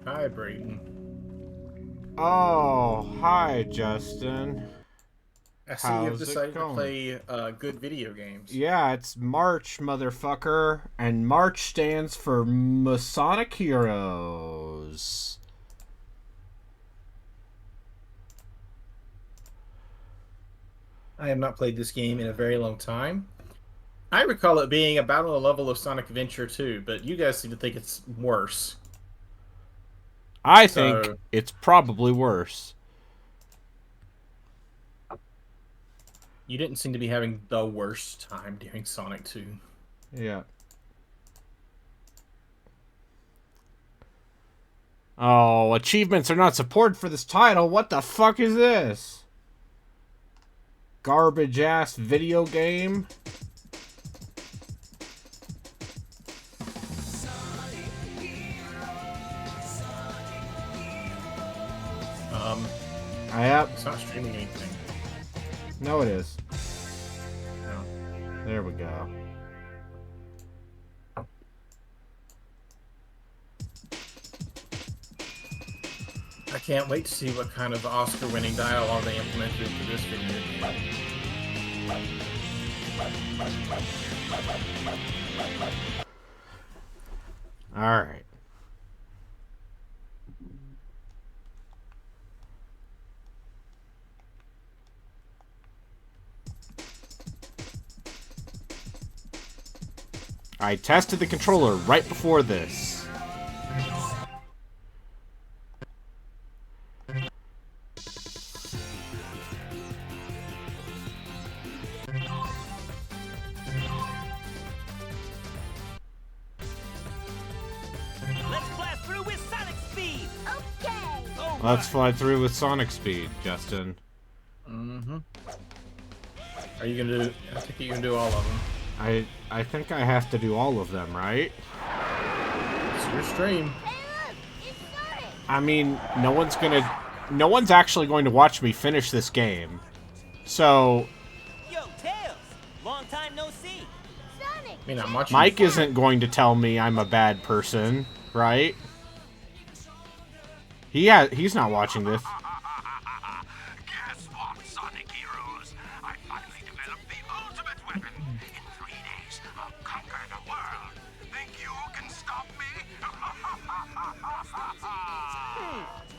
Hi, Brayton. Oh, hi, Justin. I see you've How's it decided to going? play good video games. Yeah, it's March, motherfucker. And March stands for Masonic Heroes. I have not played this game in a very long time. I recall it being about on the level of Sonic Adventure 2, but you guys seem to think it's worse. I think So it's probably worse. you didn't seem to be having the worst time during Sonic 2. Yeah. Oh, achievements are not supported for this title. What the fuck is this? Garbage ass video game? Um, Yep. it's not streaming anything. No, it is. No. There we go. I can't wait to see what kind of Oscar-winning dialogue they implemented into this video game. Alright. I tested the controller right before this. Let's blast through with Sonic speed! Okay. Oh, Let's fly through with Sonic speed, Justin. Mm-hmm. Are you gonna do? I think you can do all of them. I think I have to do all of them, right? It's your stream. Hey, look, it's Sonic. I mean, no one's actually going to watch me finish this game. So, Yo, Tails! Long time no see! Sonic. I mean, I'm watching. Mike isn't going to tell me I'm a bad person, right? He's not watching this. Guess what, Sonic Heroes? I finally developed the ultimate weapon. In 3 days, I'll conquer the world. Think you can stop me?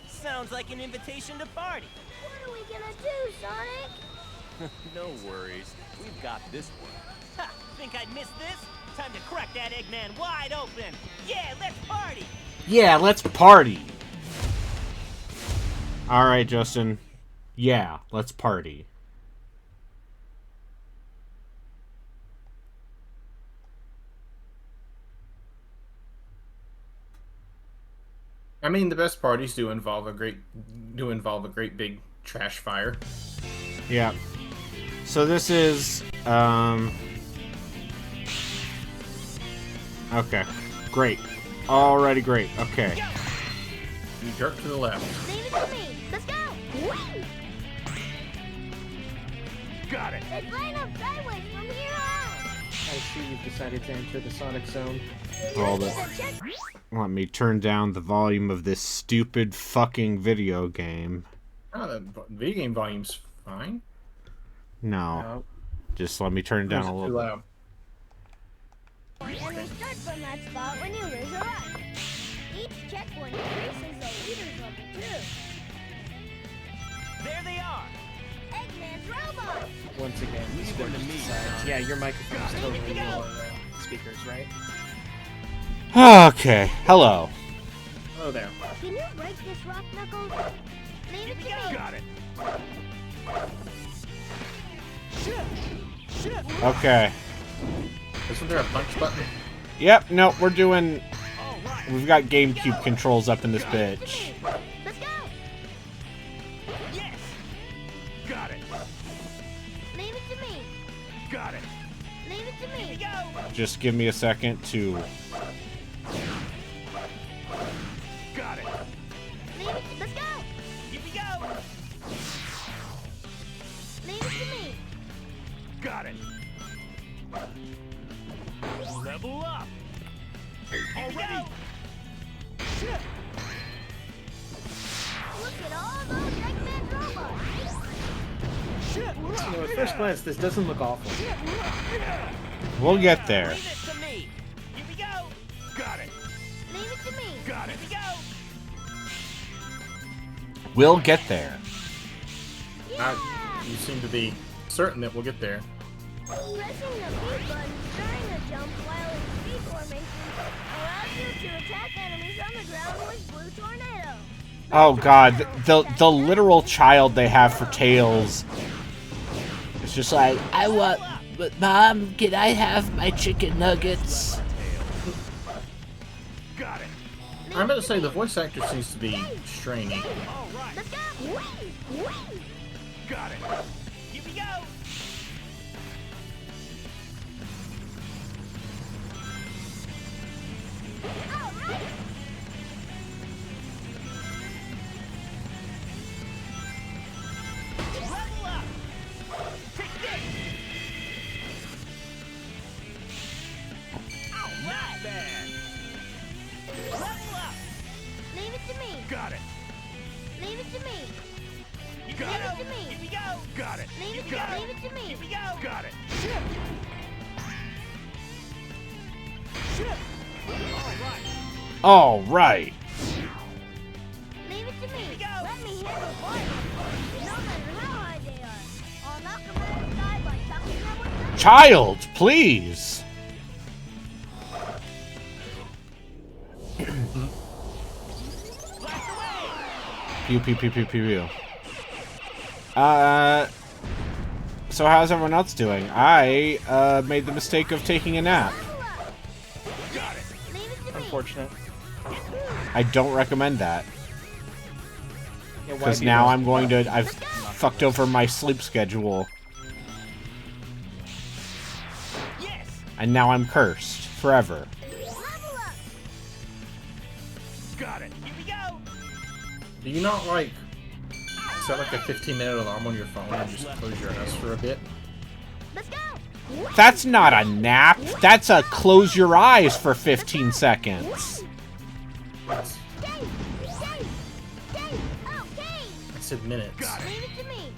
Sounds like an invitation to party. What are we gonna do, Sonic? No worries. We've got this one. Ha! Think I'd miss this? Time to crack that Eggman wide open! Yeah, let's party! Yeah, let's party. All right, Justin. Yeah, let's party. I mean, the best parties do involve a great big trash fire. Yeah. So this is okay. Great. Already great. Okay. You jerk to the left. Leave it to me. Let's go. Whee! Got it. It's line up sideways from here on. I see you've decided to enter the Sonic Zone. Hold it. Check. Let me turn down the volume of this stupid fucking video game. Oh, the video game volume's fine. No. No, Just let me turn it down it's a too little bit. loud. And we start from that spot when you raise your right. Each checkpoint increases the leader's level too. There they are! Eggman's robot. Once again, Leave them to me, decides. John. Yeah, your microphone's totally Here we go. lower than speakers, right? Okay. Hello. Oh, there. Can you break this rock, Knuckles? Leave it to me. Got it. Okay. Isn't there a punch button? Yep. No, we're doing. All right. We've got GameCube controls up in this bitch. Let's go. Yes! Got it. Leave it to me. Got it. Leave it to Here we me. go! Just give me a second to. Got it. Leave it. Let's go. Here we go! Leave it to me. Got it. Level up! Here we Already. go! look at all those Eggman robots. You know, at first glance, this doesn't look awful. We'll get there. Leave it to me. Here we go. Got it. Leave it to me. Got it. Here we go. We'll get there. You seem to be certain that we'll get there. Pressing the B button during a jump while in speed formation allows you to attack enemies on the ground with Blue Tornado. Oh god, the literal child they have for Tails. It's just like, I want, but Mom, can I have my chicken nuggets? Got it. I'm going to say the voice actor seems to be straining. All right. Let's go. Whee! Whee! Got it. Here we go. All right. Level up. Take this. Oh, not bad. Level up. Leave it to me. Got it. Leave it to me. Here we Got go. it. To me. Here we go. Got it. Leave it, Got leave it to me. Here we go. Got it. All right. Leave it to me. we go. Let me handle fire. No matter how high they are, I'll knock them out of the sky by chucking them with them. Child, please. Pew pew pew pew pew pew. So how's everyone else doing? I made the mistake of taking a nap. Got it. Leave it to me. Unfortunate. I don't recommend that Yeah, why because do now that? I'm going to. I've fucked over my sleep schedule, Yes. and now I'm cursed forever. Level up. Got it. Here we go. Do you not like set like a 15-minute alarm on your phone and just close your eyes for a bit? Let's go. That's not a nap. That's a close your eyes for 15 seconds. That's, Dave. Dave. Dave. Oh, Dave. I said minutes. Leave it to me.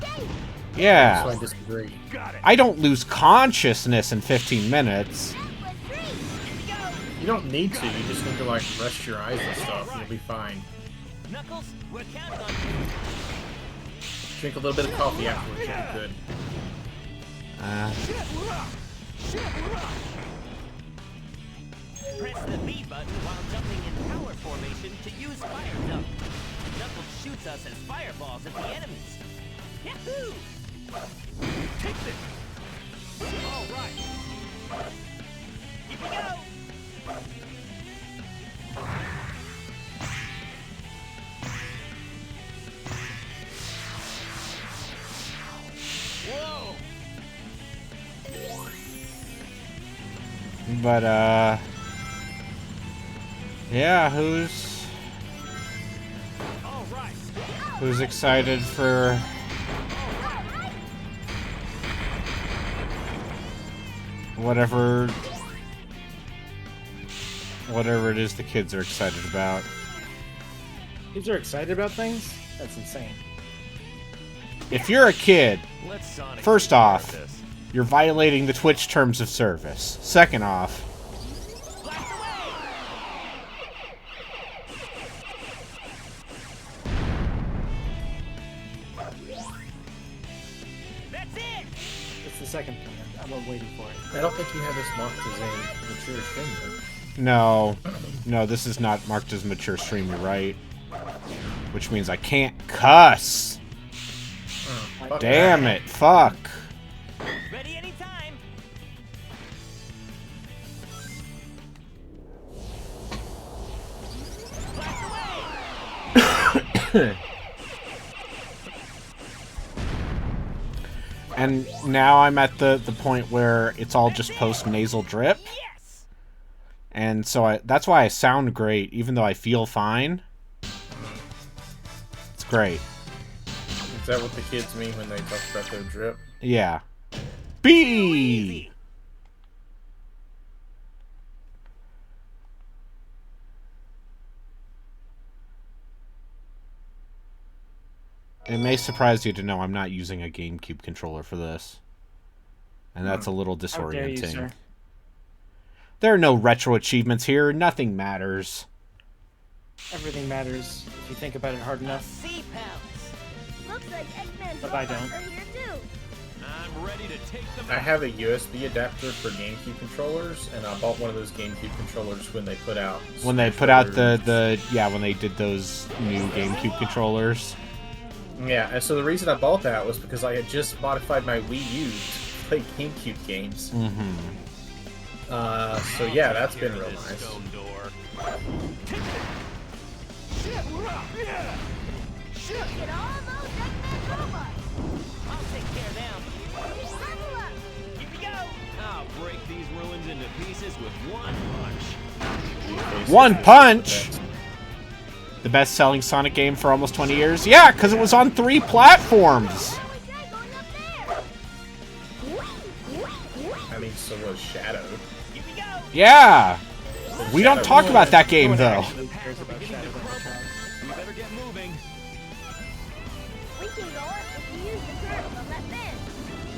Dave. So Yeah. I disagree. Got it. I don't lose consciousness in 15 minutes. That was three. Here we go. You don't need to. You just need to like rest your eyes and stuff. You'll be fine. Knuckles, we're counting on you. Drink a little bit of coffee afterwards. You'll be good. Press the B button while jumping in power formation to use fire jump. Knuckles shoots us as fireballs at the enemies. Yahoo! Take this. All right. Here we go. Whoa! But, yeah, who's All right. excited for whatever it is the kids are excited about? Kids are excited about things? That's insane. If you're a kid, Let's Sonic First take care of off, this. you're violating the Twitch terms of service. Second off, Blast away! That's it! It's the second thing. I'm waiting for it. I don't think you have this marked as a mature streamer. no, this is not marked as mature stream, you're right. Which means I can't cuss. Fuck Damn that. it, fuck. Ready anytime! Blast away! And now I'm at the point where it's all just post-nasal drip. Yes! And so that's why I sound great, even though I feel fine. It's great. Is that what the kids mean when they talk about their drip? Yeah. B! Easy. it may surprise you to know I'm not using a GameCube controller for this. And that's a little How dare you, disorienting. sir. There are no retro achievements here. Nothing matters. Everything matters if you think about it hard A enough. sea palace. Looks like Eggman's But I robots don't. are here too. I'm ready to take them I have a USB adapter for GameCube controllers, and I bought one of those GameCube controllers when they put out. When they put out when they did those new GameCube controllers. Yeah, and so the reason I bought that was because I had just modified my Wii U to play GameCube games. Mm-hmm. So yeah, that's been real nice. stone door. Get all those Eggman robots. I'll take care of them. Level up. Here we go. I'll break these ruins into pieces with one punch. Basically, One punch? that's- The best-selling Sonic game for almost 20 years? Yeah, because it was on 3 platforms. Why don't we try going up there? I mean, so was Shadow. Here we go. Yeah. We don't Shadow talk was- about that game, No one though. actually cares about Shadow the Hedgehog. We better get moving. We can go up if we use the curve on that bend.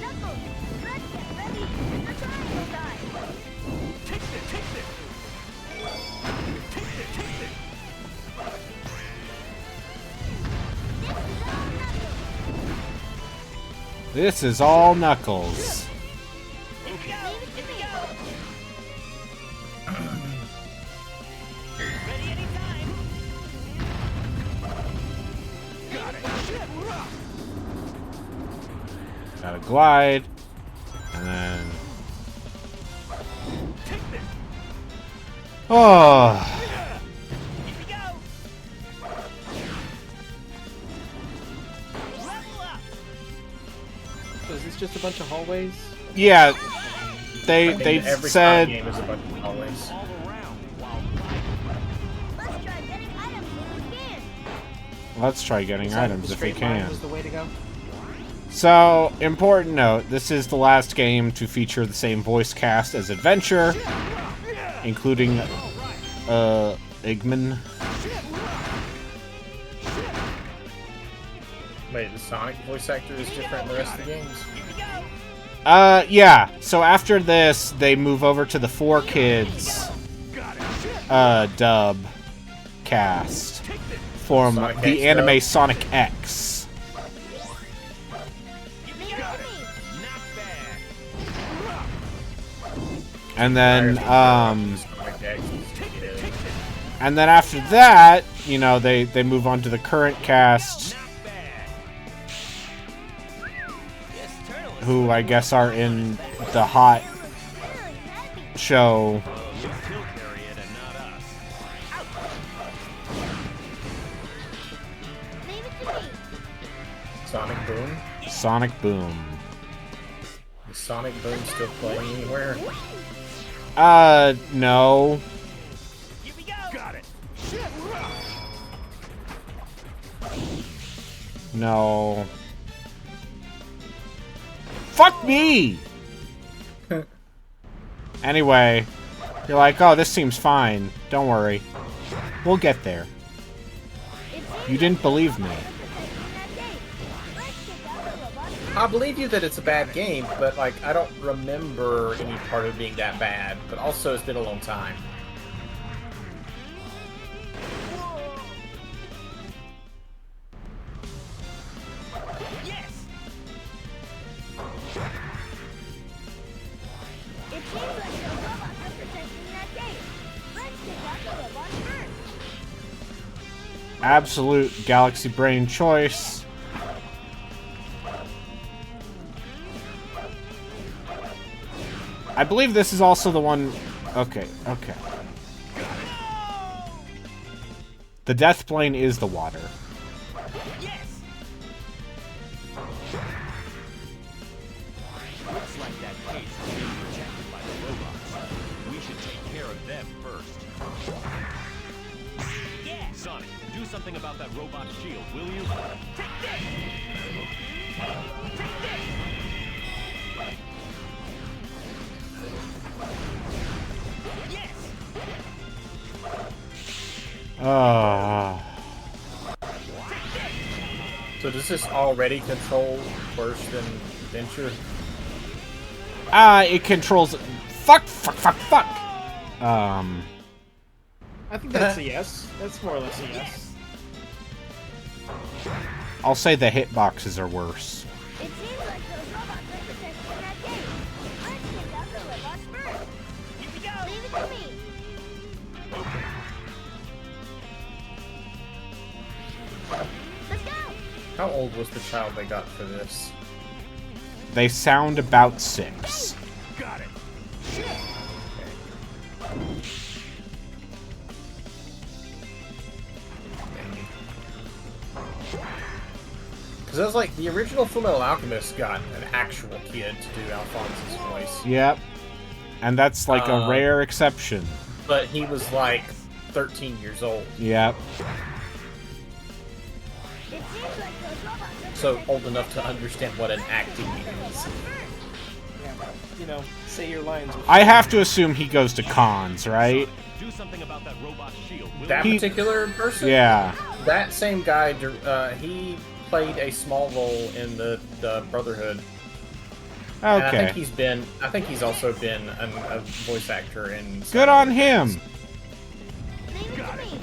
Knuckles, let's get ready. The triangle guy. This is all Knuckles. Here we go. Here we go. Ready anytime. Gotta glide. And then... Oh. Here we go. Level up. So is this just a bunch of hallways? Yeah. I They think every said... Sonic game is a bunch of hallways. All around while Let's try getting items when we can. Let's try getting Decided items the if we straight line can. was the way to go. So, important note, this is the last game to feature the same voice cast as Adventure, including, Eggman. Wait, the Sonic voice actor is different than the rest of the games? Here we go. Yeah, so after this, they move over to the 4Kids, dub cast from Sonic the X anime dub? Sonic X. Here we go. not bad. And then, Sonic X is good. and then after that, you know, they move on to the current cast, Not bad. This turtle is who I guess are in the hot Really heavy. show. He'll carry it and not us. Leave it to me. Sonic Boom? Sonic Boom. Is Sonic Boom still playing anywhere? No. Here we go. Got it. No. Fuck me! Anyway, you're like, oh, this seems fine. Don't worry. We'll get there. You didn't believe me. I believe you that it's a bad game, but like I don't remember any part of it being that bad. But also, it's been a long time. Yes. It seems like the robots are protecting that gate. Let's take out the robot first. Absolute Galaxy Brain choice. I believe this is also the one... Okay, okay. The Death Plane is the water. Yes. Looks like that case is being protected by the robots. We should take care of them first. Yeah. Sonic, do something about that robot shield, will you? Take this. Take this. Yes. So does this already control worse than Adventure? It controls... Fuck! I think that's a yes. That's more or less a yes. I'll say the hitboxes are worse. It seems like those robots are protecting that gate. Let's take out the robots first. Here we go. Leave it to me. Let's go. How old was the child they got for this? They sound about 6. Got it. Because I was like, the original Fullmetal Alchemist got an actual kid to do Alphonse's voice. Yep. And that's like a rare exception. But he was like 13 years old. Yep. It seems like those robots are So protecting old enough to understand what an acting is. Yeah, you know, say your lines. I have to assume he goes to cons, right? Do something about that robot shield. will That you? particular person? Yeah. That same guy, he played a small role in the Brotherhood. And Okay. I think he's also been a voice actor in... Good on him. Leave it to me.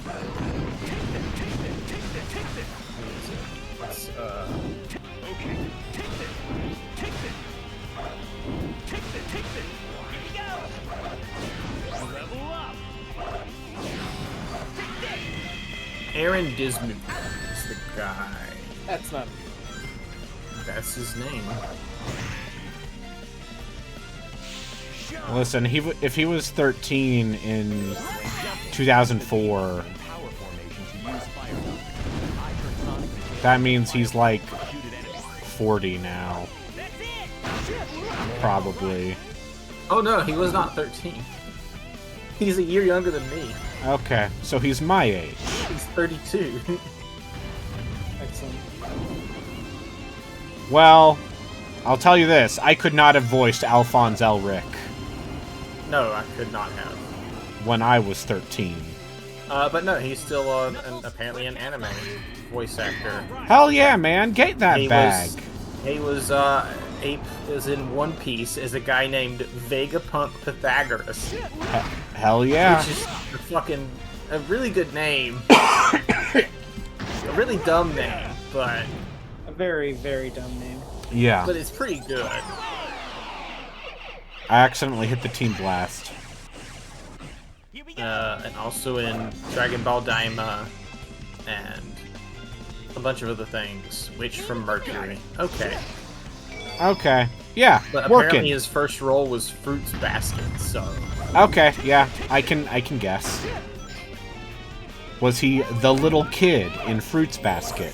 It's, Okay. Take this. Here we go. Level up. Aaron Dismuke is the guy. That's not. That's his name. Listen, if he was 13 in 2004, that means he's like 40 now. Probably. Oh no, he was not 13. He's a year younger than me. Okay, so he's my age. He's 32. Excellent. Well, I'll tell you this, I could not have voiced Alphonse Elric No, I could not have. when I was 13. But no, he's still apparently an anime voice actor. Hell yeah, man, get that bag. He was in One Piece as a guy named Vegapunk Pythagoras, Hell yeah. which is a really good name. A really dumb name, but A very, very dumb name. Yeah. it's pretty good. I accidentally hit the Team Blast. Here we go. And also in Dragon Ball Daima and a bunch of other things. Witch from Mercury. Okay. Okay. Yeah, But apparently working. his first role was Fruits Basket, so... Okay, yeah, I can guess. Was he the little kid in Fruits Basket?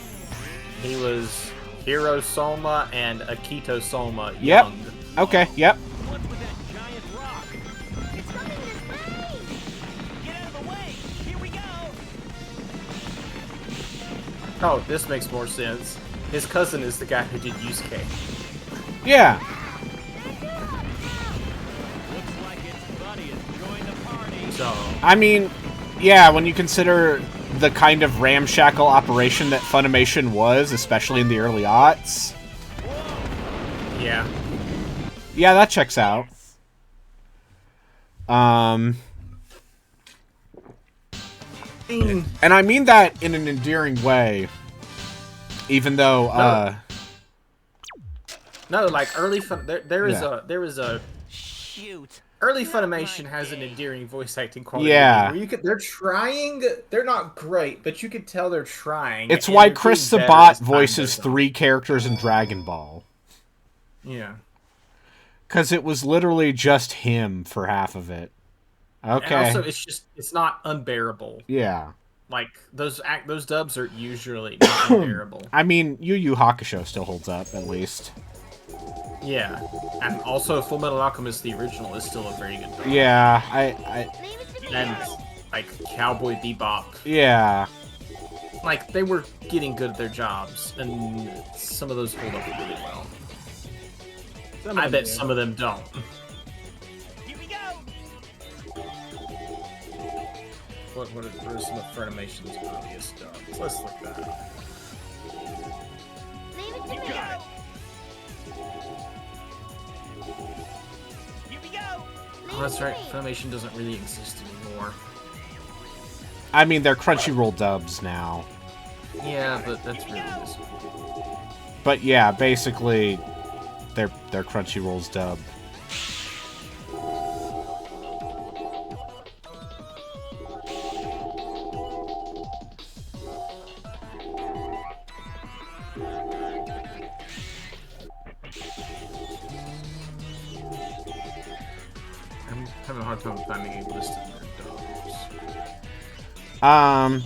He was Hiro Soma and Akito Soma Yep. young. Okay, yep. What's with that giant rock? It's coming this way. Get out of the way. Here we go. Oh, this makes more sense. His cousin is the guy who did Yusuke. Yeah. Looks like its buddy has joined the party. So, I mean, yeah, when you consider the kind of ramshackle operation that Funimation was, especially in the early aughts. yeah. Yeah, that checks out. And I mean that in an endearing way. Even though, No, like early there is Yeah. Shoot. early Funimation has an endearing voice acting quality. Yeah. Where they're trying. They're not great, but you could tell they're trying. it's and why they're Chris getting better Sabat as time voices goes on. 3 characters in Dragon Ball. Yeah. Because it was literally just him for half of it. Okay. And also, it's not unbearable. Yeah. Like those dubs are usually not unbearable. I mean, Yu Yu Hakusho still holds up, at least. Yeah, and also Full Metal Alchemist, the original, is still a very good dub. Yeah, Leave it to me. And like Cowboy Bebop, yeah. like they were getting good at their jobs, and some of those hold up really well. I bet some of them don't. Here we go. What are some of Funimation's earliest dubs? Let's look that up. Here we go. Here we go. Oh, that's right. Funimation doesn't really exist anymore. I mean, they're Crunchyroll dubs now. Yeah, but that's really just... But yeah, basically, they're Crunchyroll's dub. I'm having a hard time finding a list of their dubs.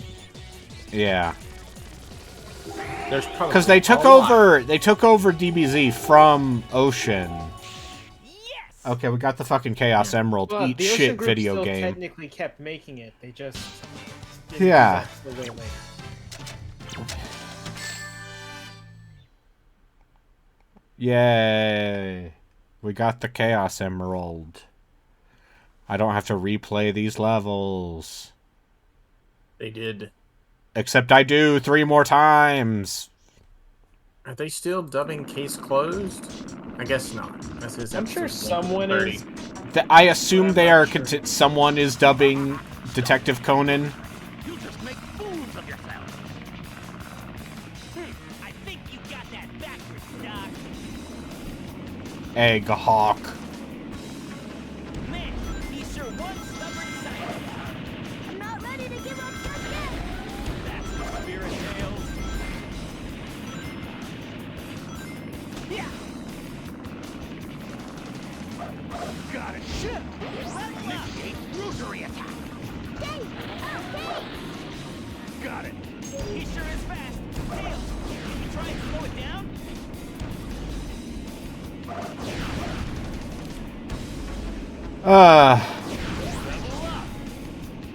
Yeah. There's probably Because they took a lot. over DBZ from Ocean. Yes. Okay, we got the fucking Chaos Emerald. Well, Eat the Ocean shit Group video still game. technically kept making it. They just didn't Yeah. do that till way later. Yay. We got the Chaos Emerald. I don't have to replay these levels. They did. Except I do 3 more times. Are they still dubbing Case Closed? I guess not. That's his I'm sure episode someone 130. is. I assume they are. Sure. Someone is dubbing Detective Conan. You just make fools of yourself. I think you got that backwards, Doc. Egg Hawk. Man, he's sure one stubborn scientist. I'm not ready to give up just yet. That's the spirit, Tails. Yeah. Got a ship. Initiate rotary attack. Dang, okay. Got it. He sure is fast. Tails, can you try and slow it down?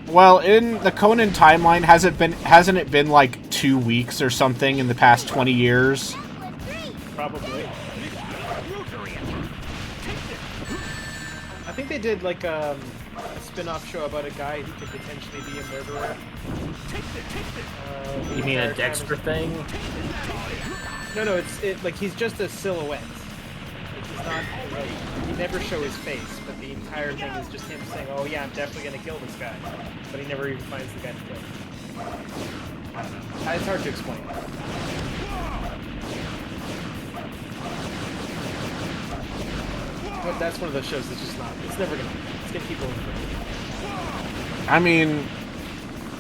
Well, in the Conan timeline, hasn't it been like 2 weeks or something in the past 20 years? Probably. I think they did like a spin-off show about a guy who could potentially be a murderer. You mean a Dexter thing? No, it's like he's just a silhouette. Like, he's not like, you never show his face, but the entire thing is just him saying, "Oh yeah, I'm definitely gonna kill this guy," but he never even finds the guy to kill. I don't know. It's hard to explain. But that's one of those shows that's just not. It's never gonna. It's gonna keep going. I mean,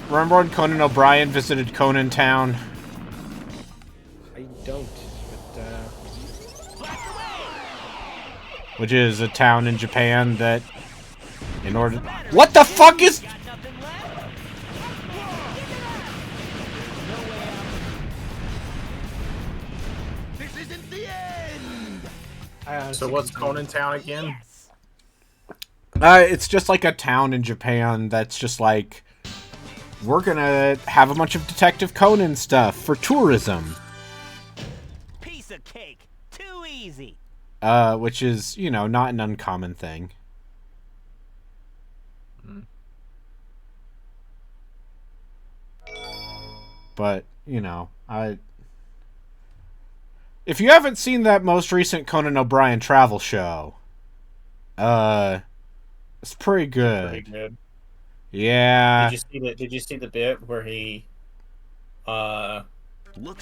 remember when Conan O'Brien visited Conan Town? I don't. But Which is a town in Japan that, in order... What the fuck is... Got nothing left? This isn't the end! I honestly So what's couldn't tell you. Conan Town again? Yes. It's just like a town in Japan that's just like... We're gonna have a bunch of Detective Conan stuff for tourism. Piece of cake. Too easy. Which is, you know, not an uncommon thing. But, you know, if you haven't seen that most recent Conan O'Brien travel show, it's pretty good. Pretty good. Yeah. Did you see the bit where he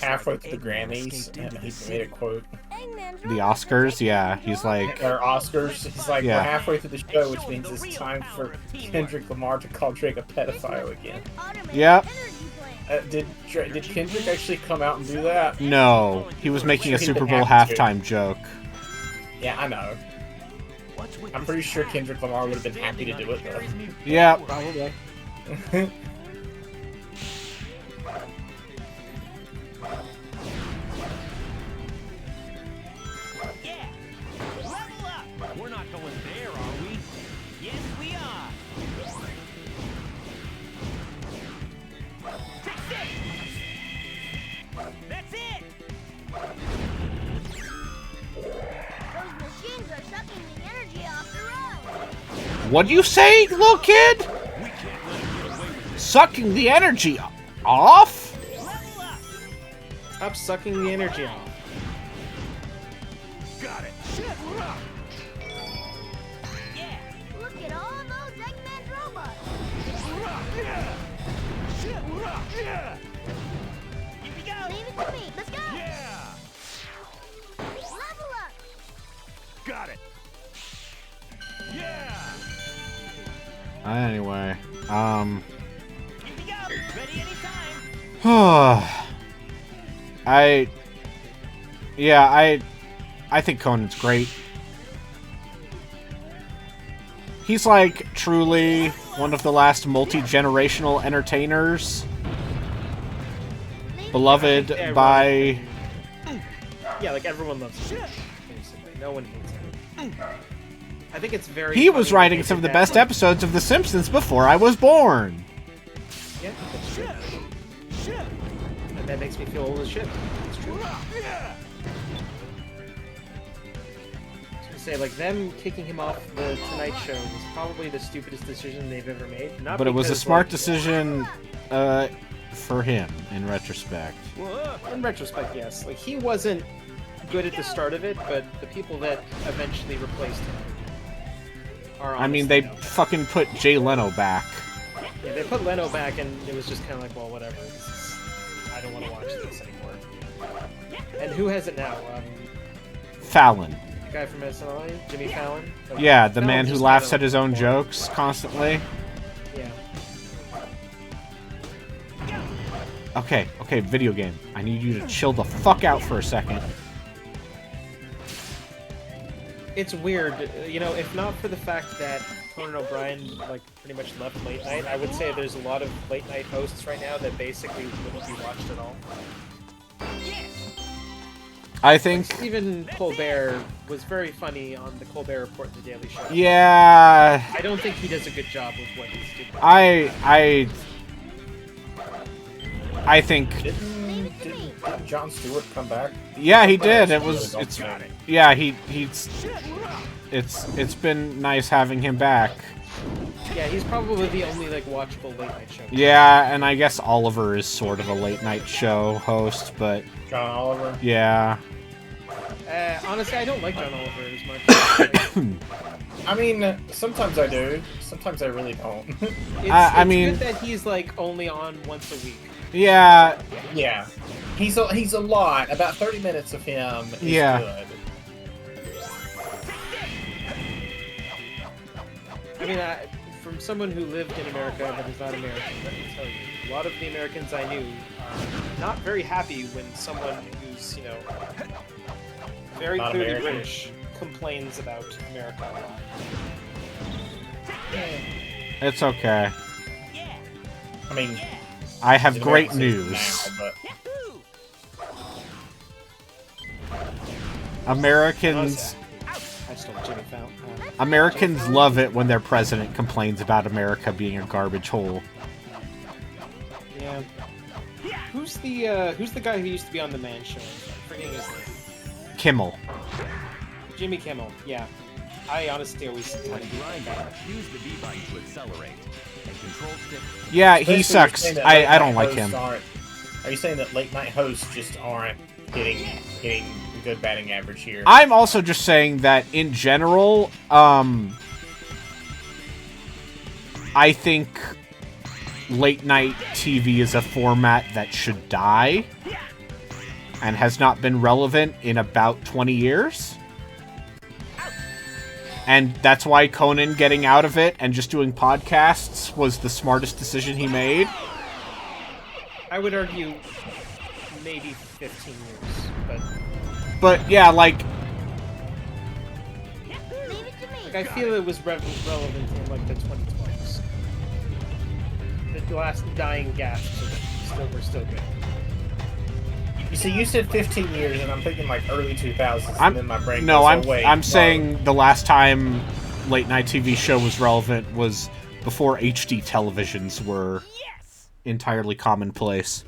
halfway through the Grammys he made a quote Eggman's The Oscars, yeah. He's like, or Oscars? He's like, Yeah. we're halfway through the show, which means it's time for Kendrick Lamar to call Drake a pedophile again. Yep. Did Kendrick actually come out and do that? no. He was making a Super Bowl halftime joke. Yeah, I know. I'm pretty sure Kendrick Lamar would have been happy to do it though. Yeah. Probably. Yeah. Level up. We're not going there, are we? Yes, we are. Take this. That's it. Those machines are sucking the energy off the road. What do you say, little kid? Sucking the energy off? Level up. Stop sucking the energy off. Here we go. Leave it to me. Let's go. Yeah! Level up. Got it! Yeah! Anyway, Here we go. Ready anytime. I think Conan's great. He's like truly one of the last multi-generational entertainers, beloved everyone- by. Yeah, like everyone loves him. Basically, no one hates him. I think it's very. He was funny writing that some of the they did best that. episodes of The Simpsons before I was born. Yeah, that's true. And that makes me feel old as shit. It's true. I was gonna say, like, them kicking him off the Tonight Show was probably the stupidest decision they've ever made. Not But it was a because, smart like, decision for him, in retrospect. In retrospect, yes. Like, he wasn't good at the start of it, but the people that eventually replaced him are I mean, honestly they no. fucking put Jay Leno back. Yeah, they put Leno back, and it was just kind of like, well, whatever. I don't want to watch this anymore. And who has it now? Fallon. The guy from SNL, Jimmy Fallon? Like, Yeah, the Fallon man who just laughs kinda at his own like- jokes constantly. Yeah. Okay, video game. I need you to chill the fuck out for a second. It's weird, you know, if not for the fact that Conan O'Brien, like, pretty much left late night, I would say there's a lot of late night hosts right now that basically wouldn't be watched at all. I think, Stephen Colbert was very funny on the Colbert Report and the Daily Show. yeah, I don't think he does a good job with what he's doing. I think, Didn't Jon Stewart come back? yeah, he did. It Really was, don't it's, get it. yeah, it's been nice having him back. Yeah, he's probably the only, like, watchable late night show. Yeah, and I guess Oliver is sort of a late night show host, but John Oliver. yeah. Honestly, I don't like John Oliver as much. I mean, sometimes I do. Sometimes I really don't. I mean- good that he's, like, only on once a week. Yeah, Yeah, he's a lot. About 30 minutes of him is Yeah. good. I mean, from someone who lived in America but is not American, let me tell you, a lot of the Americans I knew are not very happy when someone who's, you know, very Not clearly American. British complains about America a lot. it's okay. I mean, I have in great America news. now, but Americans I stole Jimmy Fallon. Americans love it when their president complains about America being a garbage hole. Yeah. Who's the guy who used to be on the Man Show? I'm forgetting his name. Kimmel. Jimmy Kimmel. Yeah. I honestly always kind of Grind that. Use the B button to accelerate. And control stick. Yeah, basically he you're sucks. saying that late I don't night like hosts him. Are you saying that late night hosts just aren't getting good batting average here? I'm also just saying that in general, I think late night TV is a format that should die and has not been relevant in about 20 years. And that's why Conan getting out of it and just doing podcasts was the smartest decision he made. I would argue maybe 15 years, but But yeah, like, Leave it to me. I feel it was relevant in like the 2020s. The last dying gasps of it were still good. You see, you said 15 years, and I'm thinking like early 2000s, and then my brain no, goes, "Oh, wait, I'm no." saying the last time late night TV show was relevant was before HD televisions were entirely commonplace.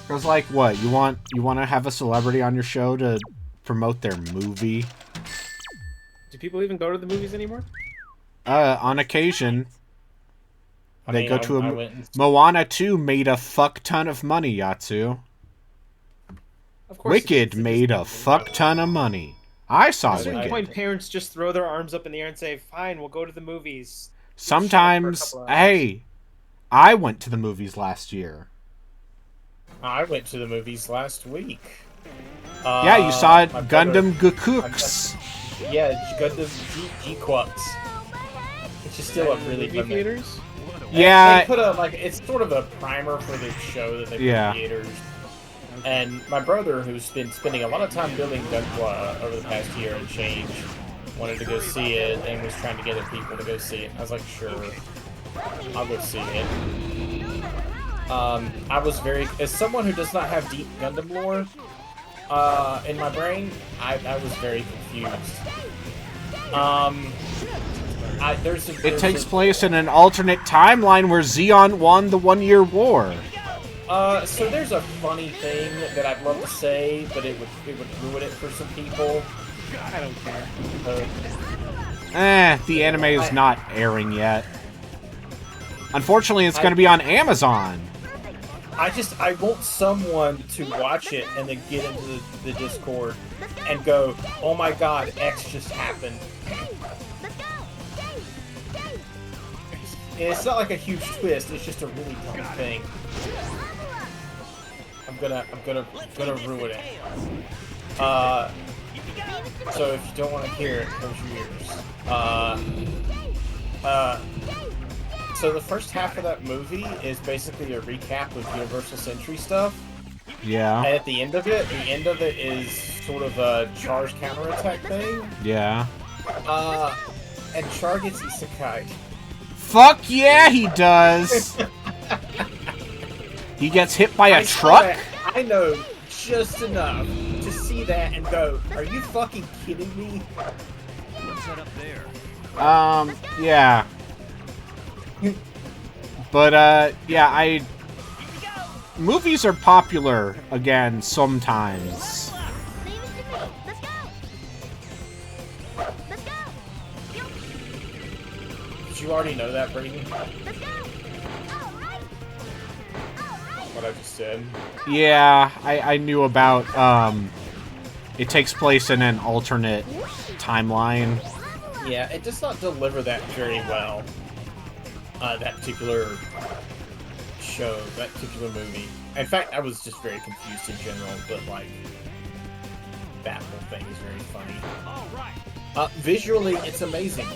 Because like what? You want to have a celebrity on your show to promote their movie? Do people even go to the movies anymore? On occasion. I They mean, go to I a went and- Moana 2 made a fuck ton of money, Yatsu. Of course. Wicked made a fuck ton of money. I saw At a certain Wicked. point, parents just throw their arms up in the air and say, "Fine, we'll go to the movies." Sometimes, Shut up for a couple hours. hey, I went to the movies last year. I went to the movies last week. Yeah, you saw it, my brother- Gundam Gakooks. Yeah, Gundam G-Quucks. Which is still a really movie fun movie. theaters. They Yeah, put it's sort of a primer for the show that they put Yeah. in theaters. And my brother, who's been spending a lot of time building Gunpla over the past year and change, wanted to go see it and was trying to get other people to go see it. I was like, sure, I'll go see it. I was as someone who does not have deep Gundam lore in my brain, I was very confused. it takes place in an alternate timeline where Zeon won the 1-year war. So there's a funny thing that I'd love to say, but it would ruin it for some people. I don't care. The anime is not airing yet. Unfortunately, it's going to be on Amazon. I want someone to watch it and then get into the Discord and go, oh my god, X just happened. And it's not like a huge twist, it's just a really dumb thing. I'm gonna ruin it. So if you don't want to hear it, close your ears. So the first half of that movie is basically a recap of Universal Century stuff. Yeah, And at the end of it is sort of a Char's counterattack thing. yeah. And Char gets isekai. Fuck yeah, he does. He gets hit by I a saw truck? that. I know just enough to see that and go, are you fucking kidding me? What's that up there? Yeah. But, yeah, movies are popular again sometimes. Leave it to me. Let's go. Let's go. Did you already know that, Brayden? Let's go. All right. What I just said? Yeah, I knew about, it takes place in an alternate timeline. Yeah, it does not deliver that very well. That particular show, that particular movie. In fact, I was just very confused in general, but like, that whole thing is very funny. All right. Visually, it's amazing.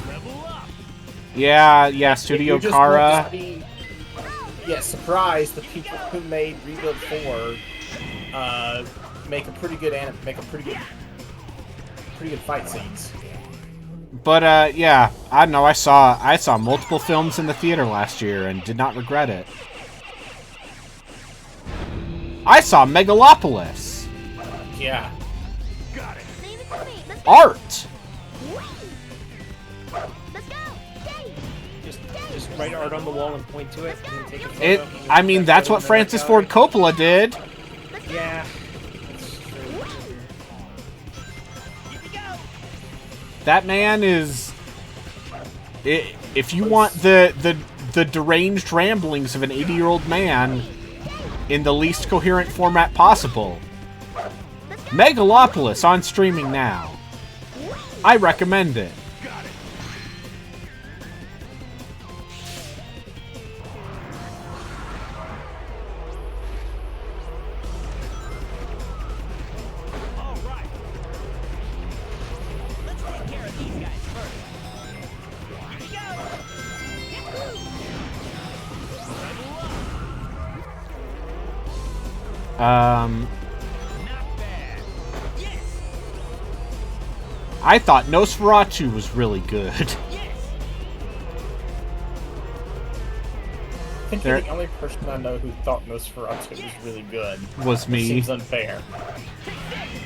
Level up. Yeah, Studio If you just want Kara. to see- Yeah, surprise! The people who made Rebuild 4 make a pretty good fight scenes. But, yeah, I don't know, I saw multiple films in the theater last year and did not regret it. I saw Megalopolis. Yeah. Leave it to me. Let's go. Art. Let's go. Hey. Just write art on the wall and point to it, and then take a photo. It. I mean, that's what Francis Ford Coppola did. Yeah. That man is. If you want the deranged ramblings of an 80-year-old man in the least coherent format possible, Megalopolis on streaming now. I recommend it. All right. Let's take care of these guys first. Here we go. Yahoo! Level up. Not bad. Yes. I thought Nosferatu was really good. Yes. I think There- you're the only person I know who thought Nosferatu was really good. Was me. Seems unfair.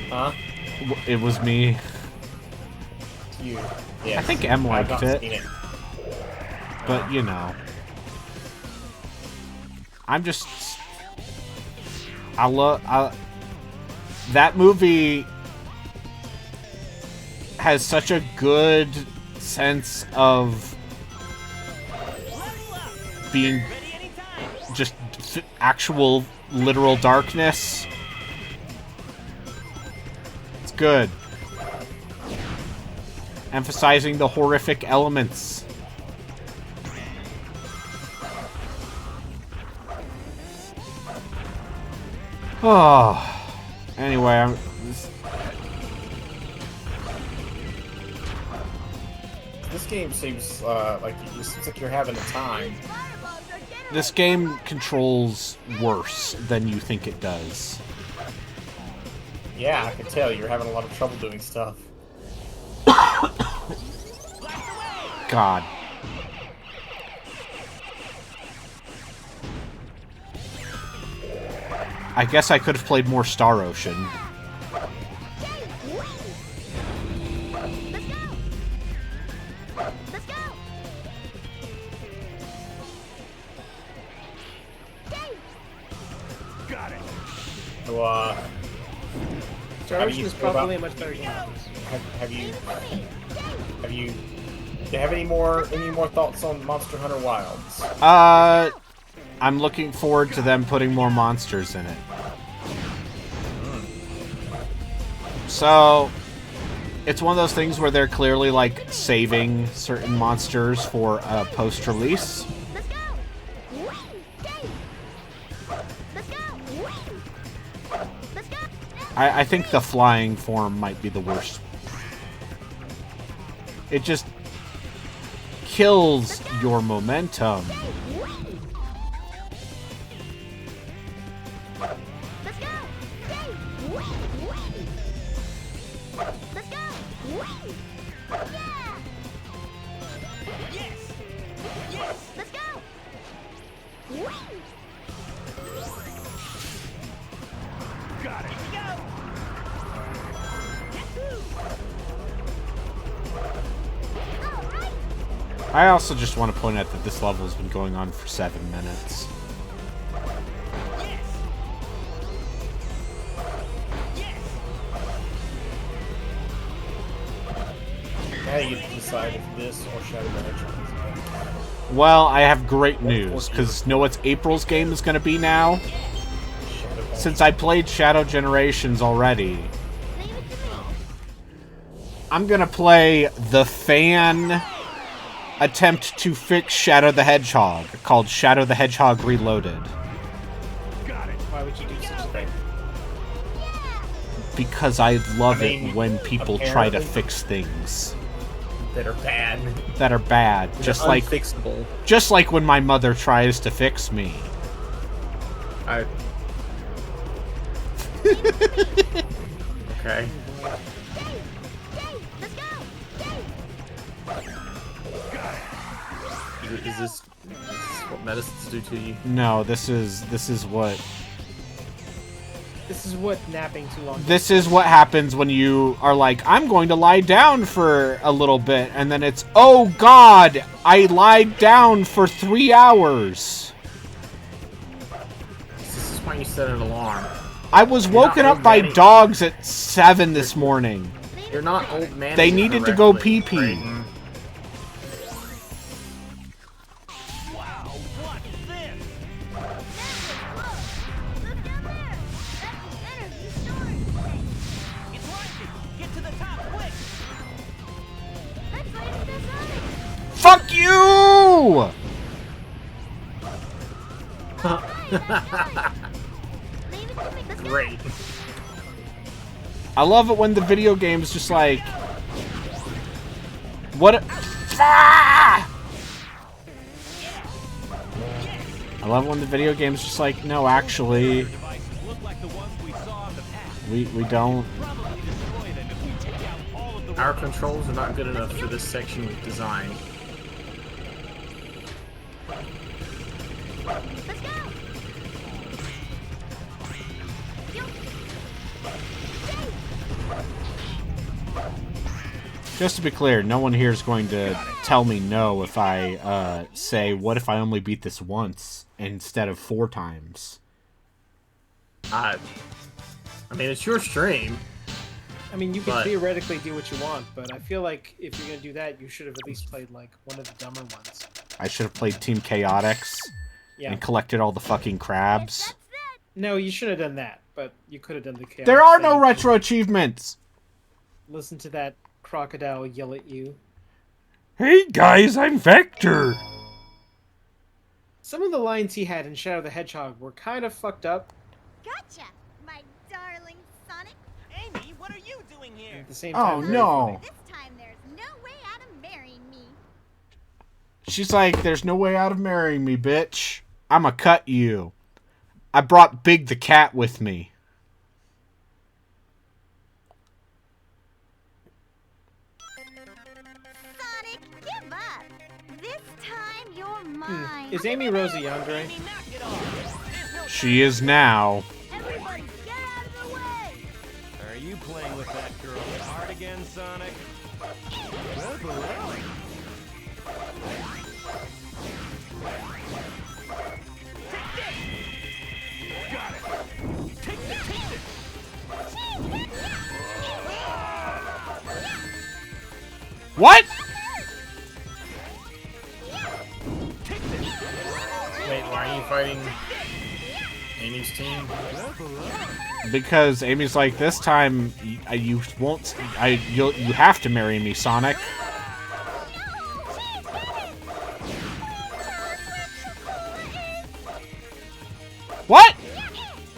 Huh? It was me. You. Yeah. I think M I've liked not it. seen it. But, you know. I'm just... that movie has such a good sense of being Ready anytime. just actual literal darkness. It's good. emphasizing the horrific elements. Oh. Anyway, This game seems like you're having a time. this game controls worse than you think it does. Yeah, I can tell you're having a lot of trouble doing stuff. God. I guess I could have played more Star Ocean. Let's go! So, Star How do Ocean you is feel probably a about- much better game than this. have you do you have any more thoughts on Monster Hunter Wilds? I'm looking forward to them putting more monsters in it. So, it's one of those things where they're clearly, like, saving certain monsters for a post-release. Let's go! Let's go! Let's go! I think the flying form might be the worst. It just kills your momentum. Let's go! Let's go! Yeah! Yes! Yes! Let's go! Got it! Here we go! All right! I also just want to point out that this level has been going on for 7 minutes. Yes! Yes! How do you decide if this or Shadow the Hedgehog is better? Well, I have great news, because know what April's game is going to be now? Shadow the Since I played Shadow Generations already, Leave it to me. I'm going to play the fan attempt to fix Shadow the Hedgehog, called Shadow the Hedgehog Reloaded. Why would you do such a thing? Because I love I mean, it when people try to apparently- fix things that are bad. that are bad, just like Unfixable. when my mother tries to fix me. I. Okay. Let's go! Is this what medicines do to you? No, this is what This is what napping too long. this is what happens when you are like, I'm going to lie down for a little bit, and then it's, oh God, I lied down for 3 hours. This is why you set an alarm. I was woken not up by old, dogs at 7 this morning. You're not old man. They needed to go pee-pee. Wow, what's this? Look down there! That's the energy storage tank. It's rising! Get to the top, quick! Let's raise this Sonic! Fuck you! Leave it to me. Let's go! Great. I love it when the video game's just like, what? Ah! I love it when the video game's just like, no, actually, Devices look like the ones we saw in the past. we don't. Probably destroy them if we take out all of the Our controls are not good enough for this section we've designed. Let's go! Just to be clear, no one here is going to tell me no if I say, what if I only beat this once instead of 4 times? I mean, it's your stream. I mean, you can But- theoretically do what you want, but I feel like if you're gonna do that, you should have at least played like one of the dumber ones. I should have played Team Chaotix Yeah. and collected all the fucking crabs. That's it! No, you shouldn't have done that, but you could have done the chaos. There are no thing. retro achievements! Listen to that crocodile yell at you. Hey guys, I'm Vector. Some of the lines he had in Shadow the Hedgehog were kind of fucked up. Gotcha, my darling Sonic. Amy, what are you doing here? At the same Oh time, very no. funny. This time there's no way out of marrying me. She's like, there's no way out of marrying me, bitch. I'ma cut you. I brought Big the cat with me. Sonic, give up. This time you're mine. Is Amy Rose a yandere? Amy, knock it off. There's no She is now. Everybody, get out of the way! Are you playing with that girl's heart again, Sonic? Well, hello. Got it. Take this. What? Wait, why are you fighting Amy's team? Because Amy's like, this time you won't. You have to marry me, Sonic. What?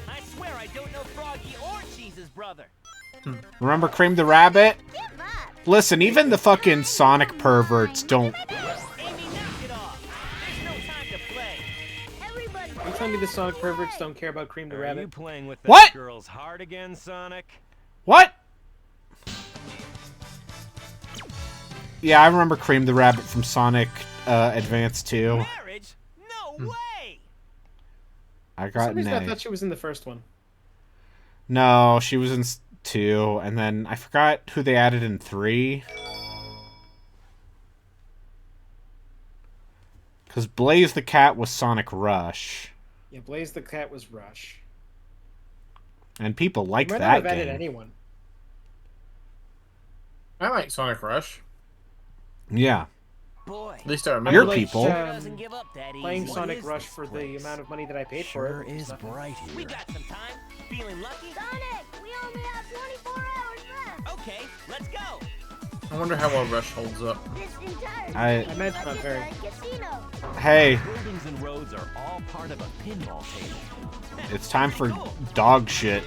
I swear I don't know Froggy or Cheese's brother. Remember Cream the Rabbit? Give up. Listen, even the fucking Sonic perverts don't. Amy, knock it off. There's no time to play. Everybody, Are you telling me the Sonic perverts don't care about Cream the Are you Rabbit? playing with What? that girl's heart again, Sonic? What? Yeah, I remember Cream the Rabbit from Sonic Advance 2. Marriage? No way! I For got some an reason, I A. thought she was in the first one. No, she was in 2, and then I forgot who they added in 3. Because Blaze the Cat was Sonic Rush. Yeah, Blaze the Cat was Rush. And people like Might not that have added game. anyone. I like Sonic Rush. Yeah. Boy, At least I remember. Your Like, people. doesn't give up that easy. Playing What Sonic is Rush this for the place? amount of money that I paid for it. was nothing. We got some time. Feeling lucky? Sonic, we only have 24 hours left! Okay, let's go. I wonder how well Rush holds up. This entire I city imagine is not like a very. giant casino! Hey, Buildings and roads are all part of a pinball table. it's time for dog shit.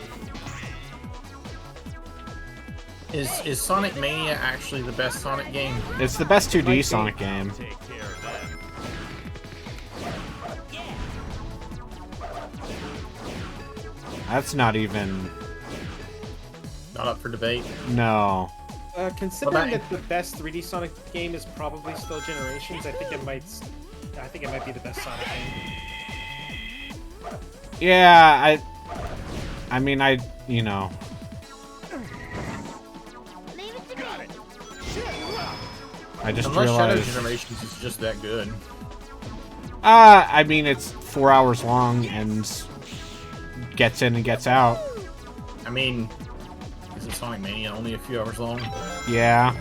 Is Sonic Mania actually the best Sonic game? It's the best 2D Might be. Sonic game. Take care of that. Yeah. That's not even. Not up for debate. No. Considering What about- that the best 3D Sonic game is probably still Generations, I think it might be the best Sonic game. Yeah, I mean, you know. Leave it to me! I just Unless Shadow realized. Generations is just that good. I mean, it's 4 hours long and gets in and gets out. I mean, is it Sonic Mania only a few hours long? Yeah.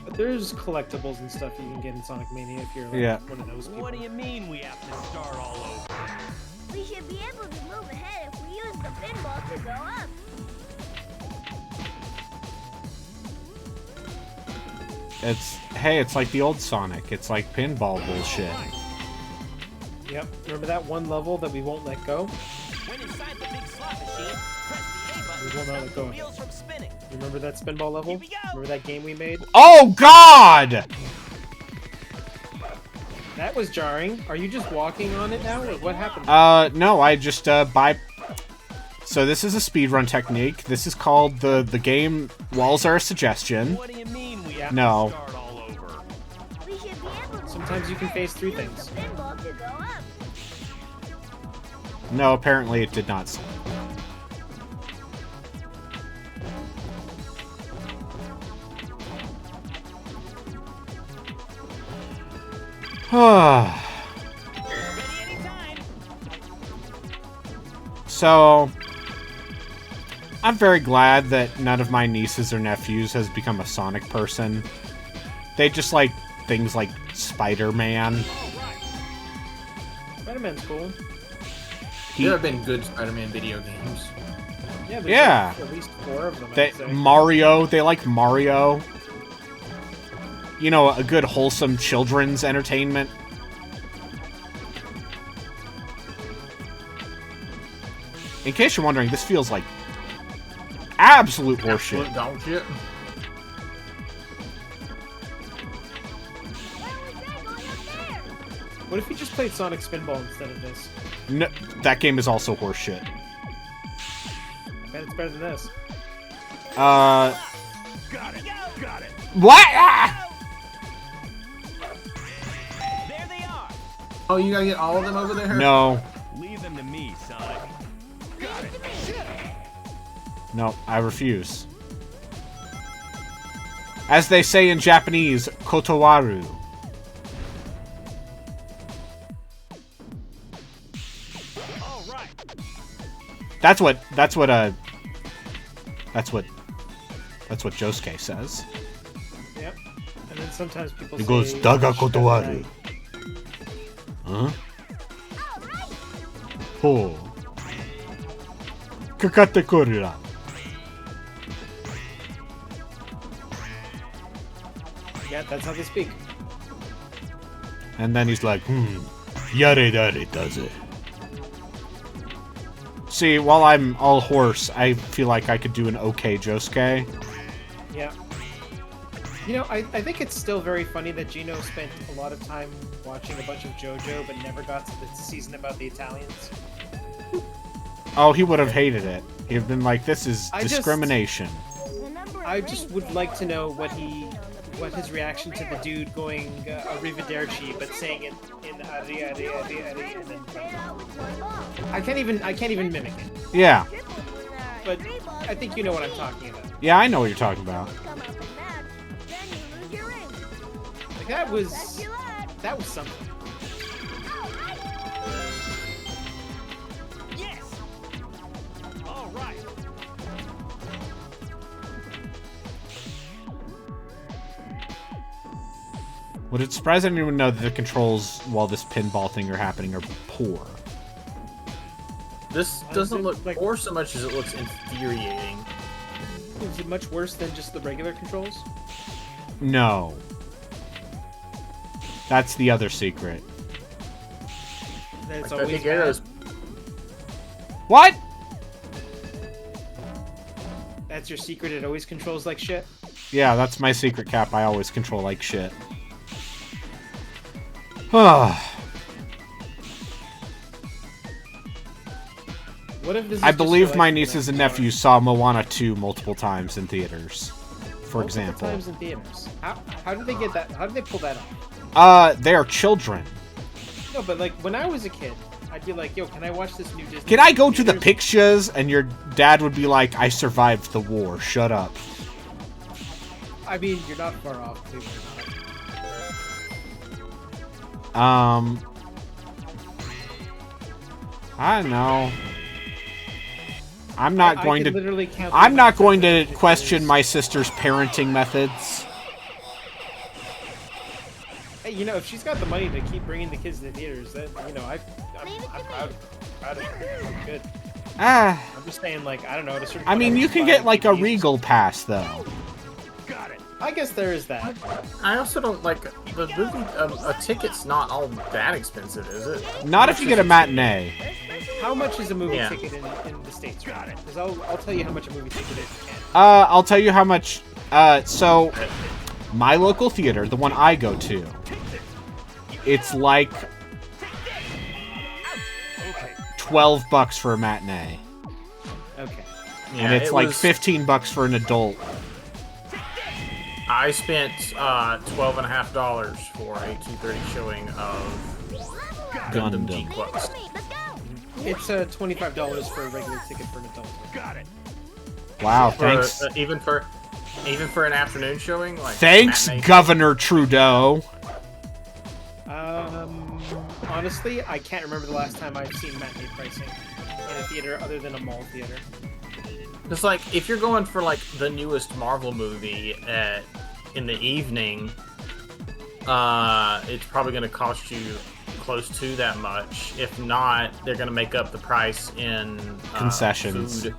But there's collectibles and stuff you can get in Sonic Mania if you're like Yeah. one of those people. What do you mean we have to start all over? We should be able to move ahead if we use the pinball to go up. It's like the old Sonic. It's like pinball bullshit. Yep. Remember that one level that we won't let go? When inside the big slot machine, press the A button We to will not stop let the go. wheels from spinning. You remember that spinball level? Here we go. Remember that game we made? Oh God! That was jarring. Are you just walking on it now, or what happened? No, I just So this is a speedrun technique. This is called the game Walls Are a Suggestion. What do you mean we have No. to start all over? We should be able to Sometimes you can phase through use things. the pinball to go up. No, apparently it did not. Ready anytime. So, I'm very glad that none of my nieces or nephews has become a Sonic person. They just like things like Spider-Man. Spider-Man's cool. There have been good Spider-Man video games. Yeah, there's Yeah. like at least 4 of them. They, I'd say. Mario, they like Mario. You know, a good wholesome children's entertainment. In case you're wondering, this feels like absolute horseshit. Absolute dog shit. What if you just played Sonic Spinball instead of this? No, that game is also horseshit. I bet it's better than this. Got it. what? Ah! There they are. Oh, you gotta get all of them over there? No, Leave them to me, Sonic. no, I refuse. As they say in Japanese, kotowaru. All right. That's what Josuke says. Yep. And then sometimes people He say... goes, "Daga "Shut kotowaru." up." Huh? Ho. Kakate korura. Yeah, that's how they speak. And then he's like, yare dare does it. See, while I'm all horse, I feel like I could do an okay Josuke. Yeah. You know, I think it's still very funny that Gino spent a lot of time watching a bunch of JoJo, but never got to the season about the Italians. Oh, he would have hated it. He'd have been like, this is I just- discrimination. I just would like to know what his reaction to the dude going arrivederci, but saying it in ari, and then I can't even mimic it. Yeah. But I think you know what I'm talking about. Yeah, I know what you're talking about. Like that was something. Yes. All right. Would it surprise anyone to know that the controls while this pinball thing are happening are poor? This doesn't look like- poor so much as it looks infuriating. Is it much worse than just the regular controls? No. That's the other secret. That it's Like the always big arrows. bad? What? That's your secret. It always controls like shit. Yeah, that's my secret, Cap. I always control like shit. Ah. What if this? Is I just believe for, my like, nieces the and next nephews saw Moana 2 multiple times in theaters, for multiple example. times in theaters. How did they get that? How did they pull that off? They are children. No, but like when I was a kid, I'd be like, "Yo, can I watch this new Disney?" Can I go to the theaters?" pictures? And your dad would be like, I survived the war. Shut up. I mean, you're not far off, too. I don't know. I'm not I going could to. literally count the I'm not amount of going to times question there's- my sister's parenting methods. Hey, you know, if she's got the money to keep bringing the kids to the theaters, then I'm proud of her. I'm good. Ah, I'm just saying, like, I don't know. At a certain I point, mean, would you just can buy get like a DVDs. Regal pass though. I guess there is that. I also don't like the movie. A ticket's not all that expensive, is it? Not if you get a matinee. How much is a movie Yeah. ticket in the States? Because I'll tell you how much a movie ticket is in Canada. I'll tell you how much. So my local theater, the one I go to, it's like $12 for a matinee, Okay. Yeah, and it's it like was- $15 for an adult. I spent $12.50 for a 2:30 showing of Gundam Gundam. G-Quest. It's $25 for a regular ticket for an adult. Wow, For, thanks. even for an afternoon showing, like Thanks, matinee. Governor Trudeau. Honestly, I can't remember the last time I've seen matinee pricing in a theater other than a mall theater. It's like if you're going for like the newest Marvel movie in the evening, it's probably going to cost you close to that much. If not, they're gonna make up the price in Concessions. Food.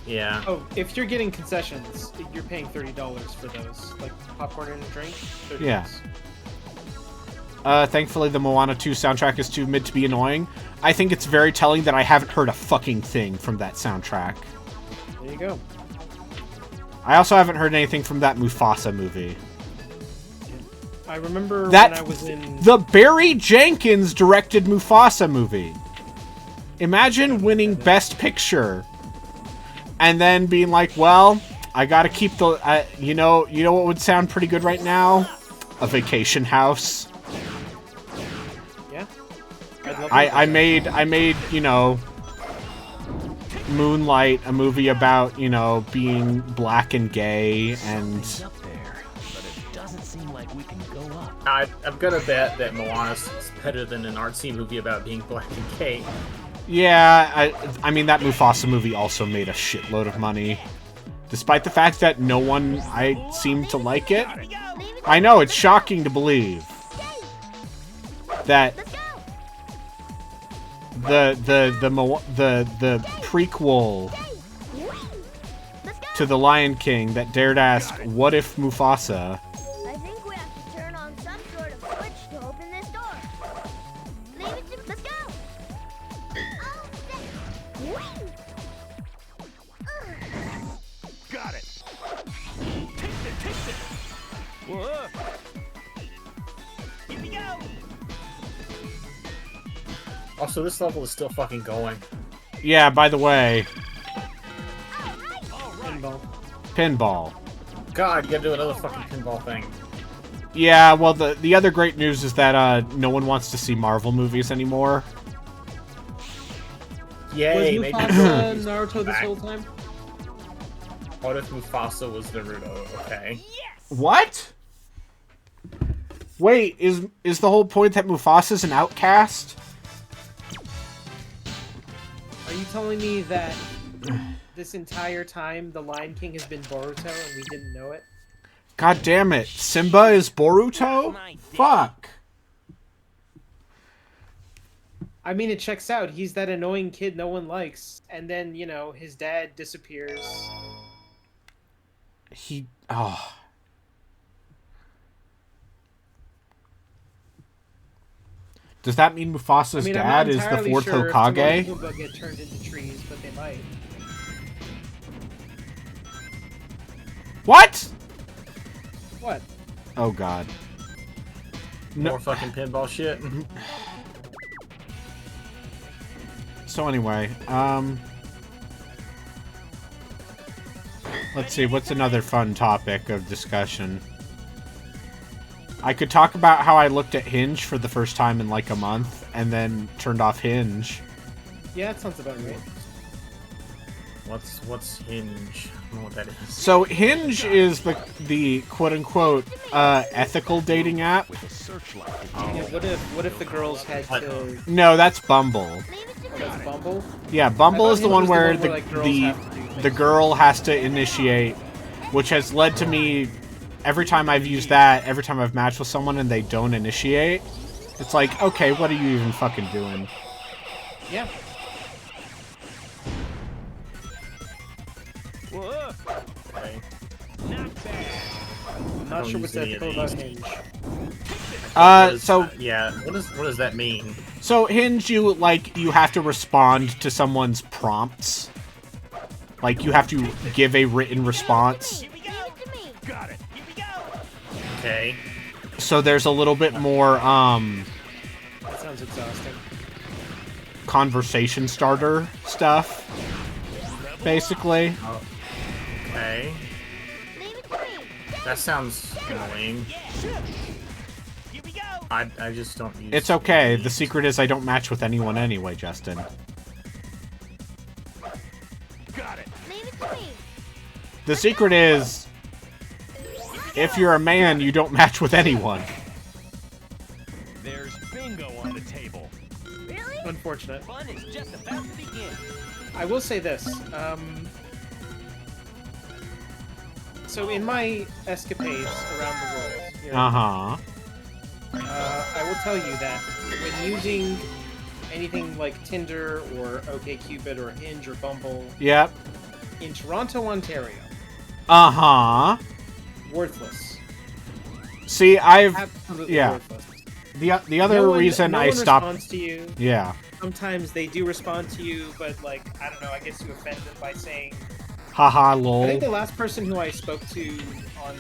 Yeah. Oh, if you're getting concessions, you're paying $30 for those, like popcorn and a drink. $30. Yeah. Thankfully, the Moana 2 soundtrack is too mid to be annoying. I think it's very telling that I haven't heard a fucking thing from that soundtrack. There you go. I also haven't heard anything from that Mufasa movie. I remember That when I was in. the Barry Jenkins directed Mufasa movie. Imagine winning Best Picture, and then being like, "Well, I gotta keep the." You know what would sound pretty good right now? A Vacation House. Yeah. I'd love I made Moonlight, a movie about being black and gay and. Up there, but it doesn't seem like we can go up. I've got to bet that Moana's better than an artsy movie about being black and gay. Yeah, I mean, that Mufasa movie also made a shitload of money. Despite the fact that no one seem to like it. I know, it's shocking to believe that the prequel to The Lion King that dared ask, what if Mufasa? I think we have to turn on some sort of switch to open this door. Let's go. Got it. Whoa! Here we go! Also, this level is still fucking going. Yeah, by the way, pinball. pinball. God, you gotta do another fucking pinball thing. Yeah, well, the other great news is that no one wants to see Marvel movies anymore. Yay, Was maybe Mufasa Naruto this back. whole time? What if Mufasa was Naruto? Okay. What? Wait, is the whole point that Mufasa's an outcast? Are you telling me that this entire time the Lion King has been Boruto and we didn't know it? God damn it, Simba is Boruto? Fuck. I mean, it checks out. He's that annoying kid no one likes, and then his dad disappears. Oh. Does that mean Mufasa's I'm dad not is the entirely fourth sure Hokage? If Timon and Pumbaa get turned into trees, but they might. What? What? Oh god. More fucking pinball shit. So anyway, let's see, what's another fun topic of discussion? I could talk about how I looked at Hinge for the first time in like a month, and then turned off Hinge. Yeah, that sounds about right. What's Hinge? I don't know what that is. So Hinge is the quote-unquote ethical dating app. Yeah, what if the girls had to... No, that's Bumble. Oh, that's Bumble? Yeah, Bumble I is the thought one Hinge where was the one where, like, girls have to do the things. girl has to initiate, which has led to me, every time I've used that, every time I've matched with someone and they don't initiate, it's like, okay, what are you even fucking doing? Yeah. Whoa! Okay. Not bad. I'm not don't sure what's use any of ethical about these. Hinge. So Yeah, what does that mean? So Hinge, you have to respond to someone's prompts. Like, you have to give a written response. Here we go! To me. Got it! Here we go! Okay. So there's a little bit more, That sounds exhausting. conversation starter stuff. Basically. Okay. Leave it to me. That sounds annoying. Here we go! I just don't use It's okay. The secret is I don't match with anyone anyway, Justin. Got it! Leave it to me. The secret is, if you're a man, you don't match with anyone. There's bingo on the table. Really? Unfortunate. Fun is just about to begin. I will say this. So in my escapades around the world, Uh-huh. I will tell you that when using anything like Tinder or OkCupid or Hinge or Bumble Yep. in Toronto, Ontario, Uh-huh. worthless. See, I've... Absolutely yeah. worthless. The other No one- reason no I one stopped... responds to you. Yeah. Sometimes they do respond to you, but like, I don't know, I guess you offend them by saying... Haha, I think lol. the last person who I spoke to on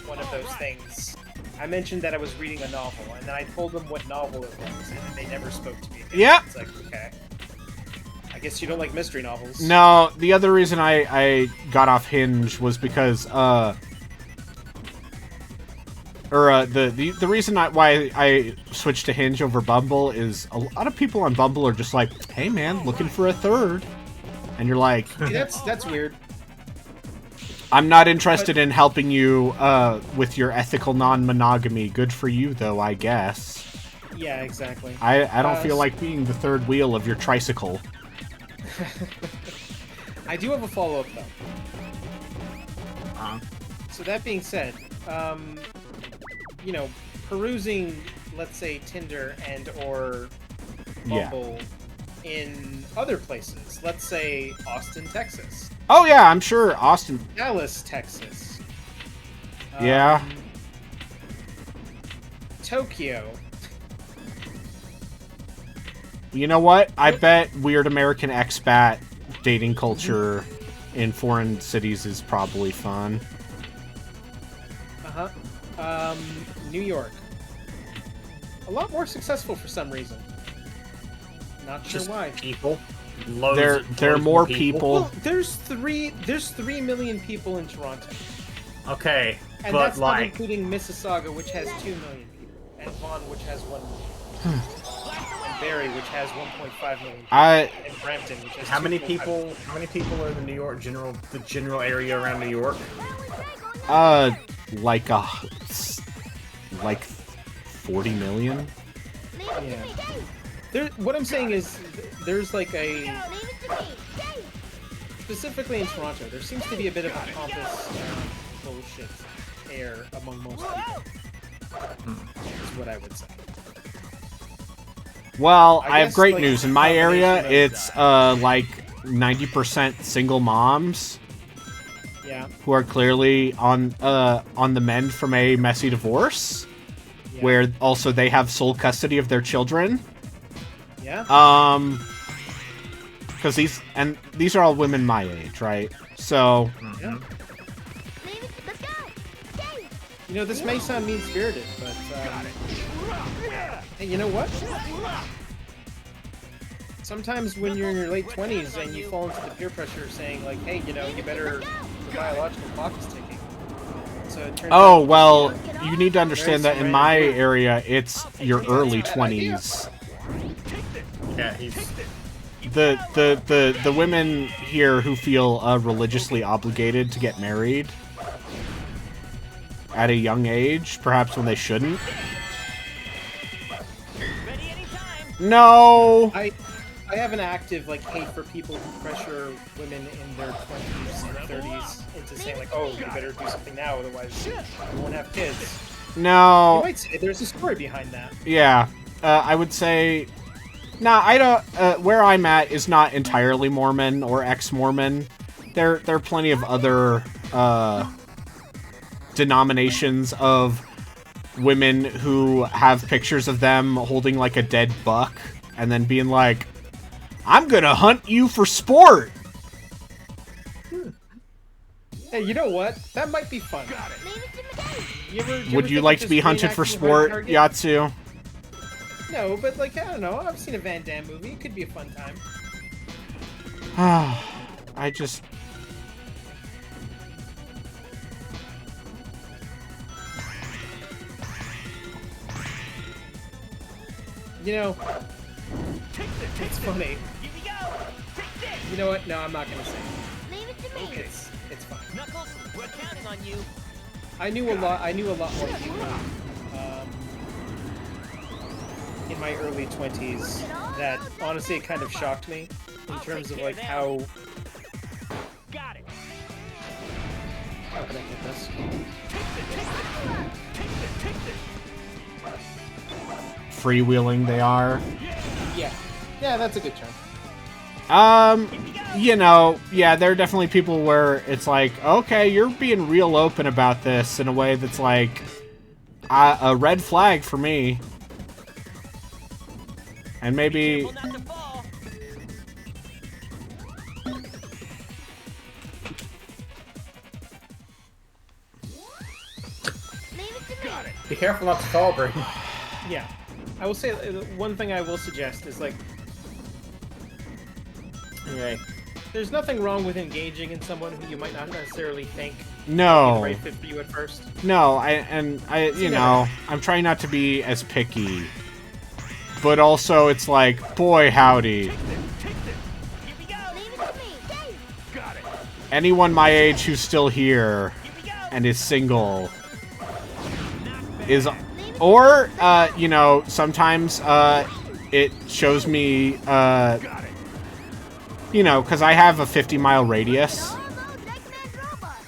one of those things, I mentioned that I was reading a novel, and then I told them what novel it was, and then they never spoke to me again. Yep. It's like, okay. I guess you don't like mystery novels. No, the other reason I got off Hinge was because, the reason why I switched to Hinge over Bumble is a lot of people on Bumble are just like, hey man, looking for a third. And you're like... Yeah, that's weird. I'm not interested in helping you with your ethical non-monogamy. Good for you, though, I guess. Yeah, exactly. I don't feel like being the third wheel of your tricycle. I do have a follow-up, though. Uh-huh. So that being said, you know, perusing, let's say, Tinder and or Yeah. Bumble in other places, let's say Austin, Texas, Oh, yeah, I'm sure Austin... Dallas, Texas, Yeah. Tokyo. You know what? I bet weird American expat dating culture in foreign cities is probably fun. New York. A lot more successful for some reason. Not sure Just why. people. Loads There are loads more people. Well, there's 3 million people in Toronto. Okay, And but that's not like, including Mississauga, which has 2 million people, and Vaughan, which has 1 million, and Barrie, which has 1.5 million people, and Brampton, which has how many 2.5 people? million. How many people are in the New York the general area around New York? Like 40 million? Yeah. What I'm saying is, there's like a... Leave it to me. Dave. Specifically in Toronto, there seems to be a bit of a pompous bullshit air among most people. Is what I would say. Well, I I have guess, great like, news. In my area, combination of it's like 90% single moms Yeah. who are clearly on the mend from a messy divorce, Yeah. where also they have sole custody of their children. Yeah. Because these are all women my age, right? So Yeah. Leave it. Let's go. Dave. You know, this may sound mean-spirited, but hey, you know what? Sometimes when you're in your late 20s and you fall into the peer pressure saying like, hey, you know, you better, the biological clock is ticking. So it turns oh out, well, you need to understand that in my area, it's your early 20s. Yeah, he's. The women here who feel religiously obligated to get married at a young age, perhaps when they shouldn't. Ready anytime. No. I have an active like hate for people who pressure women in their 20s and 30s into saying like, oh, you better do something now, otherwise you won't have kids. You No. might say there's a story behind that. Yeah. I would say. Nah, I don't. Where I'm at is not entirely Mormon or ex-Mormon. There are plenty of other denominations of women who have pictures of them holding like a dead buck and then being like, I'm gonna hunt you for sport. Hey, you know what? That might be fun. Leave it to me. Dave. Would you like to be hunted for sport, Yatsu? No, but like, I don't know. I've seen a Van Damme movie. It could be a fun time. I just... You know, it's funny. Here we go. Take this. You know what? No, I'm not gonna say it. Leave it to me. It's fine. Knuckles, we're counting on you. I knew a lot more people in my early 20s that honestly it kind of shocked me in terms of like how Got it. can I get this? freewheeling they are. Yeah. Yeah, that's a good term. You know, yeah, there are definitely people where it's like, okay, you're being real open about this in a way that's like a red flag for me. And maybe... Careful not to fall. Leave it to me. Be careful not to fall, Brady. Yeah. I will say, one thing I will suggest is, like, Okay. there's nothing wrong with engaging in someone who you might not necessarily think is the No. right fit for you at first. No, you know, I'm trying not to be as picky. But also, it's like, boy, howdy. Here we go. Leave it to me. Dave. Anyone my age who's still here Here we go. and is single is... Or, you know, sometimes, it shows me, you know, because I have a 50-mile radius. All those X-Men robots.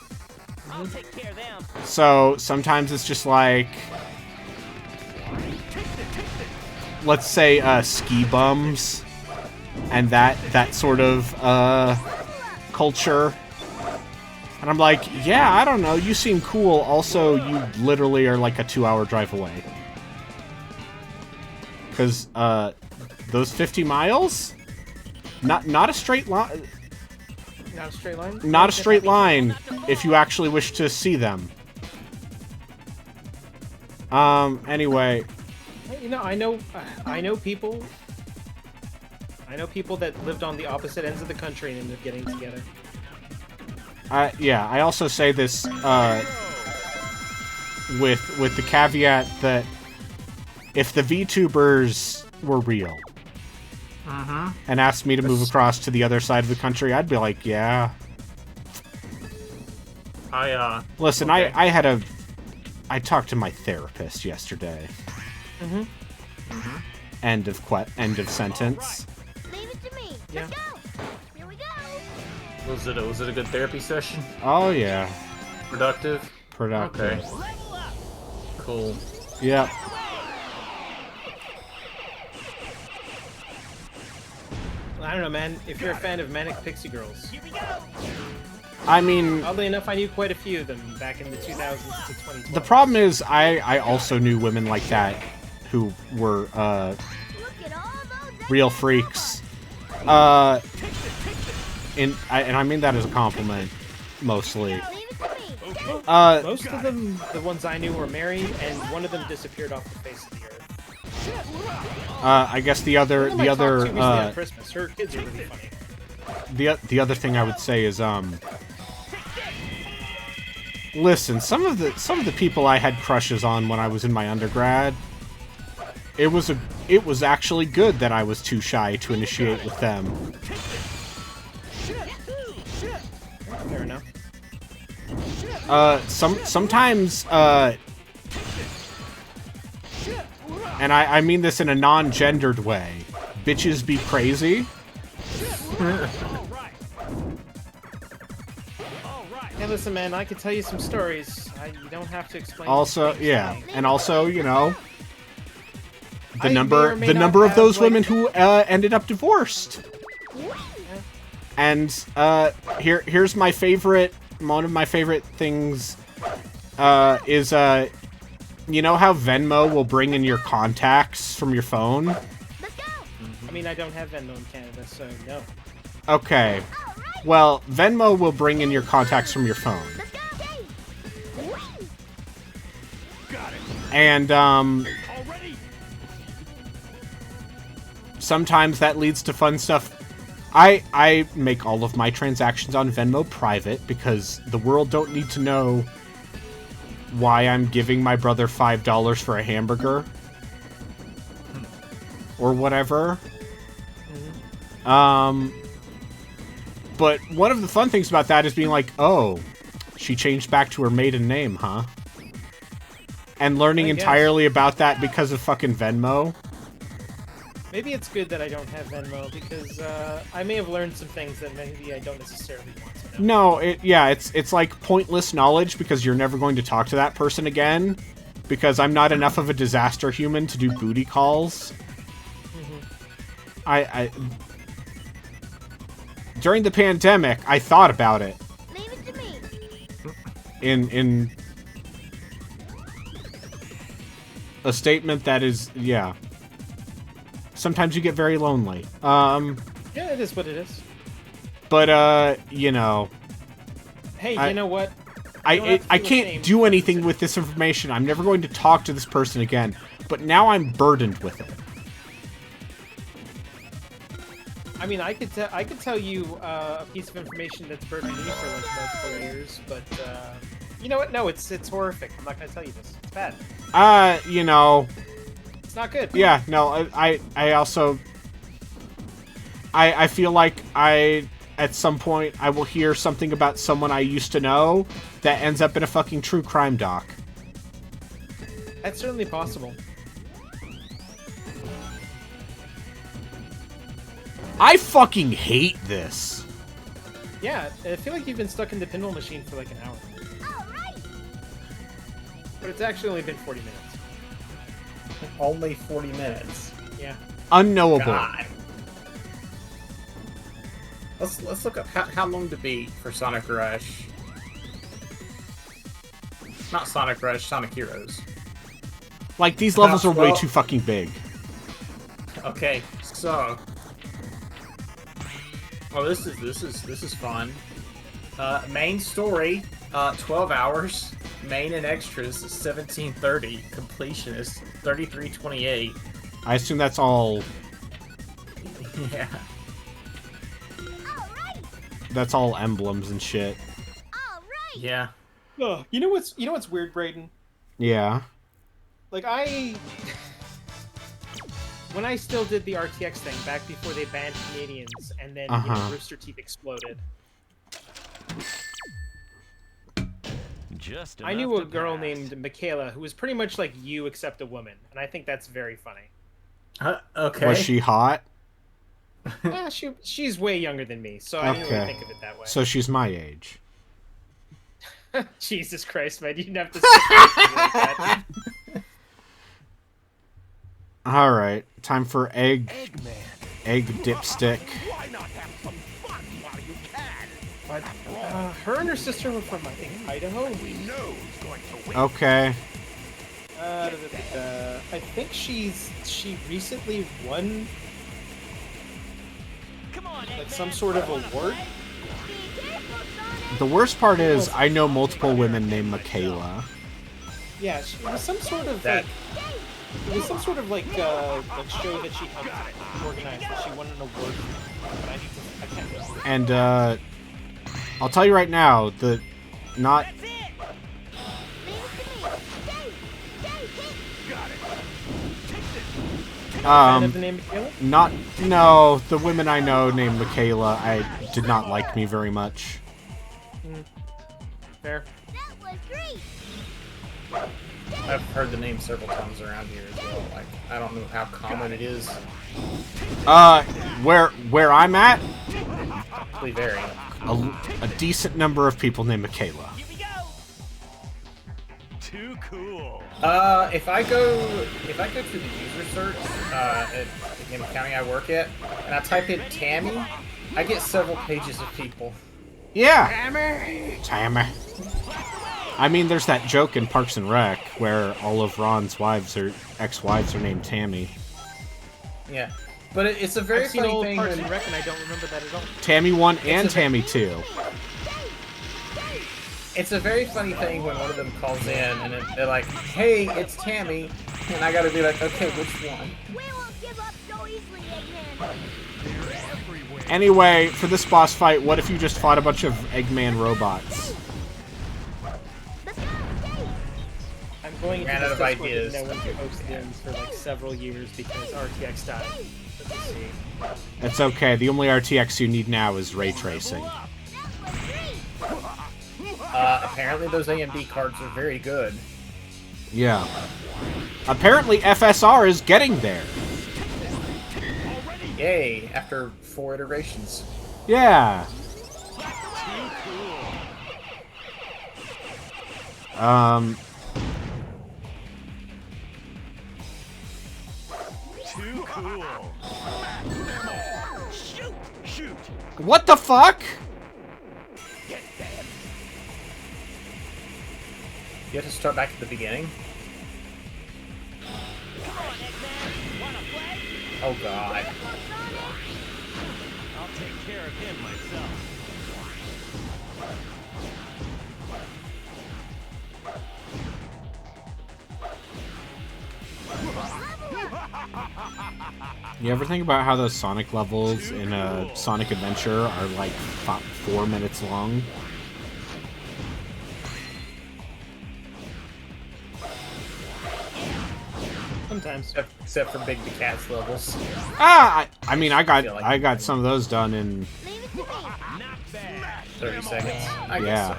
I'll take care of them. So sometimes it's just like, let's say, ski bums and that sort of culture. And I'm like, yeah, I don't know, you seem cool. Also, you literally are like a 2-hour drive away. Because those 50 miles, not a straight line. Not a straight line? Not a straight line if you actually wish to see them. Anyway, You know, I know people. I know people that lived on the opposite ends of the country and ended up getting together. yeah, I also say this with the caveat that if the VTubers were real and asked me to move across to the other side of the country, I'd be like, yeah. Listen, okay. I talked to my therapist yesterday. End of sentence. Leave it to me. Yeah. Let's go. Here we go. Was it a good therapy session? Oh yeah, Productive? productive. Okay. Cool. Yep. I don't know, man. If you're a fan of Manic Pixie Girls, Here we go. I mean, oddly enough, I knew quite a few of them back in the 2000s to 2012. the problem is I also knew women like that who were Look at all those real freaks. And I mean that as a compliment, mostly. Leave it to me. Dave. Most of them, the ones I knew, were married, and one of them disappeared off the face of the earth. I guess the other Who I talked to recently on Christmas. Her kids are really funny. the other thing I would say is listen, some of the people I had crushes on when I was in my undergrad, it was actually good that I was too shy to initiate with them. Fair enough. Sometimes and I mean this in a non-gendered way, bitches be crazy. Hey, listen, man. I could tell you some stories. You don't have to explain. Also, things to yeah, me. and also, you know, I the may number or may the not number of have, those like- women who ended up divorced. And here's my favorite, one of my favorite things is you know how Venmo will bring in your contacts from your phone? Let's go. I mean, I don't have Venmo in Canada, so no. Okay. Well, Venmo will bring in your contacts from your phone. Let's go, Dave. And sometimes that leads to fun stuff. I make all of my transactions on Venmo private because the world don't need to know why I'm giving my brother $5 for a hamburger or whatever. But one of the fun things about that is being like, oh, she changed back to her maiden name, huh? And learning I guess. entirely about that because of fucking Venmo. Maybe it's good that I don't have Venmo because I may have learned some things that maybe I don't necessarily want to know. No, it's like pointless knowledge because you're never going to talk to that person again. because I'm not enough of a disaster human to do booty calls. I during the pandemic, I thought about it. Leave it to me. In a statement that is, yeah. Sometimes you get very lonely. Yeah, it is what it is. But you know, Hey, you know what? I feel can't ashamed do for anything this. with this information. I'm never going to talk to this person again. But now I'm burdened with it. I mean, I could tell you a piece of information that's burdened me for like multiple years, but you know what? No, it's horrific. I'm not gonna tell you this. It's bad. You know, It's not good. yeah, no, I also, I feel like at some point, I will hear something about someone I used to know that ends up in a fucking true crime doc. That's certainly possible. I fucking hate this. Yeah, I feel like you've been stuck in the pinball machine for like an hour. All right. But it's actually only been 40 minutes. Only 40 minutes. Yeah. Unknowable. God. Let's look up how long to beat for Sonic Rush. Not Sonic Rush, Sonic Heroes. Like, these levels are way Well- too fucking big. Okay, so. Oh, this is fun. Main story, 12 hours. Main and extras, 17:30. Completion is 33:28. I assume that's all, Yeah. All right. that's all emblems and shit. All right. Yeah. Oh, you know what's weird, Brayden? Yeah. Like when I still did the RTX thing back before they banned Canadians, and then you know, Rooster Teeth exploded. Just I knew enough a to girl pass. named Michaela who was pretty much like you except a woman, and I think that's very funny. Okay. Was she hot? Yeah, she's way younger than me, so I didn't really Okay. think of it that way. So she's my age. Jesus Christ, man, you didn't have to say anything like that. Alright, time for egg dipstick. But her and her sister were from, I think, Idaho. Okay. I think she recently won Come on, like some sort of award. Be careful, Sonic. The worst part is, I know multiple women named Michaela. Yeah, it was some sort of That- like show that she helped organize that she won an award for. But I can't remember. And, I'll tell you right now, not, That's it. Leave it to me. Stay. Have the name Michaela? no, the women I know named Michaela, I did not like me very much. Fair. That was great. I've heard the name several times around here as well. Like, I don't know how common it is. Where I'm at, Probably very. a decent number of people named Michaela. Here we go. Too cool. If I go to the user search in the county I work at, and I type in Tammy, I get several pages of people. Yeah. Tammy. I mean, there's that joke in Parks and Rec where all of Ron's ex-wives are named Tammy. Yeah, but it's a very I've seen funny old thing. Parks When, and Rec, and I don't remember that at all. Tammy 1 and a- Tammy 2. it's a very funny thing when one of them calls in and they're like, "Hey, it's Tammy," and I gotta be like, "Okay, which one?" We won't give up so easily, Eggman. Anyway, for this boss fight, what if you just fought a bunch of Eggman robots? Let's go. Stay. I'm going into Ran this out of Discord ideas. that no one posted in for like several years because RTX died. Let me see. It's okay, the only RTX you need now is ray tracing. That was great. Apparently those AMD cards are very good. Yeah. Apparently FSR is getting there. Yay! After 4 iterations. Yeah. Cool. Shoot! Shoot! What the fuck? Get them! You have to start back at the beginning? Come on, Eggman! Wanna play? Oh god. I'll take care of him myself. You ever think about how those Sonic levels in a Sonic Adventure are like 4 minutes long? Sometimes. Except for Big the Cat's levels. I mean, I got some of those done in. Leave it to me. Not bad. 30 seconds. I Yeah. guess so.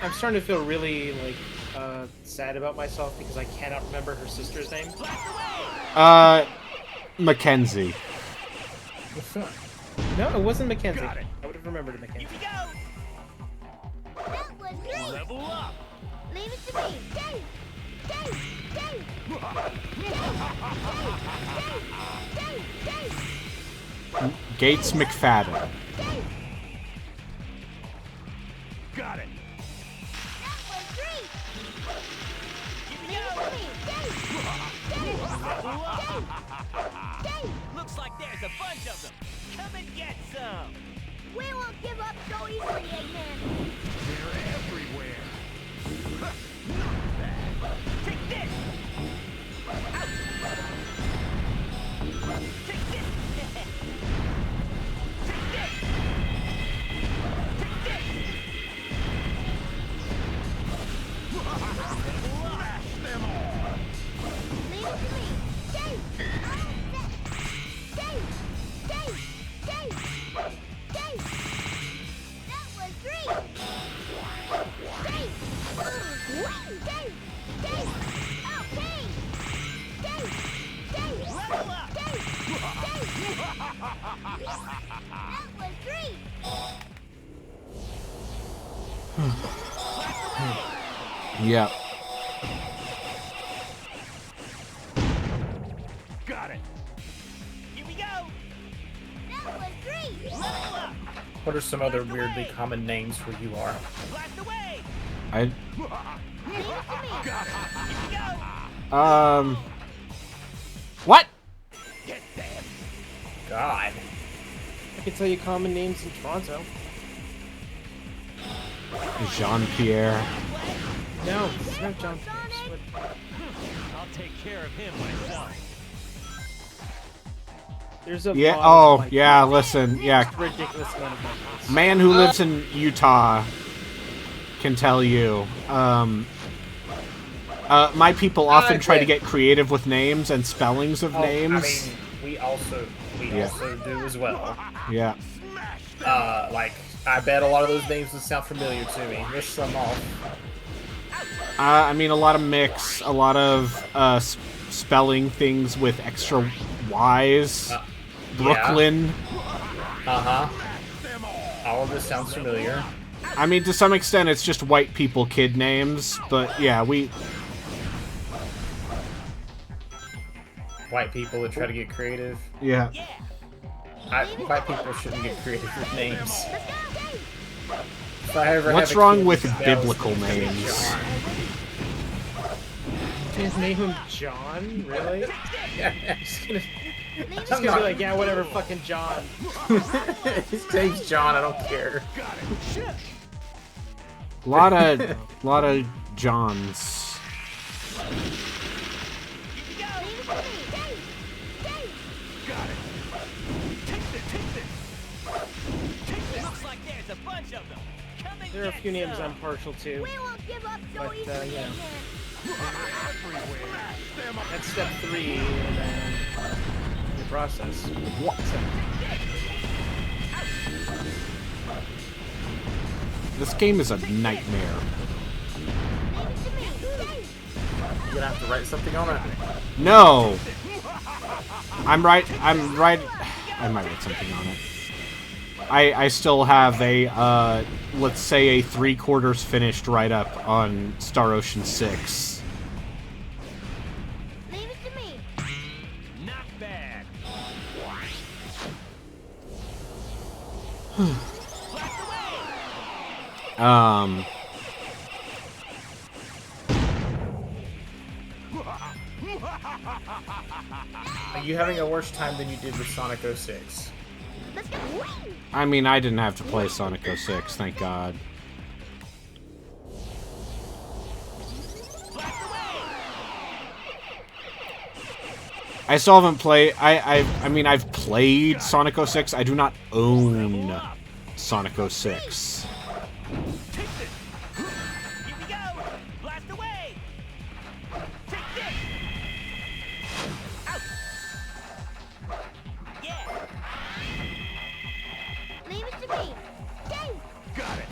I'm starting to feel really like sad about myself because I cannot remember her sister's name. Mackenzie. No, it wasn't Mackenzie. Got it. I would have remembered it, Mackenzie. Here we go! That was great. Level up! Leave it to me. Dave. Dave. Dave. Dave. Dave. Dave. Gates McFadden. Dave. Got it! That was great. Here we Leave it go! to me. Dave. Dave. Level up! Dave. Looks like there's a bunch of them. Come and get some. We won't give up so easily, Eggman. They're everywhere. Take this. Out. Take this. Take this. Take this. Flash them all. Leave it to me. Dave. Dave. Dave. Dave. Dave. That was great. Dave. Dave. Dave. Okay. Dave. Dave. Level up. Dave. Dave. That was great. Yep. Got it. Here we go. That was great. Level up. What are some other weirdly common names where you are? Blast away. I Leave it to me. Got it. Here we go. What? Get them. God. I can tell you common names in Toronto. Jean-Pierre. No, it's not John. I'll take care of him myself. There's a Yeah. lot of, Oh, like, yeah. Listen. Yeah. ridiculous amount of numbers. Man who lives in Utah can tell you. My people often try to get creative with names and spellings of Oh, names. I mean, we also do as well. Yeah. Like, I bet a lot of those names would sound familiar to me. List some off. I mean, a lot of mix, a lot of spelling things with extra Y's. Brooklyn. Uh-huh. All of this sounds familiar. I mean, to some extent, it's just white people kid names, but yeah, White people that try to get creative. yeah. White people shouldn't get creative with names. If I ever What's have a wrong kid with that spells, biblical it's gonna be names? John. His name him John? Really? Just gonna I'm be not- like, yeah, whatever, fucking John. His name's John, I don't care. Lot of Johns. Leave it to me. Dave. Dave. Got it. Take this. Take this. Take this. Looks like there's a bunch of them. Come and There are a get few names some. I'm partial to. We won't give up so But, easily, yeah. Eggman. That's step 3 in the process. This game is a nightmare. Leave it to me. Dave. You're gonna have to write something on it. No! I'm right. I might write something on it. I still have a, let's say a 3/4 finished write-up on Star Ocean 6. Leave it to me. Not bad. Are you having a worse time than you did with Sonic 06? Let's go. I mean, I didn't have to play Sonic 06, thank God. I still haven't played. I mean, I've played Sonic 06. I do not own Sonic 06. Take this. Here we go. Blast away. Take this. Out. Yeah. Leave it to me. Dang. Got it.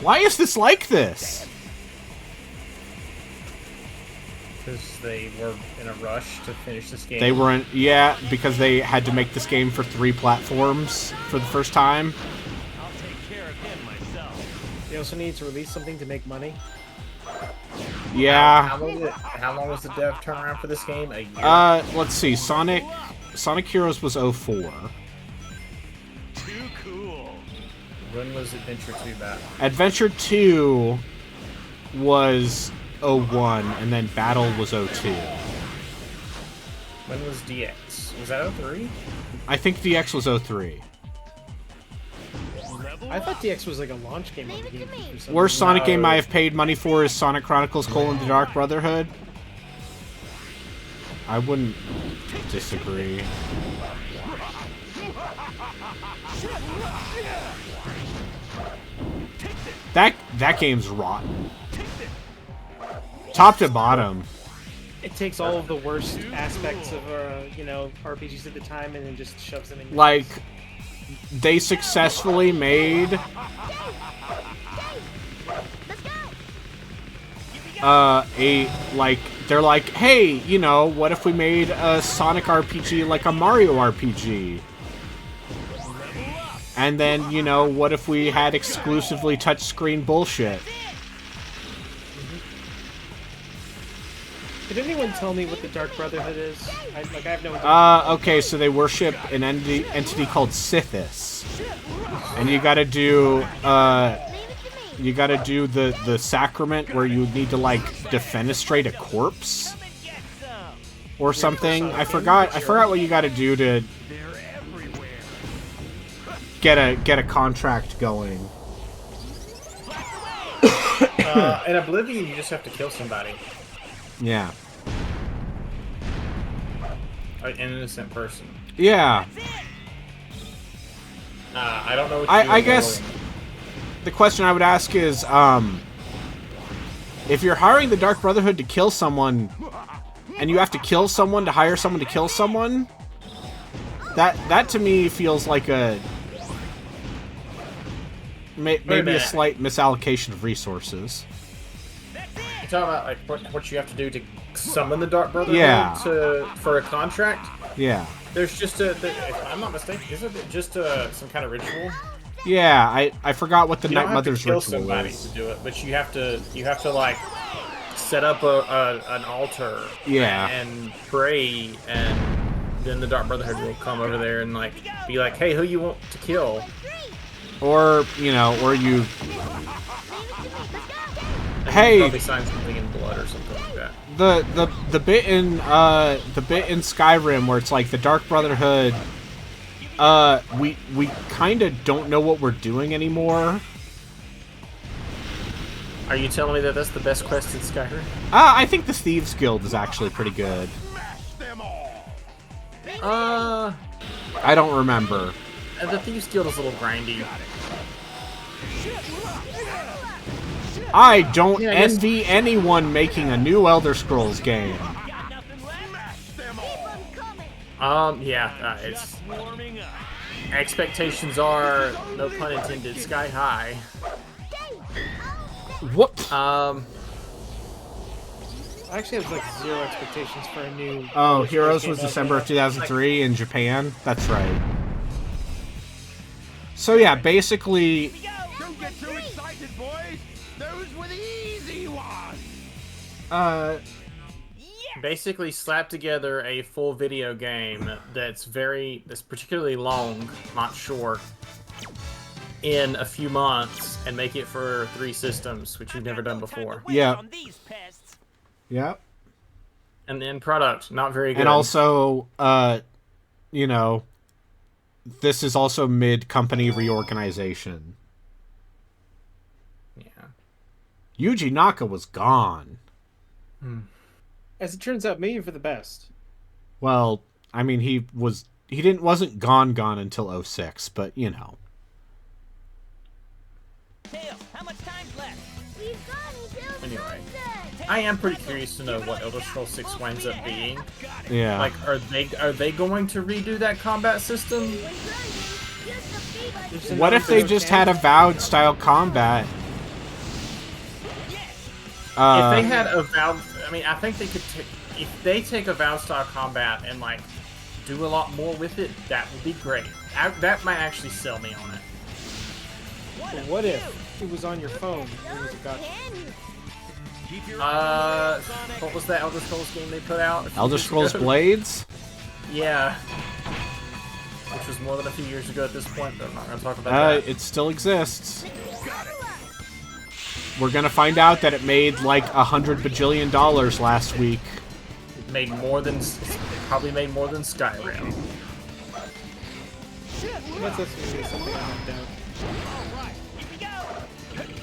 Why is this like this? Because they were in a rush to finish this game. They weren't. Yeah, because they had to make this game for 3 platforms for the first time. I'll take care of him myself. They also need to release something to make money. Yeah. How long was the dev turnaround for this game? A year? Let's see. Sonic Heroes was 04. Too cool. When was Adventure 2 back? Adventure 2 was 01, and then Battle was 02. When was DX? Was that 03? I think DX was 03. I thought DX was like a launch game on the Leave it to GameCube me. or something. Worst Sonic No. game I have paid money for is Sonic Chronicles: The Dark Brotherhood. I wouldn't disagree. That game's rotten. Top to bottom. It takes all of the worst aspects of RPGs at the time and then just shoves them in. Your Like, face. they successfully made Let's go. they're like, hey, you know, what if we made a Sonic RPG like a Mario RPG? And then, you know, what if we had exclusively touchscreen bullshit? Did anyone tell me what the Dark Brotherhood is? I have no idea. Okay, so they worship an entity called Sithis. And you gotta do, the sacrament where you need to, like, defenestrate a corpse? Come and get some. Or something. I forgot what you gotta do to get a contract going. In Oblivion, you just have to kill somebody. Yeah. An innocent person. Yeah. I don't know what I guess the question I would ask is, if you're hiring the Dark Brotherhood to kill someone, and you have to kill someone to hire someone to kill someone, that to me feels like maybe a slight misallocation of resources. You talking about like what you have to do to summon the Dark Brotherhood Yeah. for a contract? Yeah. There's just if I'm not mistaken, isn't it just some kind of ritual? Yeah, I forgot what the You Night don't have Mother's to kill ritual somebody is. to do it, but you have to like set up an altar, Yeah. and pray, and then the Dark Brotherhood will come over there and like be like, hey, who you want to kill? Or, you know, or you... And Hey! probably sign something in blood or something like that. The bit in Skyrim where it's like the Dark Brotherhood, we kind of don't know what we're doing anymore. Are you telling me that that's the best quest in Skyrim? I think the Thieves Guild is actually pretty good. I don't remember. The Thieves Guild is a little grindy. I don't Yeah, I guess- envy anyone making a new Elder Scrolls game. Got nothing left. Yeah, it's Just warming up. expectations are, no pun intended, sky high. What? I actually have like zero expectations for a new. Oh, Elder Scrolls Heroes game was out December there. of 2003 in Japan? That's right. So yeah, basically, Don't get too excited, boys. Those were the easy ones. Yeah! basically slap together a full video game that's particularly long, not short, in a few months, and make it for 3 systems, which you've never done before. Yeah. On these pests. Yep. And the end product, not very good. And also, you know, this is also mid-company reorganization. Yeah. Yuji Naka was gone. As it turns out, maybe for the best. Well, I mean, he wasn't gone until 06, but you know. Tails, how much time's left? We've got until Anyway. sunset. I am pretty curious to know what Elder Scrolls 6 winds up being. Yeah. Like, are they going to redo that combat system? When grinding, use the B button. There's What if they just had a Avowed style combat? If they had Avowed, I mean, I think they could if they take Avowed style combat and like do a lot more with it, that would be great. That might actually sell me on it. But what if it was on your phone? It was a gotcha. Keep your What was that Elder Scrolls game they put out? a few Elder years Scrolls ago? Blades? Yeah. Which was more than a few years ago at this point, but I'm not going to talk about that. It still exists. We're gonna find out that it made like $100 bajillion last week. It made more than, probably made more than Skyrim. That's something I have down.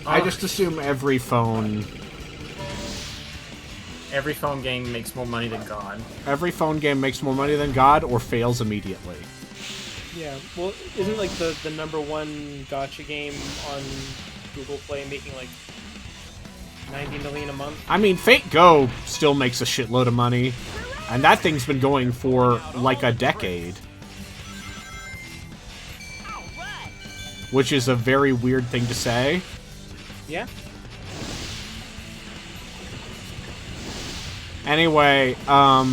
I just assume every phone game makes more money than God. Every phone game makes more money than God or fails immediately. Yeah, well, isn't like the #1 gotcha game on Google Play making like 90 million a month? I mean, Fate Go still makes a shitload of money, and that thing's been going for like a decade. Which is a very weird thing to say. Yeah. Anyway, I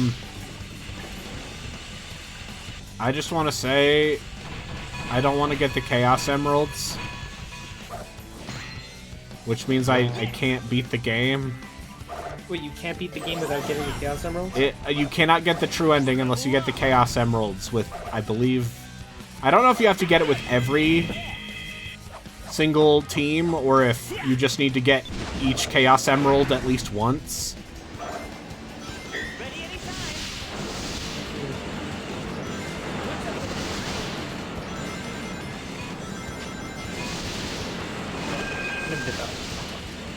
just want to say, I don't want to get the Chaos Emeralds. Which means I can't beat the game. Wait, you can't beat the game without getting the Chaos Emeralds? You cannot get the true ending unless you get the Chaos Emeralds with, I believe... I don't know if you have to get it with every single team, or if you just need to get each Chaos Emerald at least once. Ready anytime.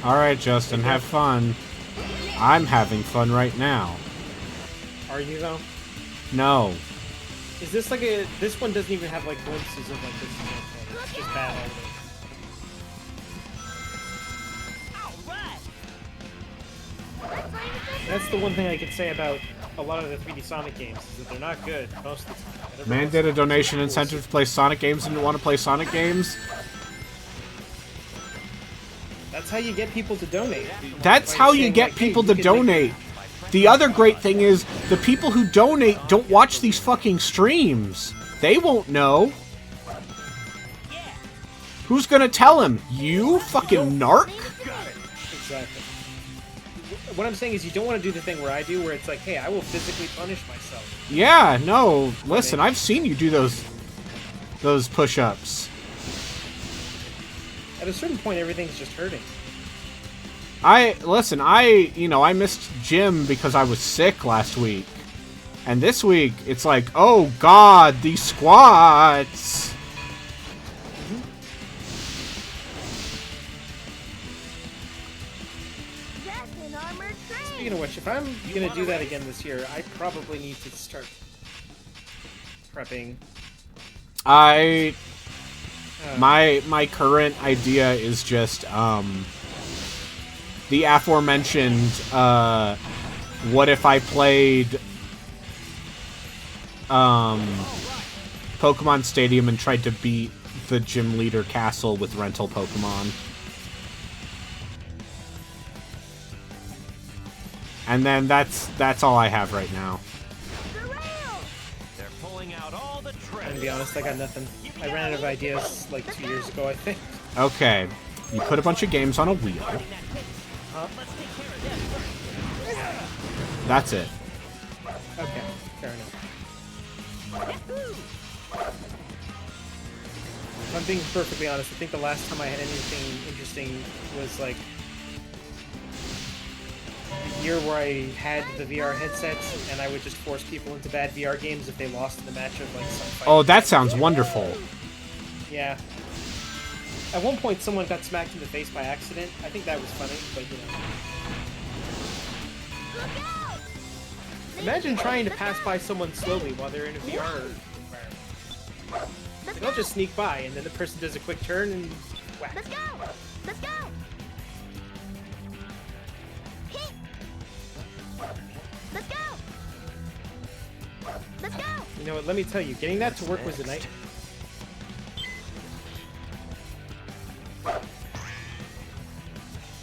Alright, Justin, have fun. I'm having fun right now. Are you though? No. Is this like a... This one doesn't even have like glimpses of like this is okay. It's just bad all the way. That's the one thing I could say about a lot of the 3D Sonic games, is that they're not good most of the time. Every Man once did in a while, donation cool incentive to stuff. play Sonic games and didn't want to play Sonic games. That's how you get people to donate. That's By how you saying, get like, hey, people you to could donate. The other great thing is, the people who donate don't watch these fucking streams. They won't know. Who's gonna tell him? You fucking narc? Exactly. What I'm saying is you don't want to do the thing where I do, where it's like, hey, I will physically punish myself. Yeah, no. Listen, I've seen you do those push-ups. At a certain point, everything's just hurting. I missed gym because I was sick last week. And this week, it's like, oh god, these squats! That's an armored train. Speaking of which, if I'm gonna do that again this year, I probably need to start prepping. My current idea is just, the aforementioned, what if I played, Pokemon Stadium and tried to beat the gym leader castle with rental Pokemon. And then that's all I have right now. They're pulling out all the And treasure. to be honest, I got nothing. I ran out of ideas like 2 years ago, I think. Okay, you put a bunch of games on a wheel. Let's take care of this. That's it. Okay, fair enough. If I'm being perfectly honest, I think the last time I had anything interesting was like the year where I had the VR headsets and I would just force people into bad VR games if they lost in the match of like some fight. Oh, that sounds wonderful. Yeah. At one point, someone got smacked in the face by accident. I think that was funny, but you know. Look out! Imagine trying to pass by someone slowly while they're in a VR environment. Like, I'll just sneak by, and then the person does a quick turn and whack. Let's go! Let's go! Hit! Let's go! Let's go! You know what? Let me tell you, getting that to work was a nightmare.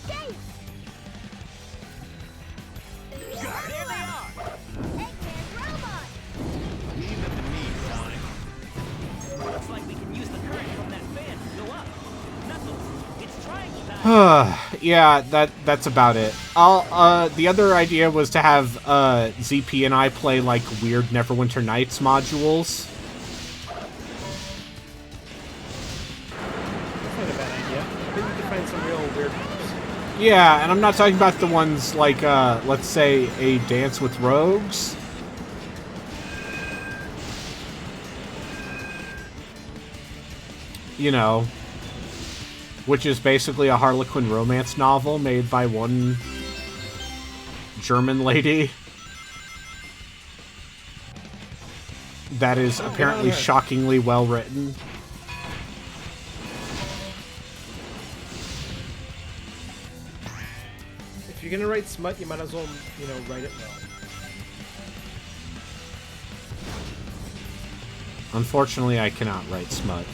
Dang! There they are! Eggman's robot! Leave them to me, Sonic. Looks like we can use the current from that fan to go up. Knuckles, it's triangle time. Yeah, that's about it. The other idea was to have ZP and I play like weird Neverwinter Nights modules. That's not a bad idea. I think we could find some real weird ones. Yeah, and I'm not talking about the ones like let's say a Dance with Rogues. You know, which is basically a Harlequin romance novel made by one German lady that is apparently shockingly well written. If you're gonna write smut, you might as well, you know, write it well. Unfortunately, I cannot write smut.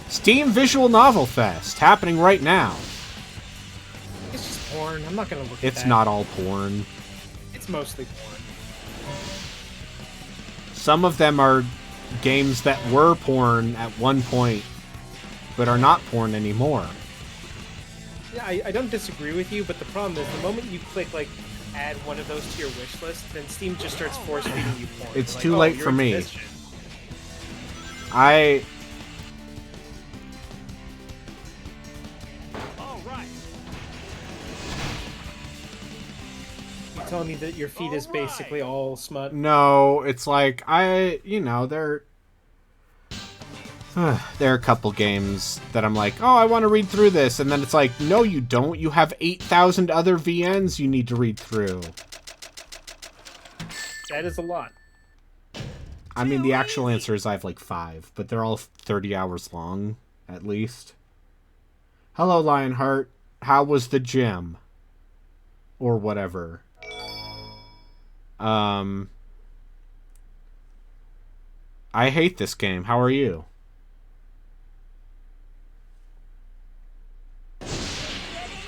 Steam Visual Novel Fest, happening right now. It's just porn. I'm not gonna look at It's that. not all porn. It's mostly porn. Some of them are games that were porn at one point, but are not porn anymore. Yeah, I don't disagree with you, but the problem is the moment you click, like, add one of those to your wish list, then Steam just starts force-feeding you porn. It's Like, too oh, late you're for into me. this shit. All right. You telling me that your feed is basically all smut? No, it's like, there are a couple games that I'm like, oh, I want to read through this, and then it's like, no, you don't. You have 8,000 other VNs you need to read through. That is a lot. I mean, the actual answer is I have like 5, but they're all 30 hours long, at least. Hello, Lionheart. How was the gym? Or whatever. I hate this game. How are you? Getting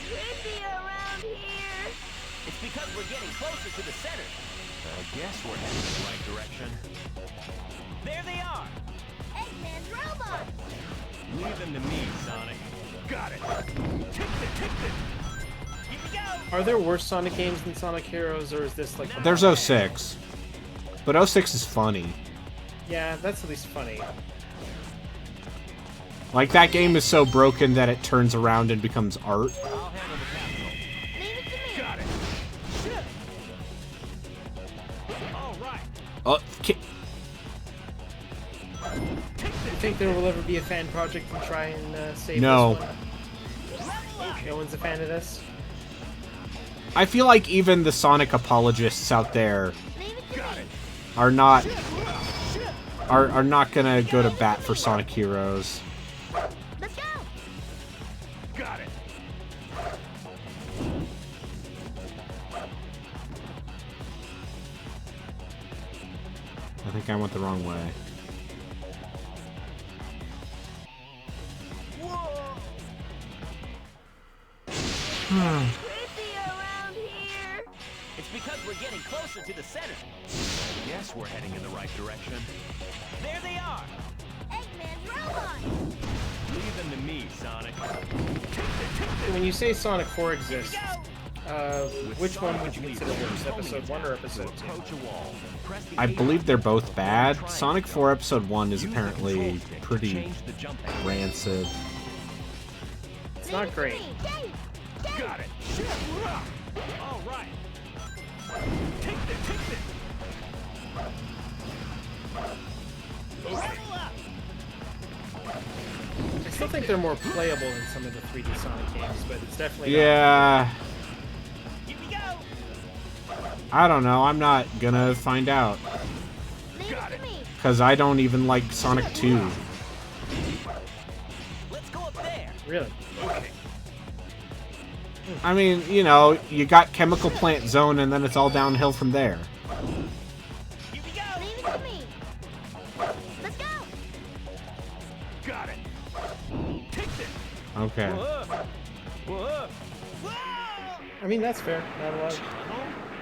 creepy around here. It's because we're getting closer to the center. I guess we're heading in the right direction. There they are! Eggman's robot! Leave them to me, Sonic. Got it. Here we go! Are there worse Sonic games than Sonic Heroes, or is this like... There's 06. But 06 is funny. Yeah, that's at least funny. Like, that game is so broken that it turns around and becomes art. I'll handle the capital. Leave it to me! Got it. All right. You think there will ever be a fan project and try and save No. this one? No one's a fan of this? I feel like even the Sonic apologists out there Leave it to me! are not gonna go to bat for Sonic Heroes. Let's go! Got it. I think I went the wrong way. Creepy around here. It's because we're getting closer to the center. I guess we're heading in the right direction. There they are! Eggman's robot! Leave them to me, Sonic. When you say Sonic 4 exists, Which one would you consider worse, episode 1 or episode 2? I believe they're both bad. Sonic 4 Episode 1 is apparently pretty rancid. It's not great. Got it. All right. Take this. Level up. I still think they're more playable than some of the 3D Sonic games, but it's definitely Yeah, Here we go. I don't know. I'm not gonna find out. Leave it to me. Because I don't even like Sonic 2. Let's go up there. not really. I mean, you know, you got Chemical Plant Zone and then it's all downhill from there. Here we go. Leave it to me. Let's go. Got it. Take this. Okay. Whoa. I mean, that's fair. Not a lot.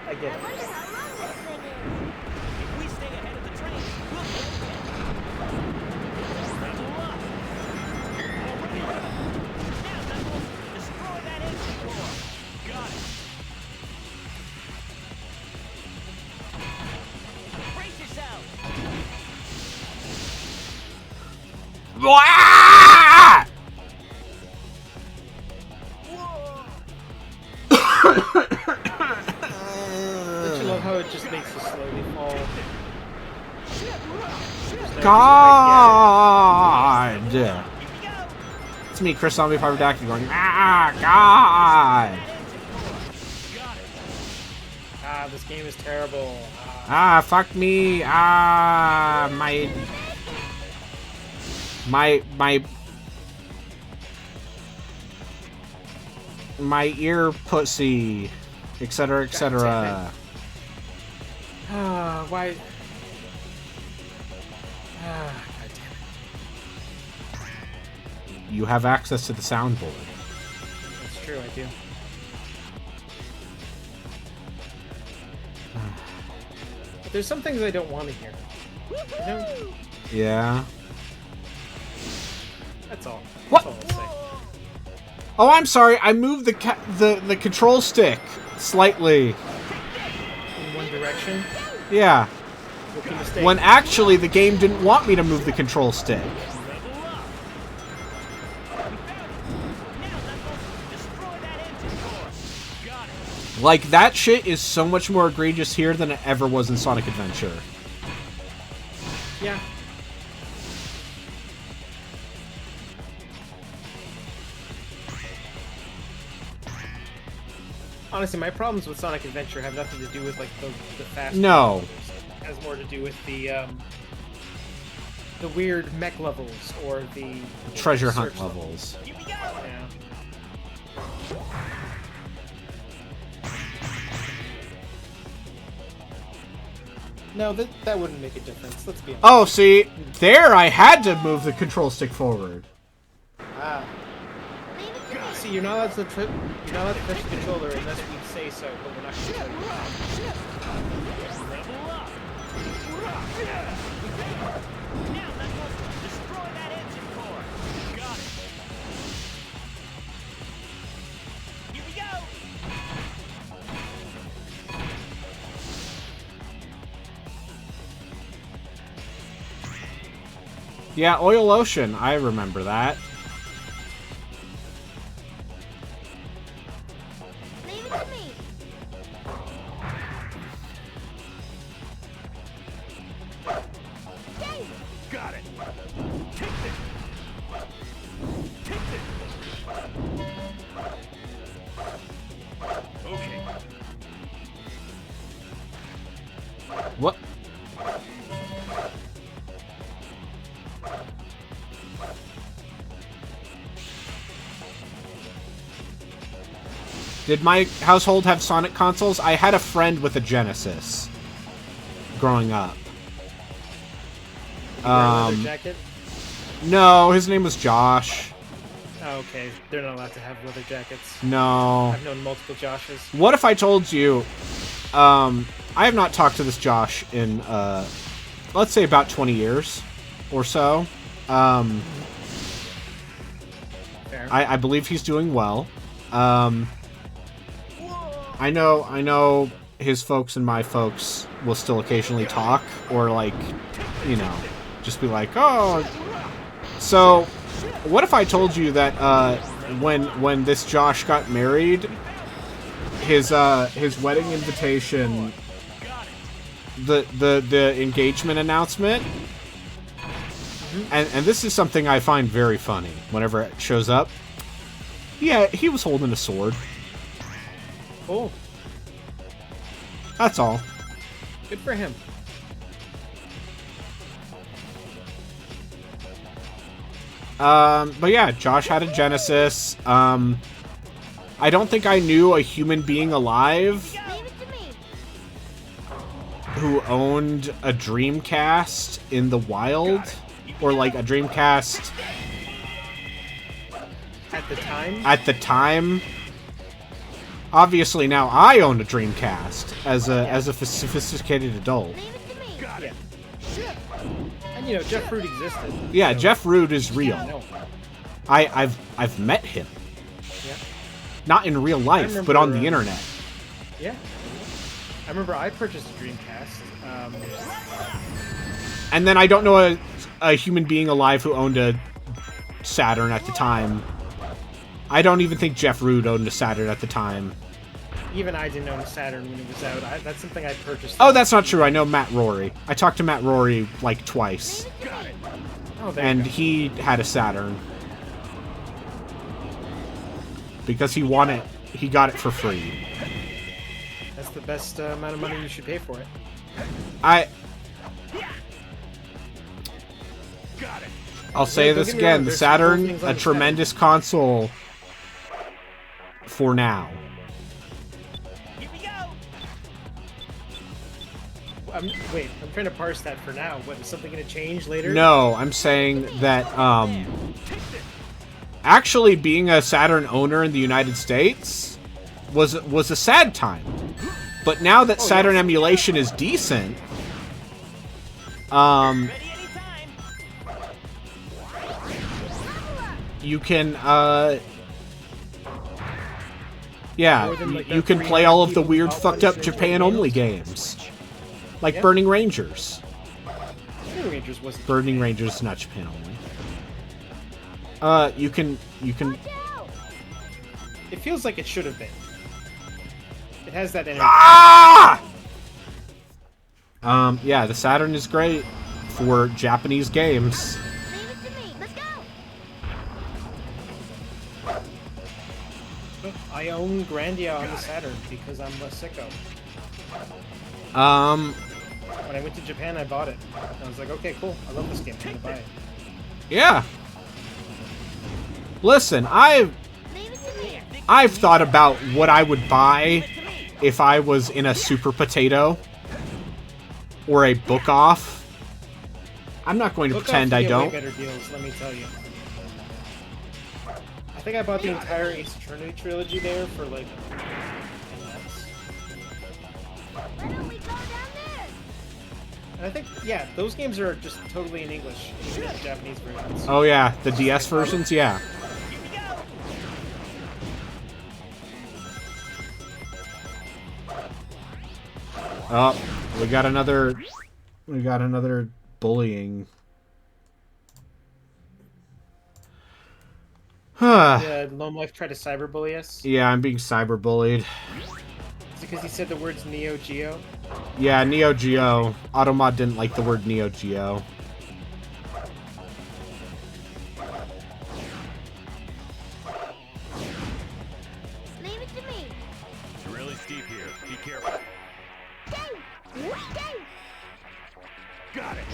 I get I it. wonder how long this thing is. If we stay ahead of the train, we'll get there. Level up. Alright. Now, Knuckles, destroy that engine core. Got it. Brace yourself. Wah! Don't you love how it just makes you slowly fall? God! Here we go. It's me, Chris Zombie Pyrrodactyl, going, ah, God! Got it. Ah, this game is terrible. Ah, fuck me! Ah, my ear pussy, etc., etc. Ah, why? Ah, God damn it. You have access to the soundboard. That's true, I do. But there's some things I don't want to hear. You know? Yeah. That's all. What? That's all I'll say. Oh, I'm sorry. I moved the control stick slightly. In one direction. Yeah. Rookie mistake. When actually the game didn't want me to move the control stick. Level up. We found it. Now, Knuckles, destroy that engine core. Got it. Like, that shit is so much more egregious here than it ever was in Sonic Adventure. Yeah. Honestly, my problems with Sonic Adventure have nothing to do with like the fast. No. levels. It has more to do with the weird mech levels or the Treasure hunt search levels. Here we go. Yeah. No, that wouldn't make a difference. Let's be honest. Oh, see, there I had to move the control stick forward. Ah. Leave it to me. See, you're not allowed to you're not allowed to push the controller unless we say so, but we're not going to tell you. Level up. Now, Knuckles, destroy that engine core. Got it. Here we go. Yeah, Oil Ocean, I remember that. Leave it to me. Yay. Got it. Take this. Take this. Okay. What? Did my household have Sonic consoles? I had a friend with a Genesis growing up. Leather jacket? No, his name was Josh. Oh, okay. They're not allowed to have leather jackets. No. I've known multiple Joshes. What if I told you, I have not talked to this Josh in, let's say about 20 years or so. Fair. I believe he's doing well. I know his folks and my folks will still occasionally talk, or like, you know, just be like, oh. So, what if I told you that when this Josh got married, his wedding invitation, the engagement announcement, and this is something I find very funny whenever it shows up. Yeah, he was holding a sword. Oh, That's all. good for him. But yeah, Josh had a Genesis. I don't think I knew a human being alive Leave it to me. who owned a Dreamcast in the wild, or like a Dreamcast At the time, at the time. Obviously, now I own a Dreamcast as a sophisticated adult. Leave it to me. yeah. And you know, Jeff Root existed. Yeah, so- Jeff Root is real. No. I've met him, Yeah. not in real life, remember, but on the internet. Yeah. I remember I purchased a Dreamcast. And then I don't know a human being alive who owned a Saturn at the time. I don't even think Jeff Root owned a Saturn at the time. Even I didn't own a Saturn when it was out. That's something I purchased. Oh, that's not true. I know Matt Rory. I talked to Matt Rory like twice, Oh, there and you go. he had a Saturn because he won it. He got it for free. That's the best amount of money you should pay for it. I'll say Yeah, don't this get me wrong, again: the there's some cool Saturn, things on a the tremendous console for now. Here we go. Wait, I'm trying to parse that for now. What, is something going to change later? No, I'm saying that actually being a Saturn owner in the United States was a sad time. But now that Saturn yes. emulation is decent, Ready anytime. you can yeah, More than, like, you the can play all of the 300 weird people fucked up published Japan only games. games. Like Yeah. Burning Rangers. Power Rangers wasn't. Burning Rangers is not Japan only. You can It feels like it should have been. It has that energy. Ah! Yeah, the Saturn is great for Japanese games. Leave it to me. Let's go. I own Grandia on the Saturn because I'm a sicko. When I went to Japan, I bought it. I was like, okay, cool. I love this game. I'm gonna buy it. Yeah. Listen, Leave it to me. I've thought about what I would buy if I was in a Super Potato or a Book Off. I'm not going to Look pretend up I to get don't. way better deals, let me tell you. I think I bought the entire Ace Attorney trilogy there for like. Why don't we go down there? And I think, yeah, those games are just totally in English, even the Japanese versions. Oh yeah, the DS versions, yeah. Here we go. Oh, we got another bullying. Huh. Did Lone Life try to cyberbully us? Yeah, I'm being cyberbullied. Is it because he said the words Neo Geo? Yeah, Neo Geo. Automod didn't like the word Neo Geo. Leave it to me. It's really steep here. Be careful. Go. Go. Got it.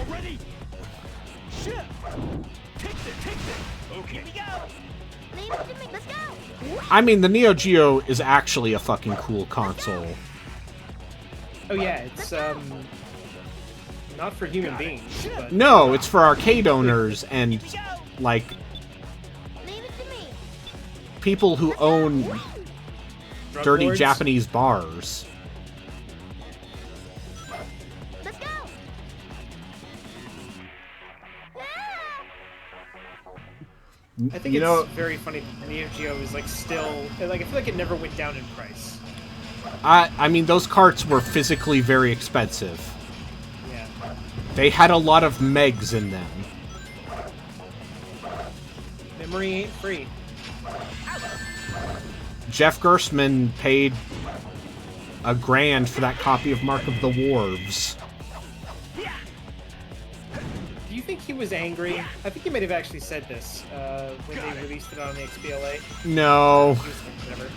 Already. Shit. Take it. Okay. Here we go. Leave it to me. Let's go. I mean, the Neo Geo is actually a fucking cool console. Oh yeah, it's not for human beings, but No, it's for arcade owners and, like, Leave it to me. people who own drug dirty lords. Japanese bars. Let's go. Ah! I think You it's know- very funny that the Neo Geo is like still like I feel like it never went down in price. I mean, those carts were physically very expensive. Yeah. They had a lot of megs in them. Memory ain't free. Jeff Gerstmann paid $1,000 for that copy of Mark of the Wharves. Do you think he was angry? I think he might have actually said this when they released it on the XBLA. No. He was like, whatever.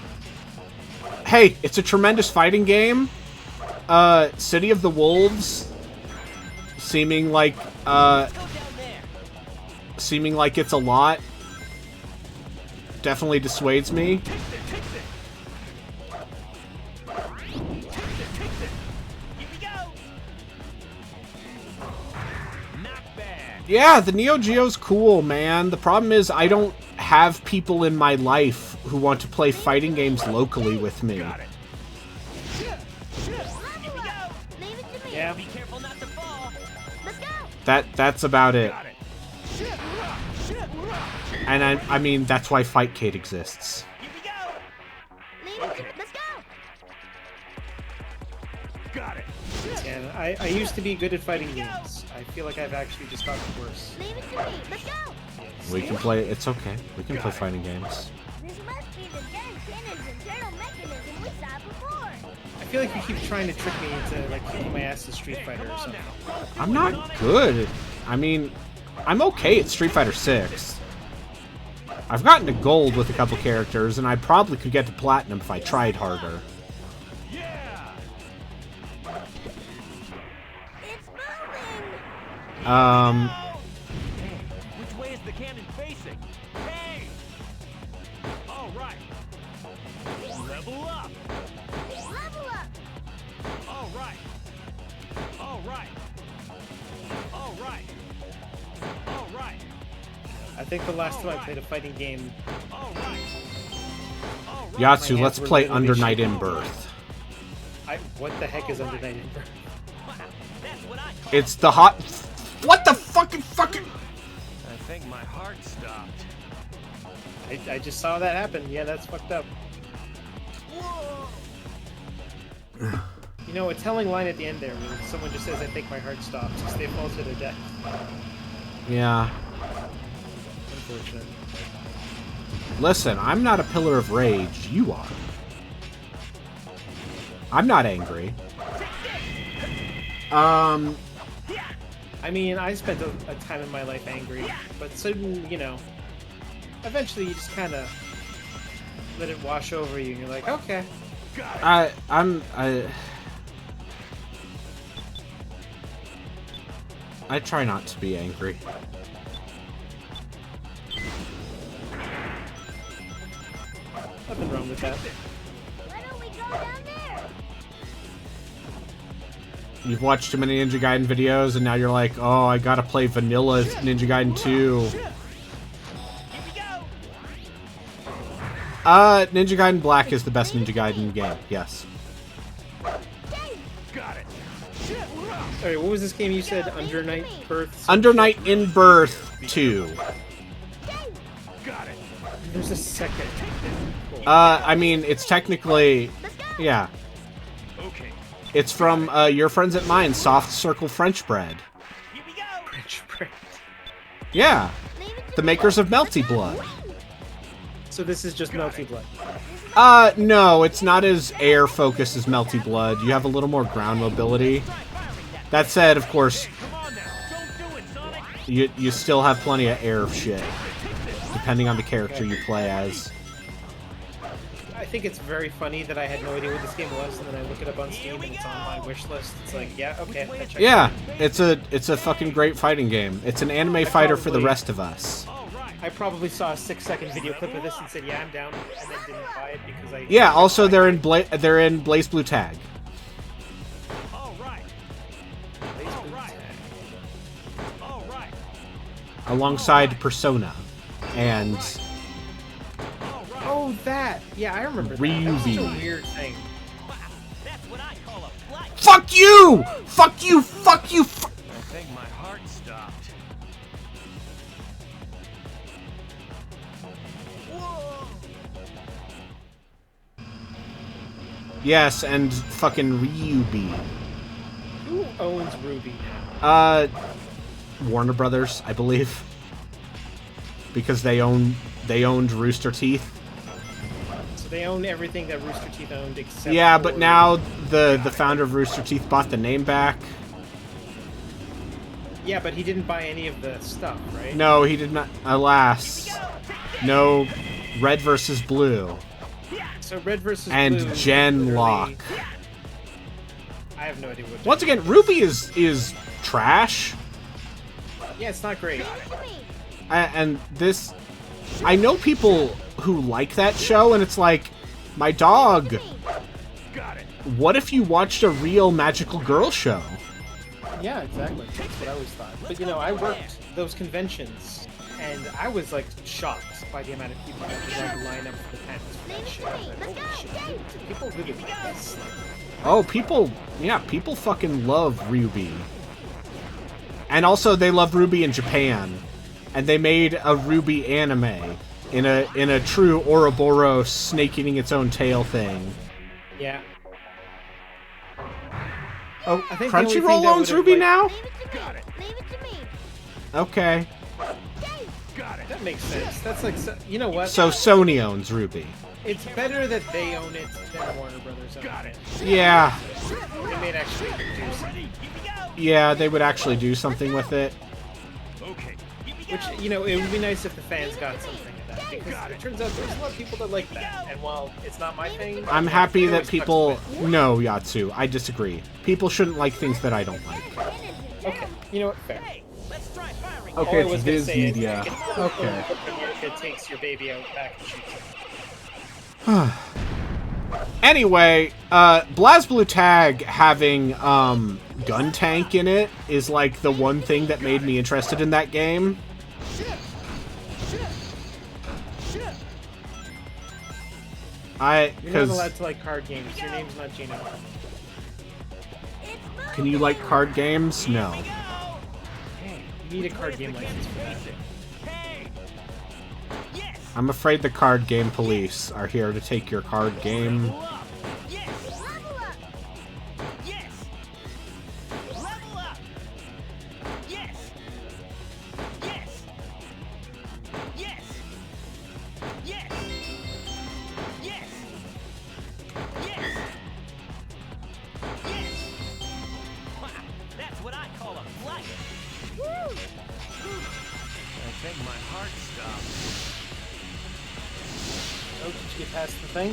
Hey, it's a tremendous fighting game. City of the Wolves, seeming like it's a lot, definitely dissuades me. Yeah, the Neo Geo's cool, man. The problem is I don't have people in my life who want to play fighting games locally with me. Level up. Leave it to me. Yeah. Be careful not to fall. Let's go. That's about it. And I mean, that's why Fightcade exists. Here we go. Leave it to me. Let's go. Got it. And I used to be good at fighting games. I feel like I've actually just gotten worse. Leave it to me. Let's go. We can play, it's okay. We can play fighting games. This must be the Gen Cannon's internal mechanism we saw before. I feel like you keep trying to trick me into like kicking my ass at Street Fighter or something. I'm not good. I mean, I'm okay at Street Fighter 6. I've gotten to gold with a couple characters, and I probably could get to platinum if I tried harder. It's moving. Which way is the cannon facing? Hey! All right. Level up. Level up. All right. All right. All right. All right. I think the last time I played a fighting game, All right. All right. Yatsu, My let's hands were play literally Under Night shaking. in Birth. what the heck is Under Night in Birth? That's what I call It's the hot... What the fucking... I think my heart stopped. I just saw that happen. Yeah, that's fucked up. You know, a telling line at the end there when someone just says, "I think my heart stopped," as they fall to their death. Yeah. Unfortunate. Listen, I'm not a pillar of rage. You are. I'm not angry. I mean, I spent a time in my life angry, but soon, you know, eventually you just kind of let it wash over you, and you're like, okay. I try not to be angry. Nothing wrong with that. Why don't we go down there? You've watched too many Ninja Gaiden videos, and now you're like, oh, I gotta play vanilla Ninja Gaiden 2. Ninja Gaiden Black is the best Ninja Gaiden game, yes. Alright, what was this game you said? Under Night Birth? Under Night in Birth 2. There's a second. I mean, it's technically... Yeah. Okay. It's from, your friends at mine, Soft Circle French Bread. Here we go. French bread. Yeah. Leave it to The me. makers of Melty Blood. So this is just Melty Blood. No, it's not as air-focused as Melty Blood. You have a little more ground mobility. That said, of course, Come on now. Don't do it, Sonic. you still have plenty of air shit, depending on the character you play as. I think it's very funny that I had no idea what this game was, and then I look it up on Steam and it's on my wish list. It's like, yeah, okay, I checked Yeah, it's a fucking great fighting game. It's an anime fighter for the probably- rest of us. All right. I probably saw a 6-second video clip of this and said, yeah, I'm down, and then didn't buy it because I... Yeah, also they're in Blaze Blue Tag. All right. All right. All right. Alongside Persona and Oh, that! Yeah, I remember that. That was such a Ryubi. weird thing. That's what I call a flight. Fuck you! Fuck you! Fuck you! I think my heart stopped. Yes, and fucking Ryubi. Who owns Ruby now? Warner Brothers, I believe. Because they owned Rooster Teeth. So they own everything that Rooster Teeth owned except Yeah, for... but now the founder of Rooster Teeth bought the name back. Yeah, but he didn't buy any of the stuff, right? No, he did not. Alas. No Red versus Blue. So Red versus And Blue... Genlock. I have no idea what... Once again, Ruby is trash. Yeah, it's not great. And this... I know people who like that show, and it's like, my dog, what if you watched a real magical girl show? Yeah, exactly. That's what I always thought. But you know, I worked those conventions, and I was like shocked by the amount of people that would like line up for the panels for that shit. I was like, holy shit, people really like this. Oh, people fucking love Ruby. And also, they love Ruby in Japan. And they made a Ruby anime in a true Ouroboros snake eating its own tail thing. Yeah. Oh, I think the only thing Crunchyroll that owns would've, Ruby like- now? Leave it to me. Okay. That makes sense. That's like, you know what? So Sony owns Ruby. It's better that they own it than Warner Brothers own it. Yeah. They may actually do something. Yeah, they would actually do something with it. Which, you know, it would be nice if the fans got something of that. Because it turns out there's a lot of people that like that. And while it's not my thing... I'm happy it that always people... sucks to No, Yatsu, I disagree. People shouldn't like things that I don't like. win. Okay, you know what? Fair. Let's try firing. All I Okay, was it's gonna Viz say is, Media. Okay. It takes your baby out back and shoots it. Anyway, BlazBlue Tag having Gun Tank in it is like the one thing that made me interested in that game. You're not Because allowed to like card games. Your name's not Gino. can you like card games? No. You need a card game license for that. I'm afraid the card game police are here to take your card game. Level up. Yes. Level up. Yes. Yes. Yes. Yes. Yes. Yes. Yes. Wow, that's what I call a flyer. Woo. I think my heart stopped. Oh, did you get past the thing?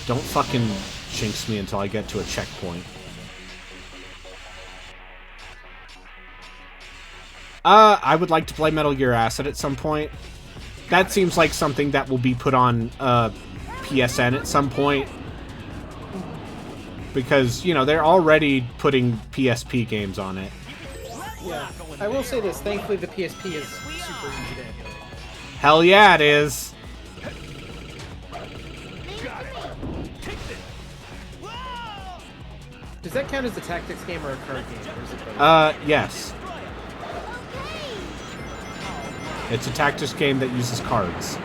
Don't fucking jinx me until I get to a checkpoint. I would like to play Metal Gear Acid at some point. That seems like something that will be put on PSN at some point. Because, you know, they're already putting PSP games on it. Yeah. I will say this. Thankfully, the PSP is super easy to emulate. Hell yeah, it is. Does that count as a tactics game or a card game? Or is it both? Yes. It's a tactics game that uses cards.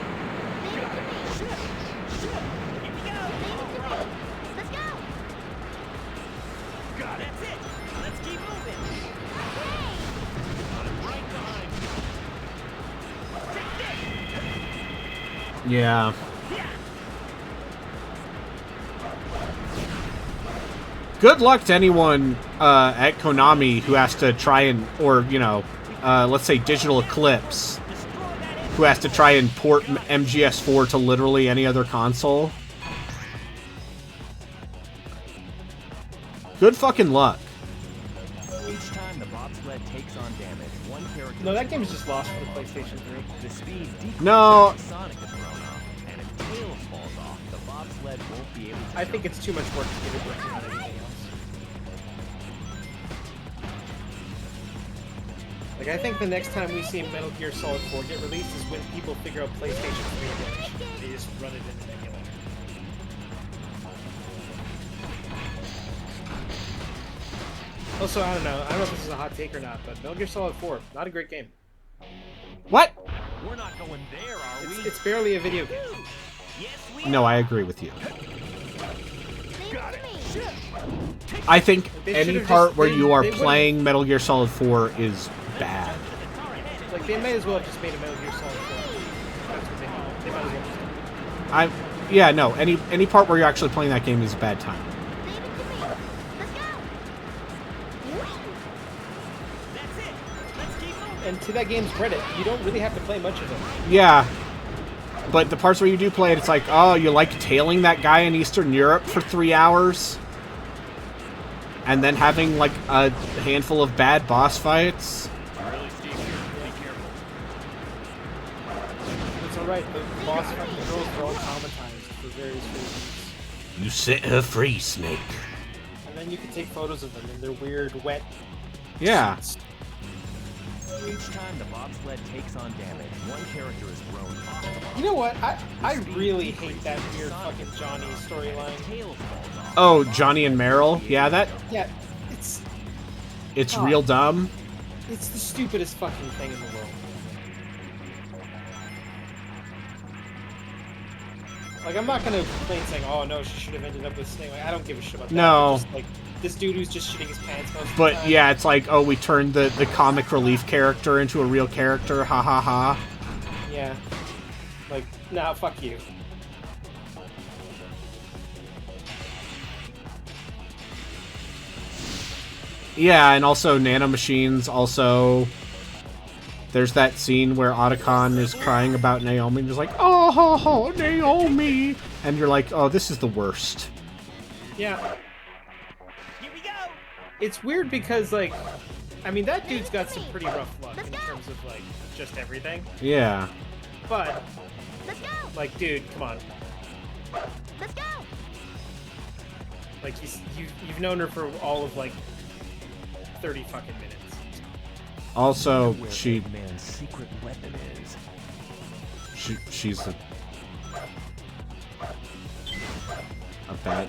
Let's go. That's it. Let's keep moving. Yeah. Good luck to anyone at Konami who has to try and, or, you know, let's say Digital Eclipse, who has to try and port MGS4 to literally any other console. Good fucking luck. Each time the bobsled takes on damage, one character... No, that game is just lost for the PlayStation 3. The speed decreases No. when Sonic is thrown off, and if Tails falls off, the bobsled won't be able to... I think it's too much work to get it working on anything else. Like, I think the next time we see Metal Gear Solid 4 get released is when people figure out PlayStation 3 emulation. They just run it in an emulator. Also, I don't know if this is a hot take or not, but Metal Gear Solid 4, not a great game. What? We're not going there, are we? It's barely a video game. No, I agree with you. Leave it to me. I think They any should've part just- where they- you are they would've- playing Metal Gear Solid 4 is bad. Like, they may as well have just made a Metal Gear Solid 4. That's what they might. They might as well just. Yeah, no, any part where you're actually playing that game is a bad time. Leave it to me. Let's go. That's it. Let's keep moving. And to that game's credit, you don't really have to play much of it. Yeah. But the parts where you do play it, it's like, oh, you like tailing that guy in Eastern Europe for 3 hours? And then having, like, a handful of bad boss fights? Really steep here. Be careful. It's alright, the boss fight controls are all traumatized for various reasons. You set her free, Snake. And then you can take photos of them in their weird, wet Yeah. suits. Each time the bobsled takes on damage, one character is thrown off the bobsled. You know what? I really hate that weird fucking Johnny storyline. Tail falls off. Oh, Johnny and Meryl? Yeah, Yeah, it's real dumb. it's the stupidest fucking thing in the world. Like, I'm not gonna complain saying, oh no, she should have ended up with Snake. Like, I don't give a shit about that. No. But just, like, this dude who's just shitting his pants most of the But time. yeah, it's like, oh, we turned the comic relief character into a real character, ha ha ha. Yeah. Like, nah, fuck you. Yeah, and also nanomachines, also... There's that scene where Otacon is crying about Naomi and just like, oh, Naomi! And you're like, oh, this is the worst. Yeah. Here we go. It's weird because, like, I mean, that dude's got some pretty rough luck in terms of, like, just everything. Yeah. But, Let's go. like, dude, come on. Let's go. Like, you've known her for all of, like, 30 fucking minutes. Also, Where she Eggman's secret weapon is. she's a bad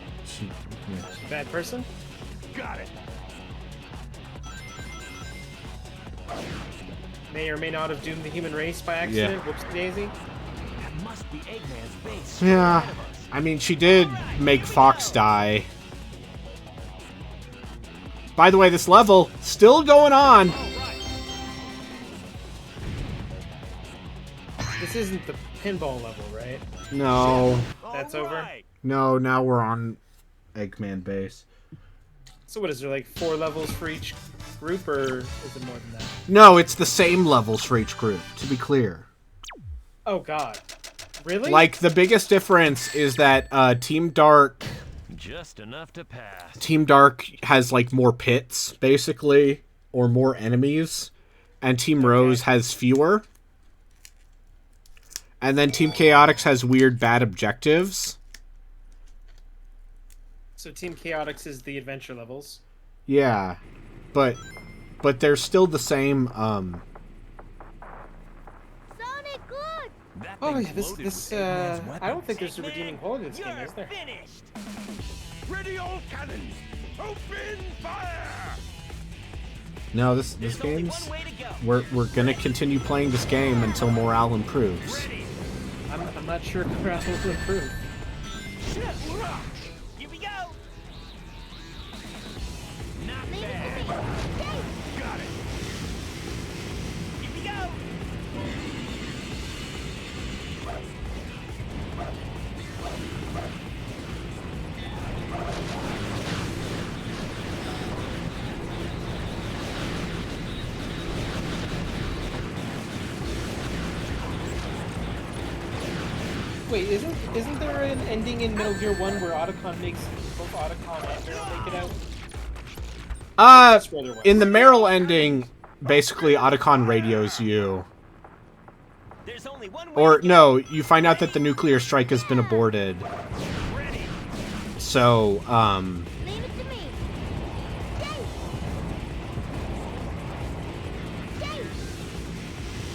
Bad person? Got it. May or may not have doomed the human race by accident. Yeah. Whoopsie daisy. That must be Eggman's base. Yeah. Ahead of us. I mean, she did make Fox die. By the way, this level still going on. This isn't the pinball level, right? No. That's All over? right. No, now we're on Eggman base. So what is there, like 4 levels for each group, or is it more than that? No, it's the same levels for each group, to be clear. Oh god. Really? Like, the biggest difference is that Team Dark Just enough to pass. Team Dark has, like, more pits, basically, or more enemies, and Team Rose has fewer. And then Team Chaotix has weird bad objectives. So Team Chaotix is the adventure levels. Yeah. But they're still the same, Sonic, look. That Oh thing's yeah, this loaded this with Eggman's I don't weapons. think there's a redeeming quality to this game, You're is there? finished. Ready all cannons! Open fire! No, this There's only game's... one way to go. We're gonna continue playing this game until morale improves. I'm not sure if morale will improve. Here we go. Not Leave bad. it to me. Yay. Got it. Here we go. Wait, isn't there an ending in Metal Gear 1 where Otacon makes both Otacon and Meryl make it out? That's where there was. In the Meryl ending, basically Otacon radios you. There's only one way Or, to go. no, you find out that the nuclear strike has been aborted. Ready. So, Leave it to me. Yay. Yay.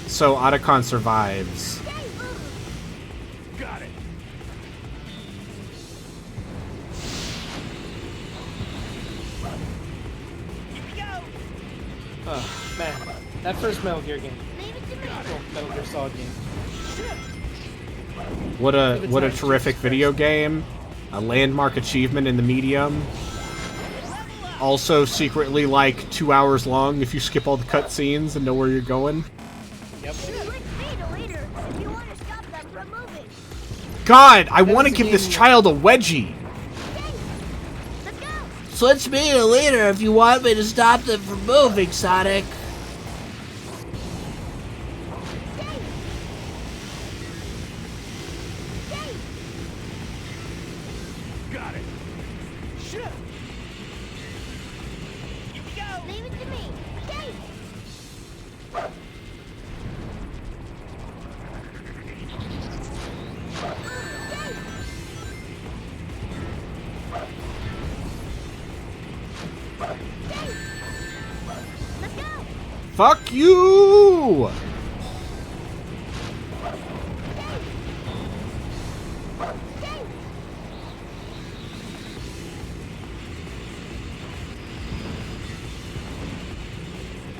so Otacon survives. Yay. Got it. Here we go. Oh, man. That first Metal Gear game. Leave it to me. Well, Metal Gear Solid game. What a terrific video game. A landmark achievement in the medium. Also secretly like 2 hours long if you skip all the cutscenes and know where you're going. Yep. Quick speed, leader, if you want to stop them from moving. God, I want to give this child a wedgie. Let's go. Switch me to leader if you want me to stop them from moving, Sonic. Got it. Shit. Here we go. Leave it to me. Dave. Let's go. Fuck you!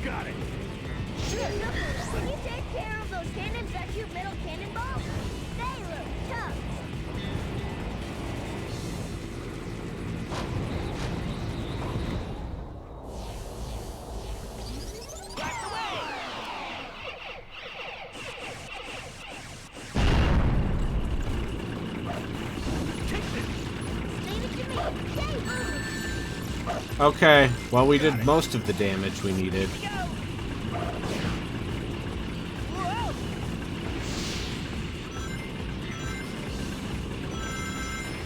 Got it. Can you take care of those cannons that shoot metal cannonballs? They look tough. Blast away. Leave it to me. Dave. Okay, well we did most of the damage we needed. Go. Whoa.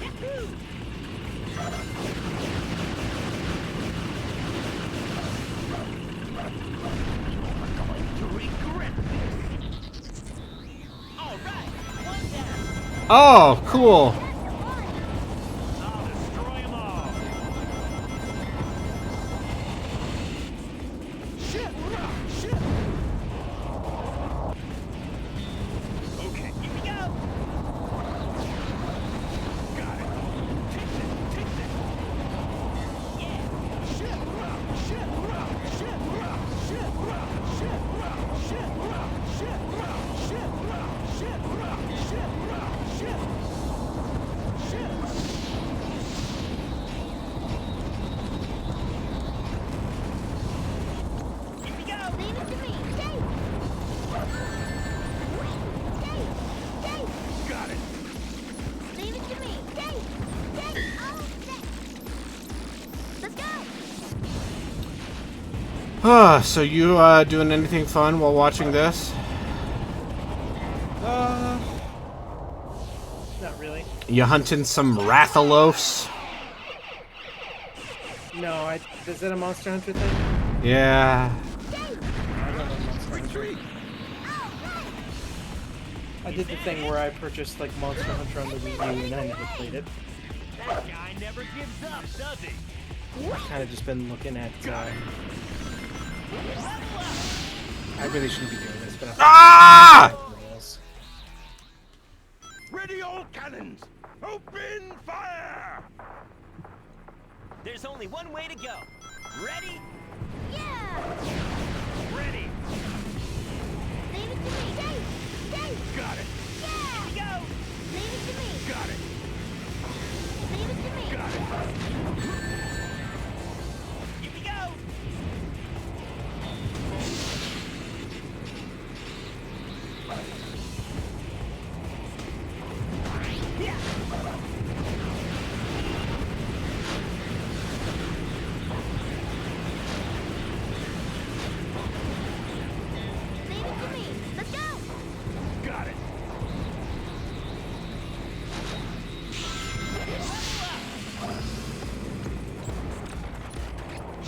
Yahoo. To regret this. All right, one down. Oh, cool. I'll destroy them all. Shit! Shit! Okay, here we go. Got it. Take this, take this. Yeah. Shit! Shit! Shit! Shit! Shit! Shit! Shit! Shit! Here we go. Leave it to me. Dave. Dave. Got it. Leave it to me. Dave. Oh, let's go. So you doing anything fun while watching this? Not really. You hunting some Rathalos? No, is that a Monster Hunter thing? Yeah. I don't know Monster Hunter. I did the thing where I purchased like Monster Hunter on the Wii U and I never played it. That guy never gives up, does he? I've kind of just been looking at. I really shouldn't be doing this, but Ah! Ready all cannons! Open fire! There's only one way to go. Ready? Yeah. Ready. Leave it to me. Dave. Got it. Yeah. Here we go. Leave it to me. Got it. Leave it to me. Got it. Here we go. Yeah. Leave it to me. Let's go. Got it.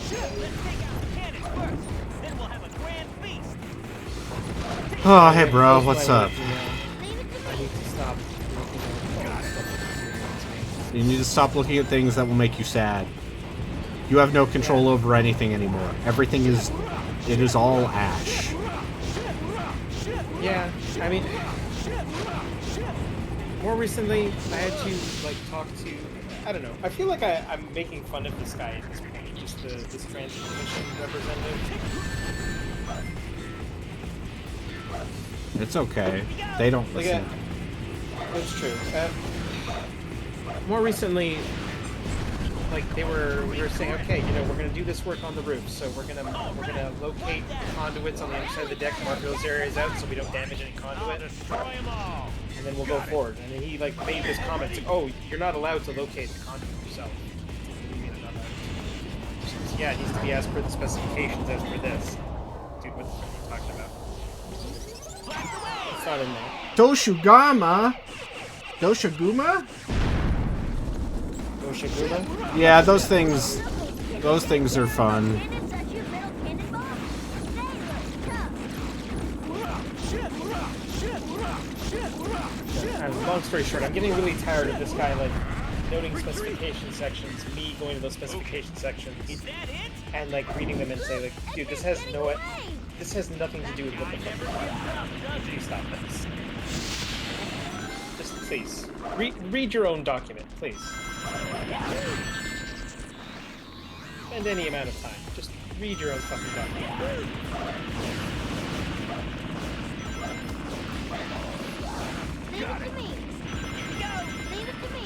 Shit, let's take out the cannon first. Then we'll have a grand feast. Oh, hey bro, what's up? Leave it to I me. need to stop looking at stuff. You need to stop looking at things that will make you sad. You have no control over anything anymore. Everything is... It is all ash. Yeah, I mean, more recently, I had to like talk to. I don't know. I feel like I'm making fun of this guy at this point. Just this transmission representative. It's okay. They don't Like listen. That's true. More recently, like we were saying, okay, we're gonna do this work on the roof, so we're gonna locate conduits on the other side of the deck, mark those areas out so we don't damage any conduit, Destroy them all. and then we'll go forward. And then he like made this comment, like, oh, you're not allowed to locate the conduit yourself. What do you mean I'm not allowed to? She says, yeah, it needs to be as per the specifications as per this. Dude, what the fuck are you talking about? It's not in there. Doshugama? Doshaguma? Oshiguma? Yeah, those things are fun. Cannons at your metal cannon bomb. Stay Long story short, I'm getting really tired of this guy like noting specification sections, me going to those specification sections, Is that it? and like reading them and say like, dude, this has nothing to do with what the fuck you're talking about. Please stop this. Just please read your own document, please. Spend any amount of time. Just read your own fucking document. Leave it to me. Leave it to me.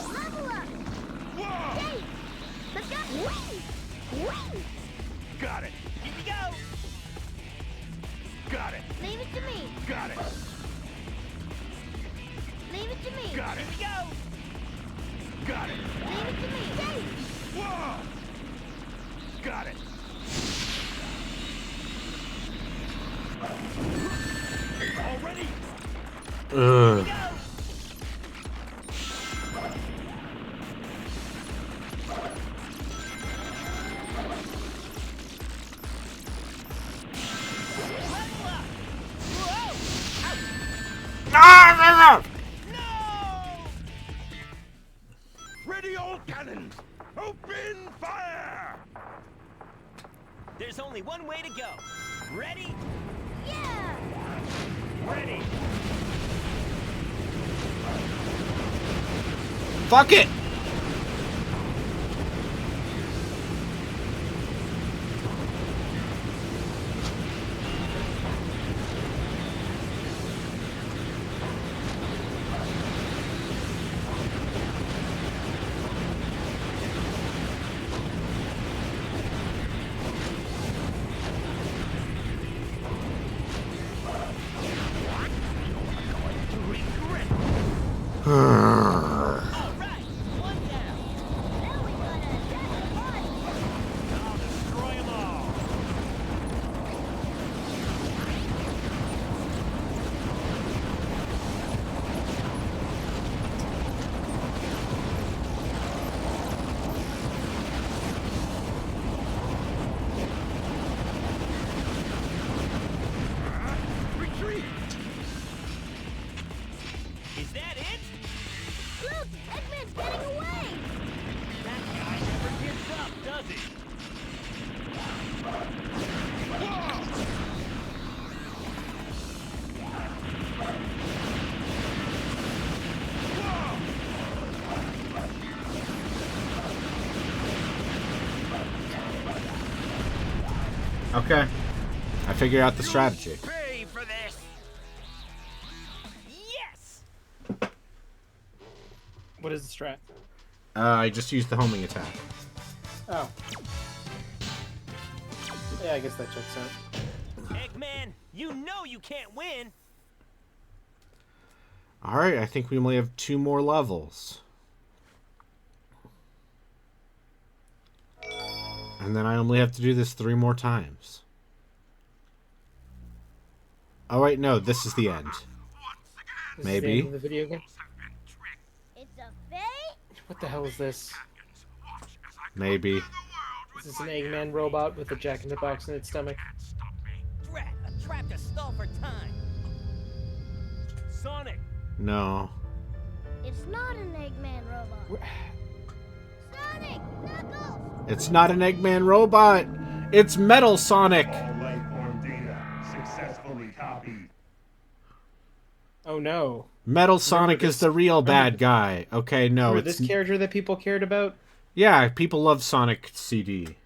Level up. Dave, let's go. Wing. Got it. Here we go. Got it. Leave it to me. Got it. Leave it to me. Got it. Here we go. Got it. Leave it to me. Dave. Whoa! Got it. Already. Ugh. Ready, all cannons! Open fire! There's only one way to go. Ready? Yeah. Ready. Fuck it! All right. One down. Now we gotta attack the body. I'll destroy them all. Retreat! Is that it? Look, Eggman's getting away. That guy never gives up, does he? Okay. I figured out the strategy. Pay for this. Yes. What is the strat? I just used the homing attack. Oh. Yeah, I guess that checks out. Eggman, you know you can't win. Alright, I think we only have 2 more levels. And then I only have to do this 3 more times. Oh wait, no, this is the end. This is the Maybe. end of the video game. It's a fake. What the hell is this? Maybe. Is this an Eggman robot with a Jack in the Box in its stomach? Drat, a trap to stall for time. Sonic. No. It's not an Eggman robot. Sonic, Knuckles. It's not an Eggman robot! It's Metal Sonic! All lifeform data successfully copied. Oh no. Metal Sonic is the real bad guy. Okay, no, Remember it's... this character that people cared about? Yeah, people love Sonic CD.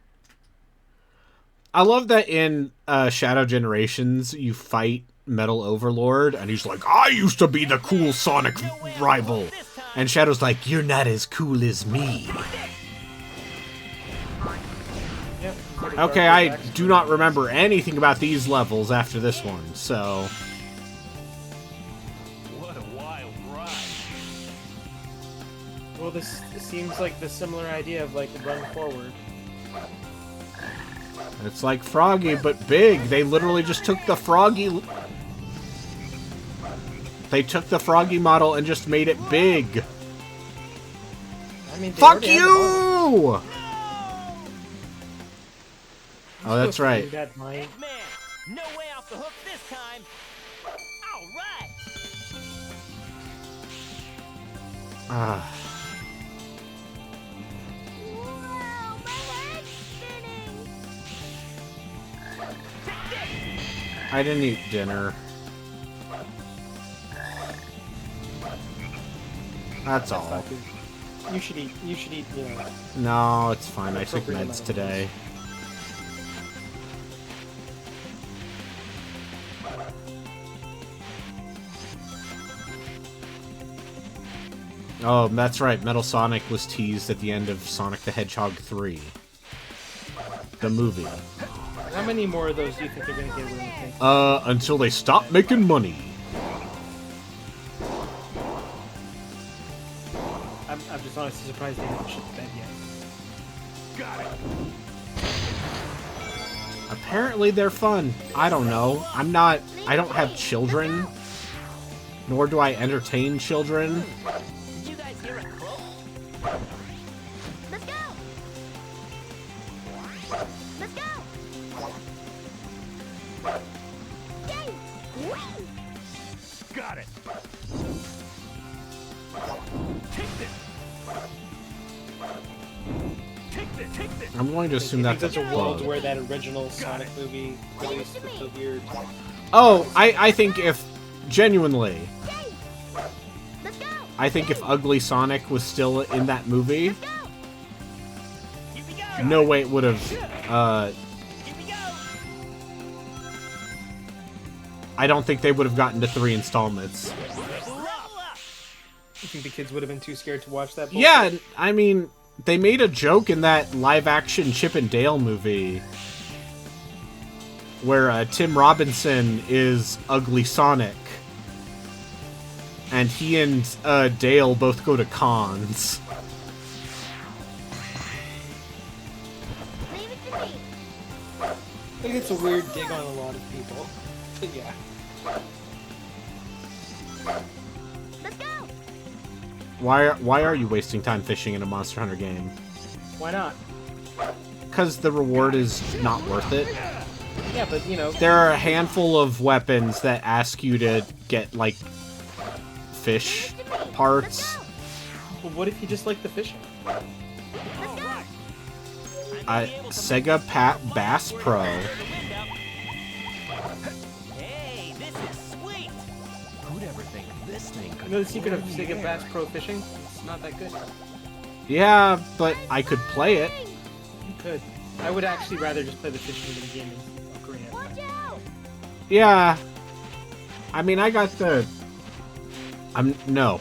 I love that in Shadow Generations, you fight Metal Overlord, and he's like, I used to be the cool Sonic rival. And Shadow's like, you're not as cool as me. Yep. Okay, I do not remember anything about these levels after this one, so... What a wild ride. Well, this seems like the similar idea of like run forward. It's like Froggy, but big. They literally just took the Froggy... They took the Froggy model and just made it big. I mean, they Fuck already had you! the model. Oh, that's right. That mine. Man, no way off the hook this time. All right. Ah. Wow, my head's spinning. I didn't eat dinner. That's all. You should eat. You should eat. You know. No, it's fine. I took meds today. Oh, that's right. Metal Sonic was teased at the end of Sonic the Hedgehog 3. The movie. How many more of those do you think they're gonna get away with? Until they stop making money. I'm just honestly surprised they haven't shit the bed yet. Got it. Apparently they're fun. I don't know. I don't have children. Nor do I entertain children. Did you guys hear a croak? Let's go. Let's go. Yay! Whee! Got it. Take this. Take this. Take this. I'm going to assume Do you think that's there's a a world bug. where that original Sonic movie released with the weird. Oh, I think if... Genuinely. Yay! Let's go. I think if Ugly Sonic was still in that movie, Let's go. Here we go. no way it would have, Here we go. I don't think they would have gotten to 3 installments. Level up. You think the kids would have been too scared to watch that? Bullshit? Yeah, I mean, they made a joke in that live-action Chip and Dale movie where Tim Robinson is Ugly Sonic. And he and Dale both go to cons. Leave it to me. I think it's a weird dig on a lot of people. But yeah. Let's go. Why are you wasting time fishing in a Monster Hunter game? Why not? Because the reward is not worth it. Yeah, but you know. There are a handful of weapons that ask you to get, like, fish parts. Well, what if you just like the fishing? Sega Bass Pro. Hey, this is sweet. Who'd ever think this thing could You know the secret of fly in the Sega air? Bass Pro Fishing? It's not that good. Yeah, but I could play it. You could. I would actually rather just play the fishing than the game in Ocarina. Watch out. Yeah. I mean, I got the... No.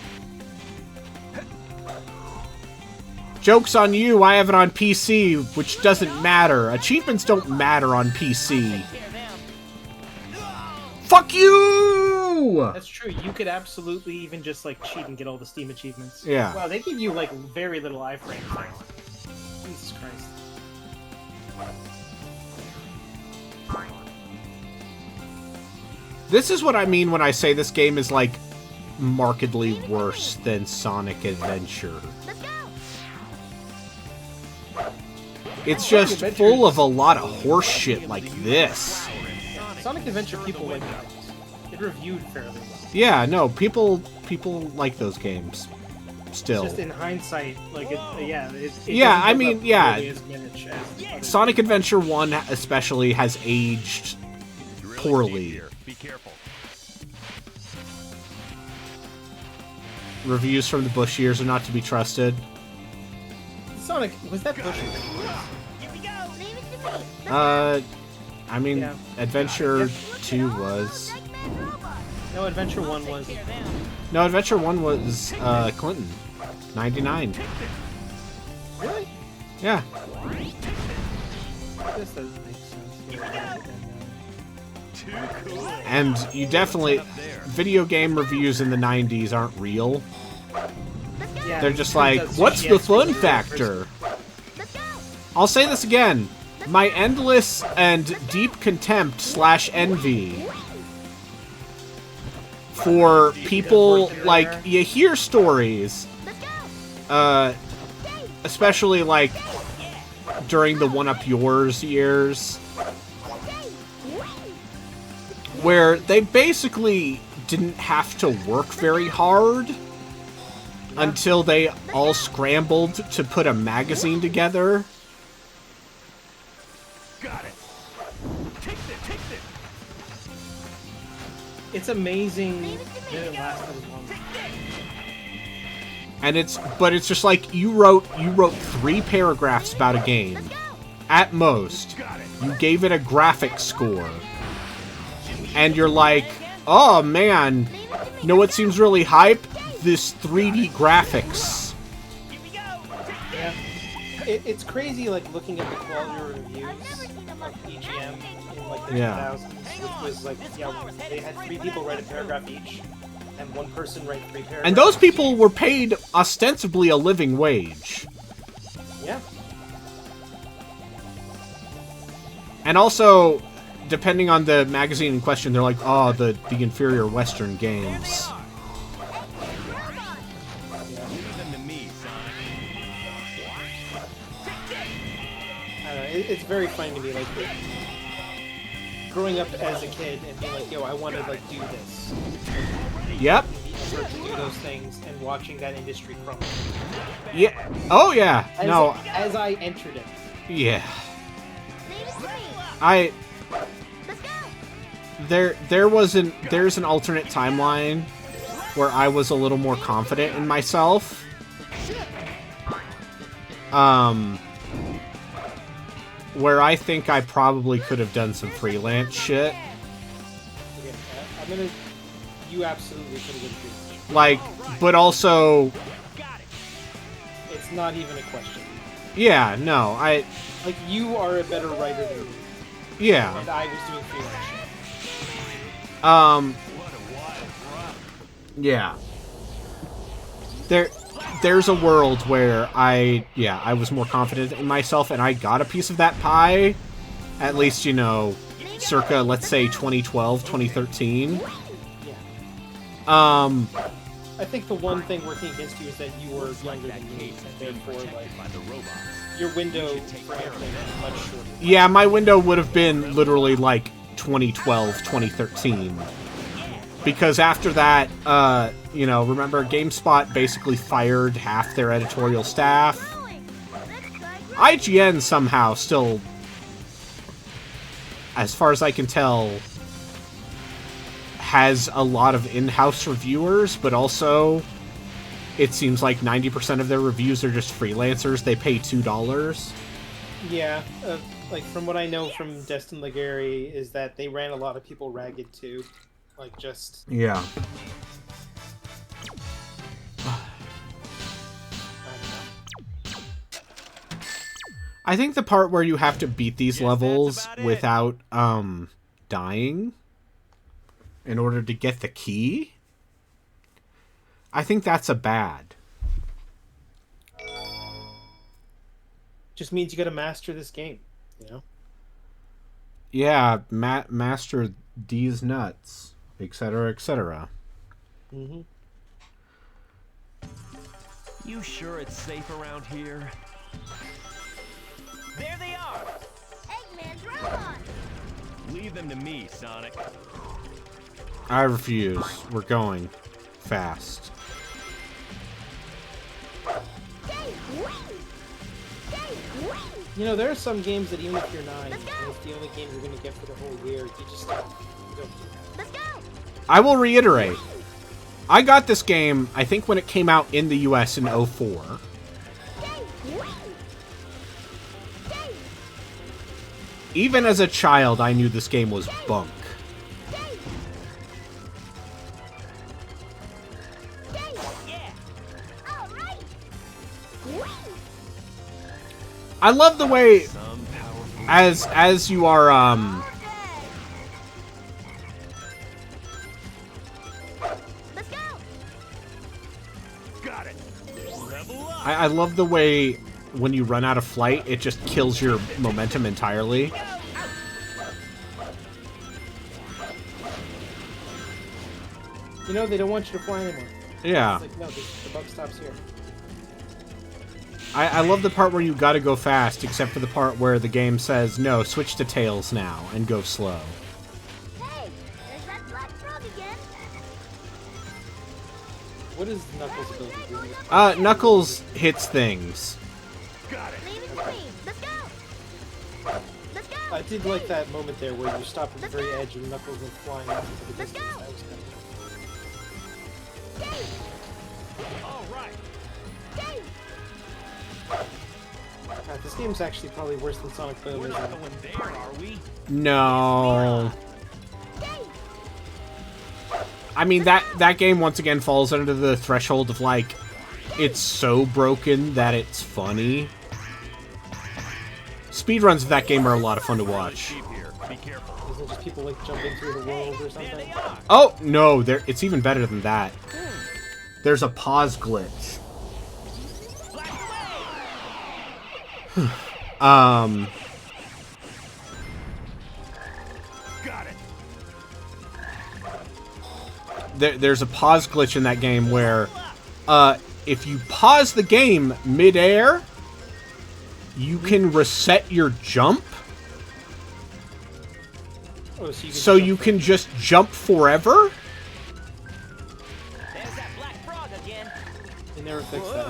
Joke's on you, I have it on PC, which doesn't matter. Achievements don't matter on PC. Care them. Fuck you! That's true. You could absolutely even just like cheat and get all the Steam achievements. Yeah. Wow, they give you like very little iframes. Jesus Christ. This is what I mean when I say this game is, like, markedly worse than Sonic Adventure. Let's go. It's just Adventure full is- of a lot of horse shit like this. Sonic Adventure people like that. It reviewed fairly well. Yeah, no, people like those games. Still. Just in hindsight, like it, yeah. It Yeah, doesn't I hold mean, up yeah. nearly as much as other- Sonic Adventure 1 especially has aged It's really poorly. deep here. Be careful. Reviews from the Bush years are not to be trusted. Sonic was that Bush? Here we go. Leave it to me. I mean, Yeah. Adventure 2 was. Like Bedrock. No, Adventure 1 was... No, Adventure 1 was Clinton. 99. Really? Yeah. This doesn't make sense. Too cool. And you definitely... Video game reviews in the 90s aren't real. Yeah, They're just turns like, out what's the CGS fun was factor? I'll say this again. My endless and deep contempt / envy for people, like, you hear stories, especially, like, during the One-Up Yours years, where they basically didn't have to work very hard until they all scrambled to put a magazine together. Got it. Take this. It's amazing that it lasted as long. And it's just like you wrote 3 paragraphs about a game. At most. You gave it a graphic score. And you're like, oh man, you know what seems really hype? This 3D graphics. Yeah. It's crazy, like, looking at the quality of reviews of EGM in, like, the 2000s, which was, like, yeah, they had 3 people write a paragraph each, and 1 person write 3 paragraphs. And those people were paid ostensibly a living wage. Yeah. And also, depending on the magazine in question, they're like, oh, the inferior Western games. Leave them to me, Sonic. I don't know, it's very funny to me, like, growing up as a kid and being like, yo, I want to, like, do this. Yep. To do those things and watching that industry crumble. Yeah. Oh, yeah. No. As I entered it. Yeah. There's an alternate timeline where I was a little more confident in myself. Where I think I probably could have done some freelance shit. Yeah, you absolutely could have been freelance. Like, but also... It's not even a question. Yeah, no, Like, you are a better writer than me. Yeah. And I was doing freelance shit. Yeah. There's a world where I was more confident in myself and I got a piece of that pie. At least, you know, circa, let's say, 2012, 2013. Yeah. I think the one thing working against you is that you were younger than me, and therefore, like, your window for everything is much shorter. Yeah, my window would have been literally, like, 2012, 2013. Because after that, you know, remember, GameSpot basically fired half their editorial staff. IGN somehow still, as far as I can tell, has a lot of in-house reviewers, but also it seems like 90% of their reviews are just freelancers. They pay $2. Yeah, like, from what I know from Destin Legary is that they ran a lot of people ragged too. Like, just... Yeah. I think the part where you have to beat these levels without, dying in order to get the key, I think that's a bad. Just means you gotta master this game, you know? Yeah, master these nuts, etc., etc. Mm-hmm. You sure it's safe around here? There they are! Eggman's robot! Leave them to me, Sonic. I refuse. We're going fast. You know, there are some games that even if you're 9, and it's the only game you're gonna get for the whole year, you don't do that. I will reiterate. I got this game, I think, when it came out in the US in 2004. Even as a child, I knew this game was bunk. I love the way Some powerful. as you are Let's go. Got it. Level up. I love the way when you run out of flight, it just kills your momentum entirely. You know, they don't want you to fly anymore. Yeah. It's like, no, the buck stops here. I love the part where you gotta go fast, except for the part where the game says, no, switch to Tails now, and go slow. Hey, there's that black frog again. What is Knuckles' ability? Knuckles hits things. Got it. Leave it to me. Let's go. Let's go. I did like that moment there where you stopped at the very edge and Knuckles went flying off into the Let's distance. go. That was kind of Dave, All right. Dave. cool. This game's actually probably worse than Sonic Boom, We're isn't not it? going there, are we? No. Dave. I mean, that game once again falls under the threshold of, like, it's so broken that it's funny. Speedruns of that game are a lot of fun to watch. Sheep here. Be careful. Isn't it just people like jumping through the world or There something? they are. Oh, no, it's even better than that. There's a pause glitch. Got it. There's a pause glitch in that game where, if you pause the game mid-air, you can reset your jump, Oh, so so jump you from- can just jump forever? There's that black frog again. They never fixed that,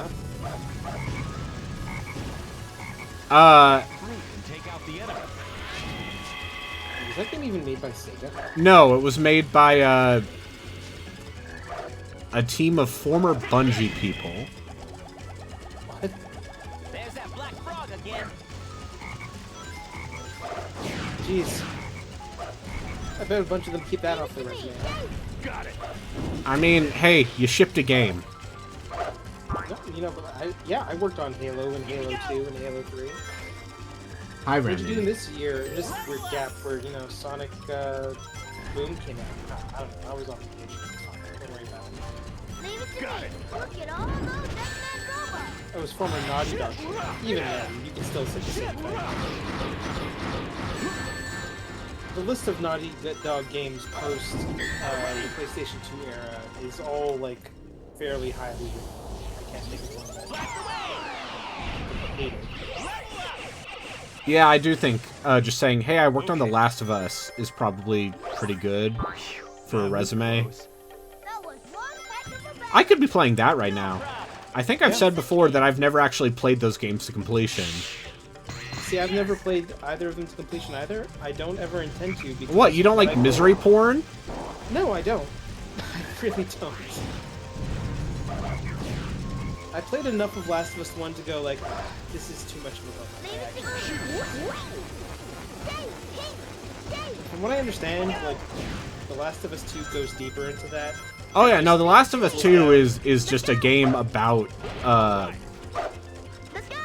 huh? Fruit and take out the enemy. Was that game even made by Sega? No, it was made by, a team of former Bungie people. What? There's that black frog again. Jeez. I bet a bunch of them keep that off their resume. Got it. I mean, hey, you shipped a game. No, you know, but I worked on Halo and Halo 2 and Halo 3. Hi, What you doing Randy. this year, this weird gap where, you know, Sonic Boom came out? I don't know, I was on vacation. It's fine. Don't worry about it. Leave it to Got me. it. Look at all those X-Men robots. I was former Naughty Dog. Even then, you can still say the same thing. The list of Naughty Dog games post the PlayStation 2 era is all, like, fairly highly rated. I can't think of one that I hate it. Yeah, I do think just saying, hey, I worked on The Last of Us is probably pretty good for a resume. That was one heck of a battle. I could be playing that right now. I think I've said before that I've never actually played those games to completion. See, I've never played either of them to completion either. I don't ever intend to. Because What, you don't like I- misery porn? No, I don't. I really don't. I played enough of Last of Us 1 to go like, this is too much of a bummer. Leave it to me. Dave, Dave. From what I understand, like, The Last of Us 2 goes deeper into that. Oh yeah, no, The Last of Us 2 is just a game about,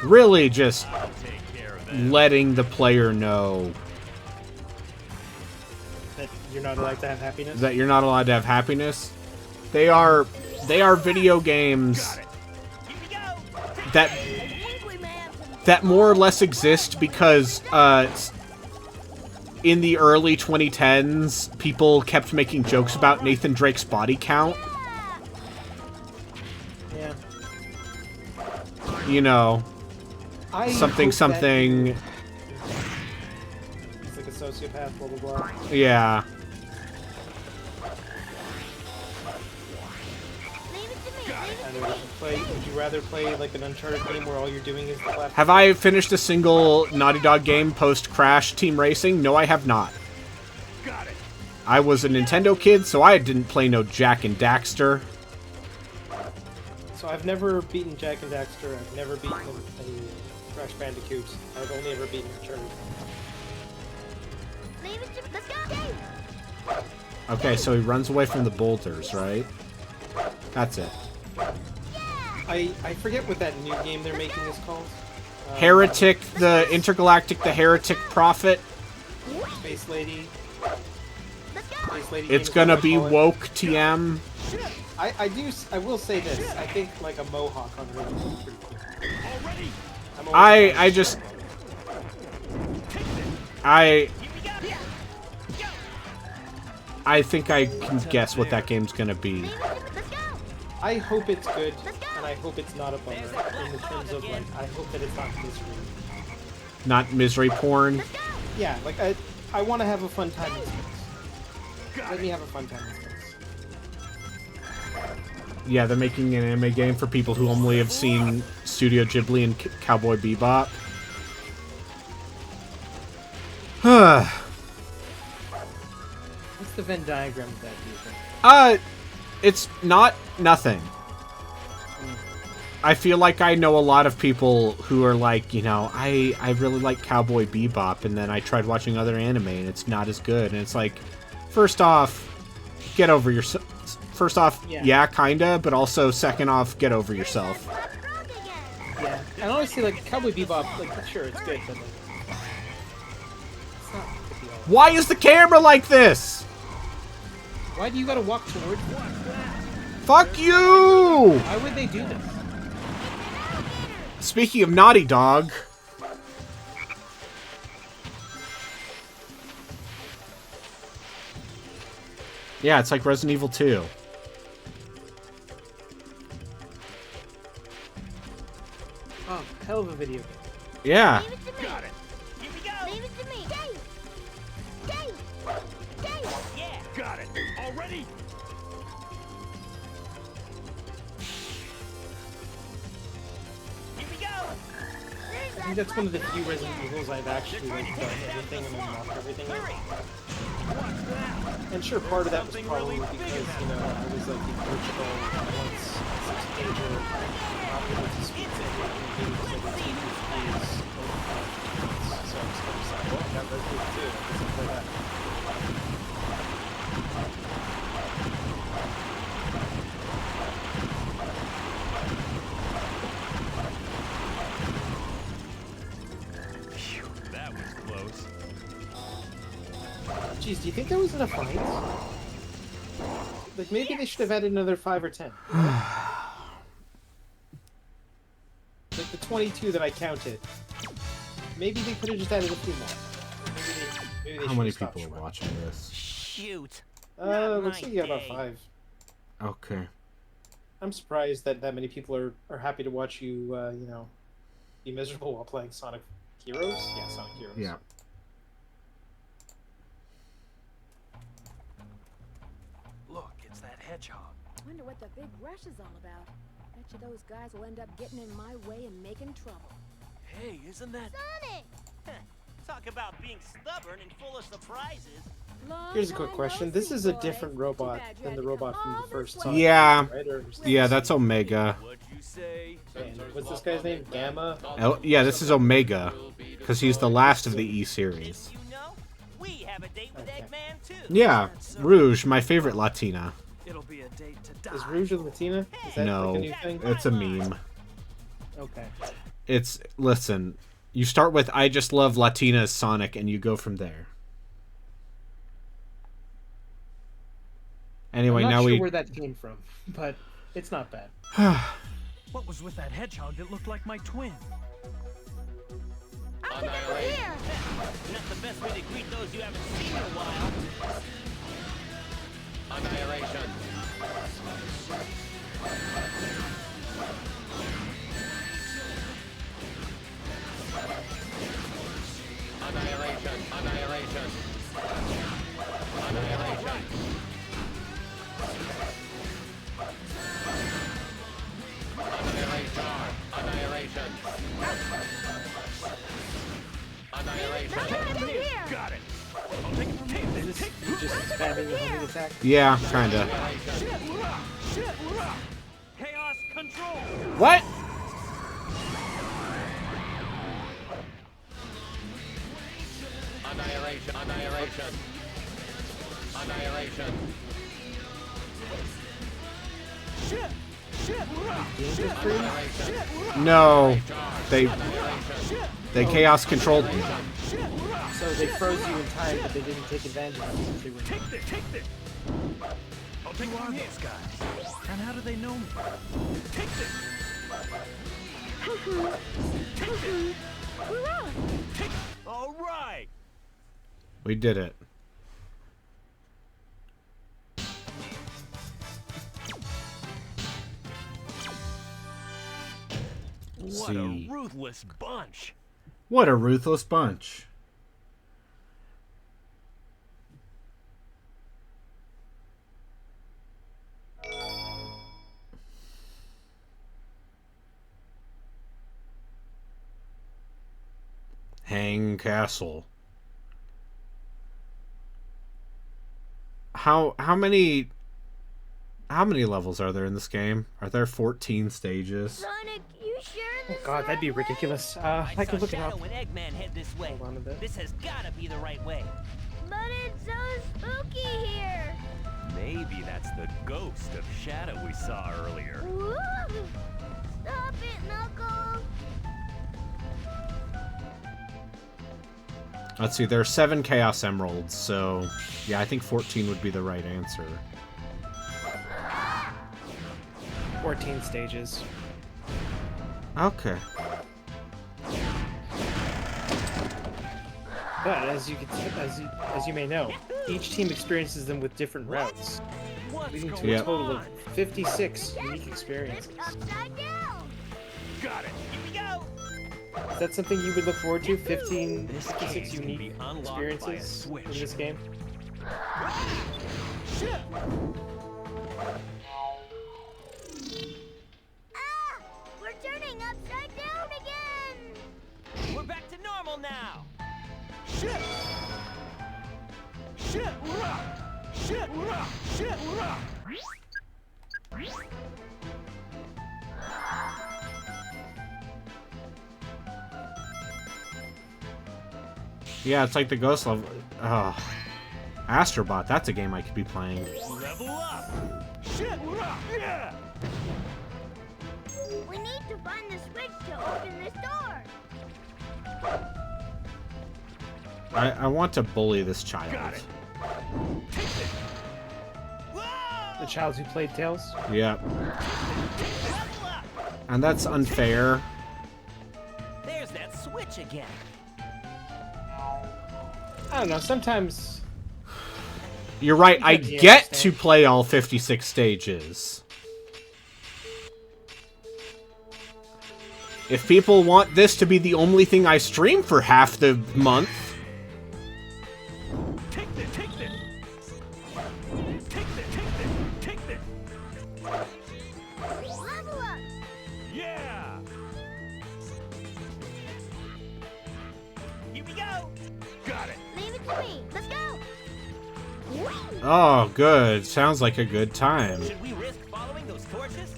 really just I'll take care of that. letting the player know That you're not allowed to have happiness. that you're not allowed to have happiness. They are video games that more or less exist because in the early 2010s, people kept making jokes about Nathan Drake's body count. Yeah. You know, I something, hope that- something. He's like a sociopath, blah blah blah. Yeah. I know, would you rather play like an Uncharted game where all you're doing is the platform? Have I finished a single Naughty Dog game post Crash Team Racing? No, I have not. Got it. I was a Nintendo kid, so I didn't play no Jack and Daxter. So I've never beaten Jack and Daxter. I've never beaten any Crash Bandicoot. I've only ever beaten Uncharted. Leave it to. Let's go. Okay, so he runs away from the boulders, right? That's it. I forget what that new game they're making is called. Heretic, the Intergalactic, the Heretic Prophet. Space Lady. Space Lady It's game is gonna what I be call it. woke TM. I will say this. I think like a mohawk on her would be pretty cool. I'm always I just I think I can guess what that game's gonna be. I hope it's good, and I hope it's not a bummer. In the terms of like, I hope that it's not misery. Not misery porn. Yeah, like I want to have a fun time in space. Let me have a fun time in space. Yeah, they're making an anime game for people who only have seen Studio Ghibli and Cowboy Bebop. What's the Venn diagram of that, do you think? It's not nothing. I feel like I know a lot of people who are like, you know, I really like Cowboy Bebop, and then I tried watching other anime, and it's not as good. And it's like, first off, get over yourself. First off, yeah, kinda, but also second off, get over yourself. Yeah, and honestly, like Cowboy Bebop, like sure it's good, but like, it's not the be all. Why is the camera like this? Why do you gotta walk towards me? Fuck you! Why would they do this? Speaking of Naughty Dog. Yeah, it's like Resident Evil 2. Oh, hell of a video game. Yeah. Leave it to me. Got it. Here we go. Leave it to me. Dave! Dave! Dave! Yeah. Got it. Already. Here we go. I think that's one of the few Resident Evils I've actually like done everything and unlocked everything. And sure, part of that was probably because, you know, I was like in Portugal once as a teenager, not able to speak to anyone who was able to use so I was just like, well, I got Resident Evil 2, I guess I'll play that. Phew, that was close. Jeez, do you think there was enough fights? Like, maybe they should have added another 5 or 10. Like the 22 that I counted. Maybe they could have just added a few more. Maybe they How should many have stopped people are short. watching this? Shoot. Looks like you got about 5. Okay. I'm surprised that that many people are happy to watch you, you know, be miserable while playing Sonic Heroes. Yeah, Sonic Heroes. Yeah. Look, it's that hedgehog. Wonder what the big rush is all about. Bet you those guys will end up getting in my way and making trouble. Hey, isn't that... Sonic! Talk about being stubborn and full of surprises. Long Here's a quick time question. no This see, is a boy. different Too robot bad you than had the to robot come from all the this first way. Sonic. Yeah. Right? Or Yeah, that's Omega. What'd you say? And what's this guy's name? Gamma? Yeah, this is Omega. Because he's the last of the E series. You know, we have a date with Okay. Eggman too. Yeah, Rouge, my favorite Latina. It'll be a date to die. Is Rouge a Latina? Is that No, like a new thing? it's a meme. Okay. It's, listen, you start with I just love Latinas Sonic and you go from there. Anyway, I'm not now sure we... where that came from, but it's not bad. What was with that hedgehog that looked like my twin? I'll get over here! Not the best way to greet those you haven't seen in a while. Annihilation. Annihilation. Annihilation. Annihilation. Annihilation. Annihilation. Annihilation. Over here! Got it. Is this you just spamming the homing attack? Yeah, kinda. Chaos control. What? Annihilation. Annihilation. Annihilation. Games are free? No, they chaos controlled me. So they froze you in time, but they didn't take advantage of it since they were. Take this! Who are those guys? And how do they know me? Take this! All right! We did it. What a ruthless bunch! What a ruthless bunch. Hang Castle. How many levels are there in this game? Are there 14 stages? Sonic, you sure this Oh god, that'd be ridiculous. I could look it up. Shadow and Eggman head this way. Hold on a bit. This has gotta be the right way. But it's so spooky here. Maybe that's the ghost of Shadow we saw earlier. Woo! Stop it, Knuckles. Let's see, there are 7 Chaos Emeralds, so yeah, I think 14 would be the right answer. 14 stages. Okay. But as you may know, each team experiences them with different routes, leading to Yep. a total of 56 unique experiences. Upside down. Got it! Here we go! Is that something you would look forward to? 56 case can be unique unlocked by a experiences in switch. this game? Ah! We're turning upside down again. We're back to normal now! Yeah, it's like the ghost level. Oh. Astrobot, that's a game I could be playing. Level up! Yeah! We need to find the switch to open this door. I want to bully this child. Got it! The child who played Tails? Yep. And that's unfair. There's that switch again. I don't know, sometimes... You're right, I Yeah, get understand. to play all 56 stages. If people want this to be the only thing I stream for half the month, Take this! Take this! Take this! Level up. Yeah! Here we go! Got it! Leave it to me. Let's go. oh, good. Sounds like a good time. Should we risk following those torches?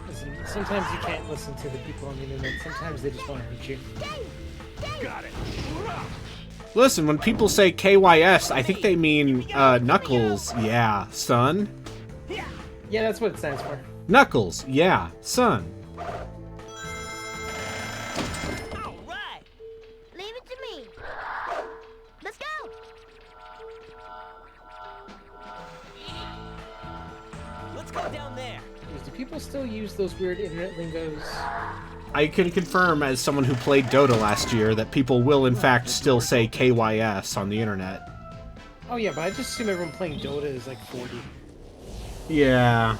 Listen, sometimes you can't listen to the people on the internet. Sometimes they just want to hurt you. Got it! Listen, when people say KYS, I think they mean Knuckles, yeah, son. Yeah, that's what it stands for. Knuckles, yeah, son. All right! Leave it to me. Let's go. Let's go down there. Do people still use those weird internet lingos? I can confirm, as someone who played Dota last year, that people will in fact still say KYS on the internet. Oh yeah, but I just assume everyone playing Dota is like 40. Yeah.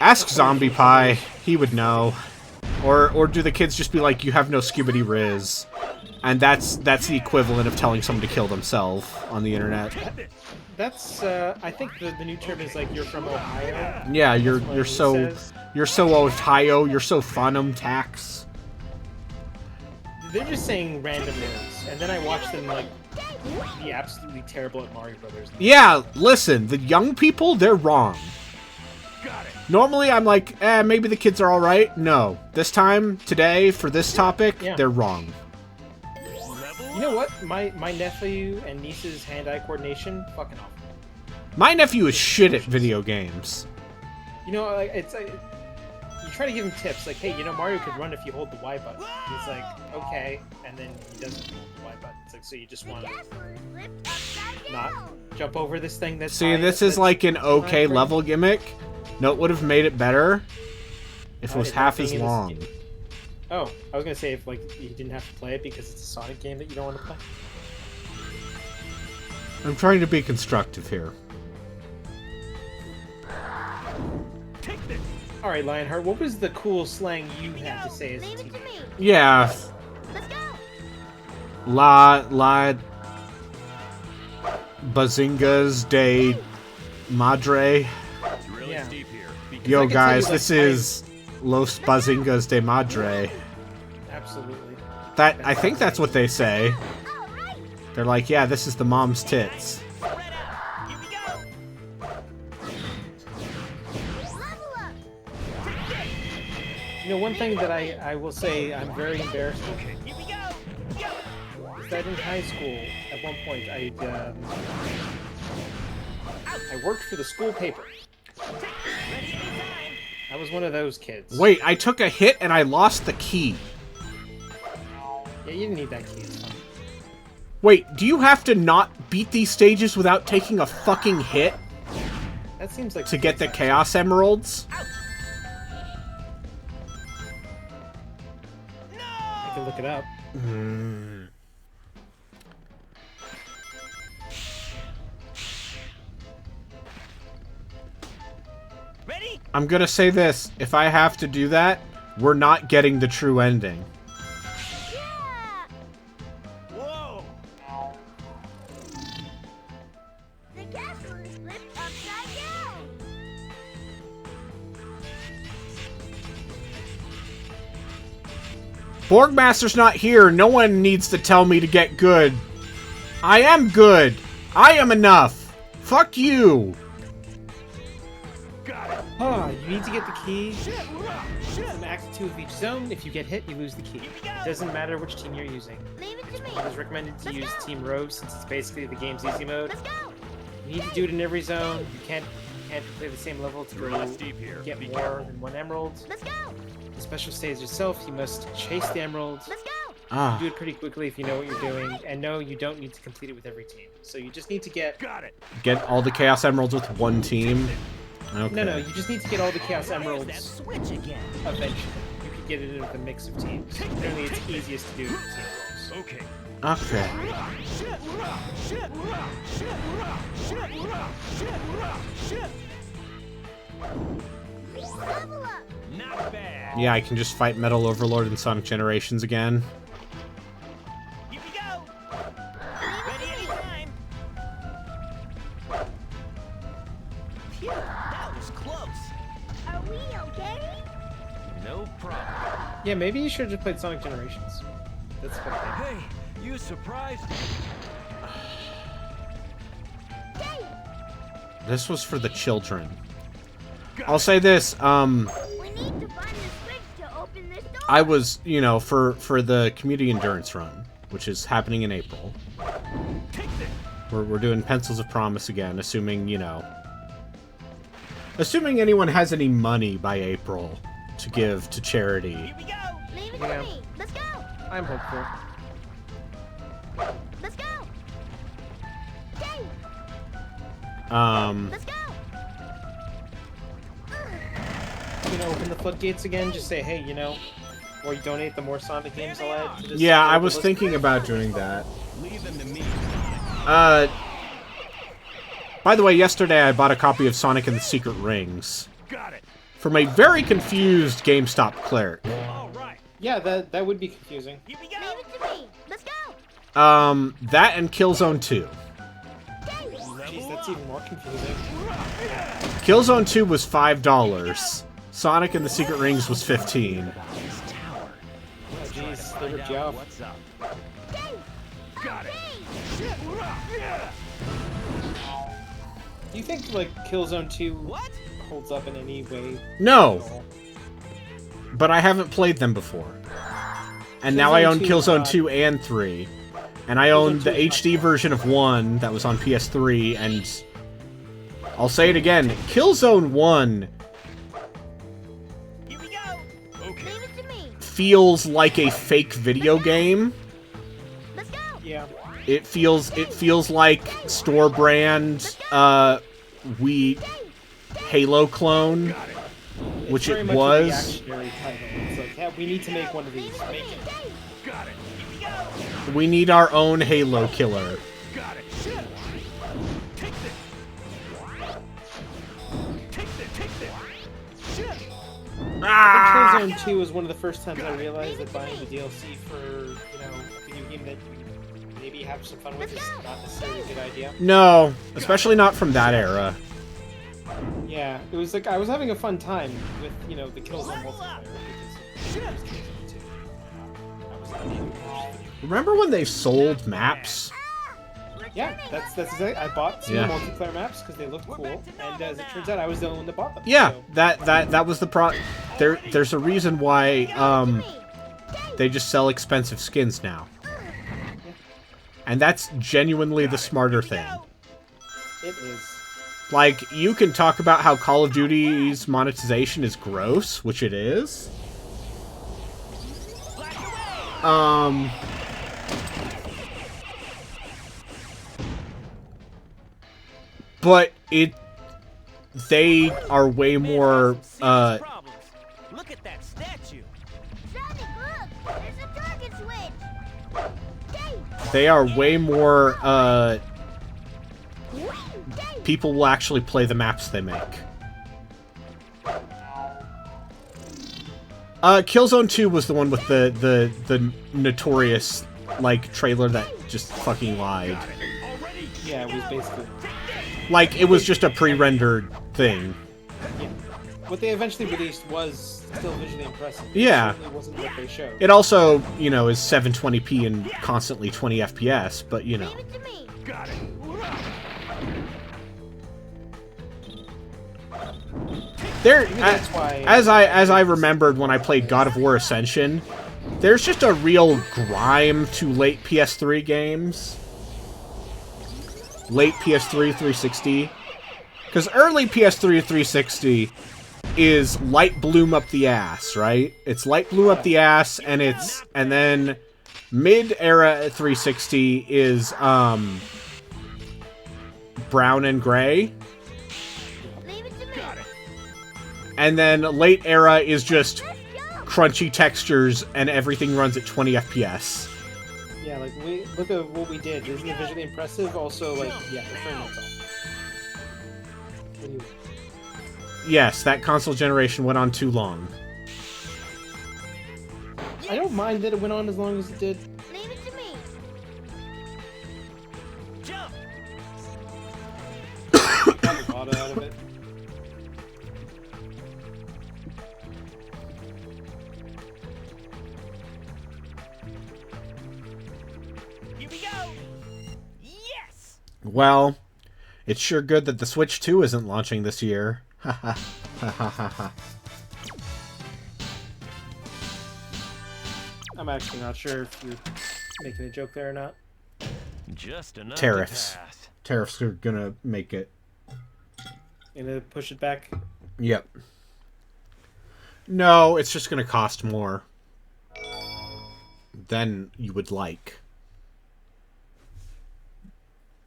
Ask Zombie Pie, he would know. Or do the kids just be like, you have no skibidi riz? And that's the equivalent of telling someone to kill themselves on the internet. That's I think the new term is like you're from Ohio. Yeah, you're That's what it so says. you're so Ohio, you're so funum tax. They're just saying random names, and then I watch them like be absolutely terrible at Mario Brothers. Yeah, listen, the young people, they're wrong. Normally I'm like, maybe the kids are alright. No. This time, today, for this topic, Yeah. they're wrong. Level You know what? My nephew and niece's hand-eye coordination, fucking awful. My nephew is shit at video games. You know, like, it's like, you try to give him tips, like, hey, you know, Mario could run if you hold the Y button. He's like, okay, and then he doesn't hold the Y button. It's like, so you just want to not jump over this thing that's See, high, this is that's like an okay high. level gimmick. No, it would have made it better if it was It half not as being in long. this- Oh, I was gonna say if like you didn't have to play it because it's a Sonic game that you don't want to play. I'm trying to be constructive here. All right, Lionheart, what was the cool slang you had to say as a teenager? Yeah. La Bazingas de Madre. It's really Yeah. steep here. I Yo can tell guys, you, like, this is Los Bazingas de Madre. Absolutely. I think that's what they say. They're like, yeah, this is the mom's tits. You know, one thing that I will say I'm very embarrassed of is that in high school, at one point, I worked for the school paper. I was one of those kids. Wait, I took a hit and I lost the key. Yeah, you didn't need that key. It's fine. Wait, do you have to not beat these stages without taking a fucking hit That seems like to get the Chaos Emeralds? I can look it up. Ready? I'm gonna say this. If I have to do that, we're not getting the true ending. Whoa! The castle is flipped upside down. Borgmaster's not here. No one needs to tell me to get good. I am good. I am enough. Fuck you. Oh, you need to get the key from Act 2 of each zone. If you get hit, you lose the key. It doesn't matter which team you're using. Leave it to me. It is recommended to use Team Rose since it's basically the game's easy mode. Let's go. You need to do it in every zone. You can't play the same level to Really steep here. get Be more careful. than one emerald. Let's go. The special stage itself, you must chase the emeralds. Let's go. Ah. Do it pretty quickly if you know what you're doing. And no, you don't need to complete it with every team. So you just need to get... Got it. Get all the Chaos Emeralds with one team. Okay. No, you just need to get all the Chaos There's that Emeralds switch again. eventually. You can get it in with a mix of teams. Apparently it's easiest to do with team roles. Okay. Okay. Level up. Not bad. Yeah, I can just fight Metal Overlord and Sonic Generations again. Here we go. Ready anytime. Phew, that was close. Are we okay? No problem. Yeah, maybe you should have just played Sonic Generations. That's what I think. Hey, you surprised me. This was for the children. I'll say this, We need to find the switch to open this door. I was, you know, for the community endurance run, which is happening in April. We're doing Pencils of Promise again, assuming, you know, assuming anyone has any money by April to give to charity. Here we go. Leave it Yeah. to me. Let's go. I'm hopeful. Let's go. Yay. Let's go. You know, open the floodgates again. Just say, hey, you know, or you donate, the more Sonic games I'll add to this. Yeah, I was list. thinking about doing that. Leave them to me. By the way, yesterday I bought a copy of Sonic and the Secret Rings Got it. from a very confused GameStop clerk. All right. Yeah, that would be confusing. Here we go. Leave it to me. Let's go. That and Killzone 2. Jeez, that's even more confusing. Killzone 2 was $5. Sonic and the Secret Rings was $15. Oh, jeez, they ripped you off. What's up? Got it. Do you think, like, Killzone 2 holds up in any way? No, but I haven't played them before. And now I own Killzone 2, Killzone 2 and 3. And I owned the HD version of 1 that was on PS3, and I'll say it again, Killzone 1 Here we go. Leave it to me. feels like a fake video game. Let's go. Yeah. It feels like store brand Halo clone, which Very it much a was. reactionary title. It's like, yeah, we need to make one of these. Make it. Got it. Here we go. We need our own Halo killer. Got it. Shit. Take this. Take this. Take this. Shit. Ah! I think Killzone 2 was one of the first times I realized that buying the DLC for, a video game that you can maybe have some fun with is not necessarily a good idea. No, especially not from that era. Yeah, it was like I was having a fun time with, the Killzone multiplayer because it was Killzone 2. I was not even Remember when they sold maps? Yeah, that's exactly. I bought two Yeah. multiplayer maps because they looked cool, and as it turns out, I was the only one that bought them. Yeah, so- that was the There's a reason why they just sell expensive skins now, and that's genuinely the smarter thing. It is. Like, you can talk about how Call of Duty's monetization is gross, which it is. But they are way more, Problems. Look at that statue. Sonic, look! There's a target switch! Dave! they are way more, Dave! people will actually play the maps they make. Killzone 2 was the one with the notorious, like, trailer that just fucking lied. Yeah, it was basically. Like, it was just a pre-rendered thing. Yeah. What they eventually released was still visually impressive. Yeah. It certainly wasn't what they showed. It also, is 720p and constantly 20 FPS, but, Leave it to me. Got it. there, that's why- as I remembered when I played God of War Ascension, there's just a real grime to late PS3 games. Late PS3 360. Because early PS3 360 is light bloom up the ass, right? It's light bloom up the ass, and then mid-era 360 is brown and gray. Leave it to me. And then late era is just crunchy textures and everything runs at 20 FPS. Yeah, like look at what we did. Isn't it visually impressive? Also, like, yeah, the frame rate's off. Anyway. Yes, that console generation went on too long. I don't mind that it went on as long as it did. Leave it to me. Jump. Got a lot out of it. Here we go. Yes. Well, it's sure good that the Switch 2 isn't launching this year. Haha. I'm actually not sure if you're making a joke there or not. Just enough Tariffs. to pass. Tariffs are gonna make it. Gonna push it back. Yep. No, it's just gonna cost more than you would like.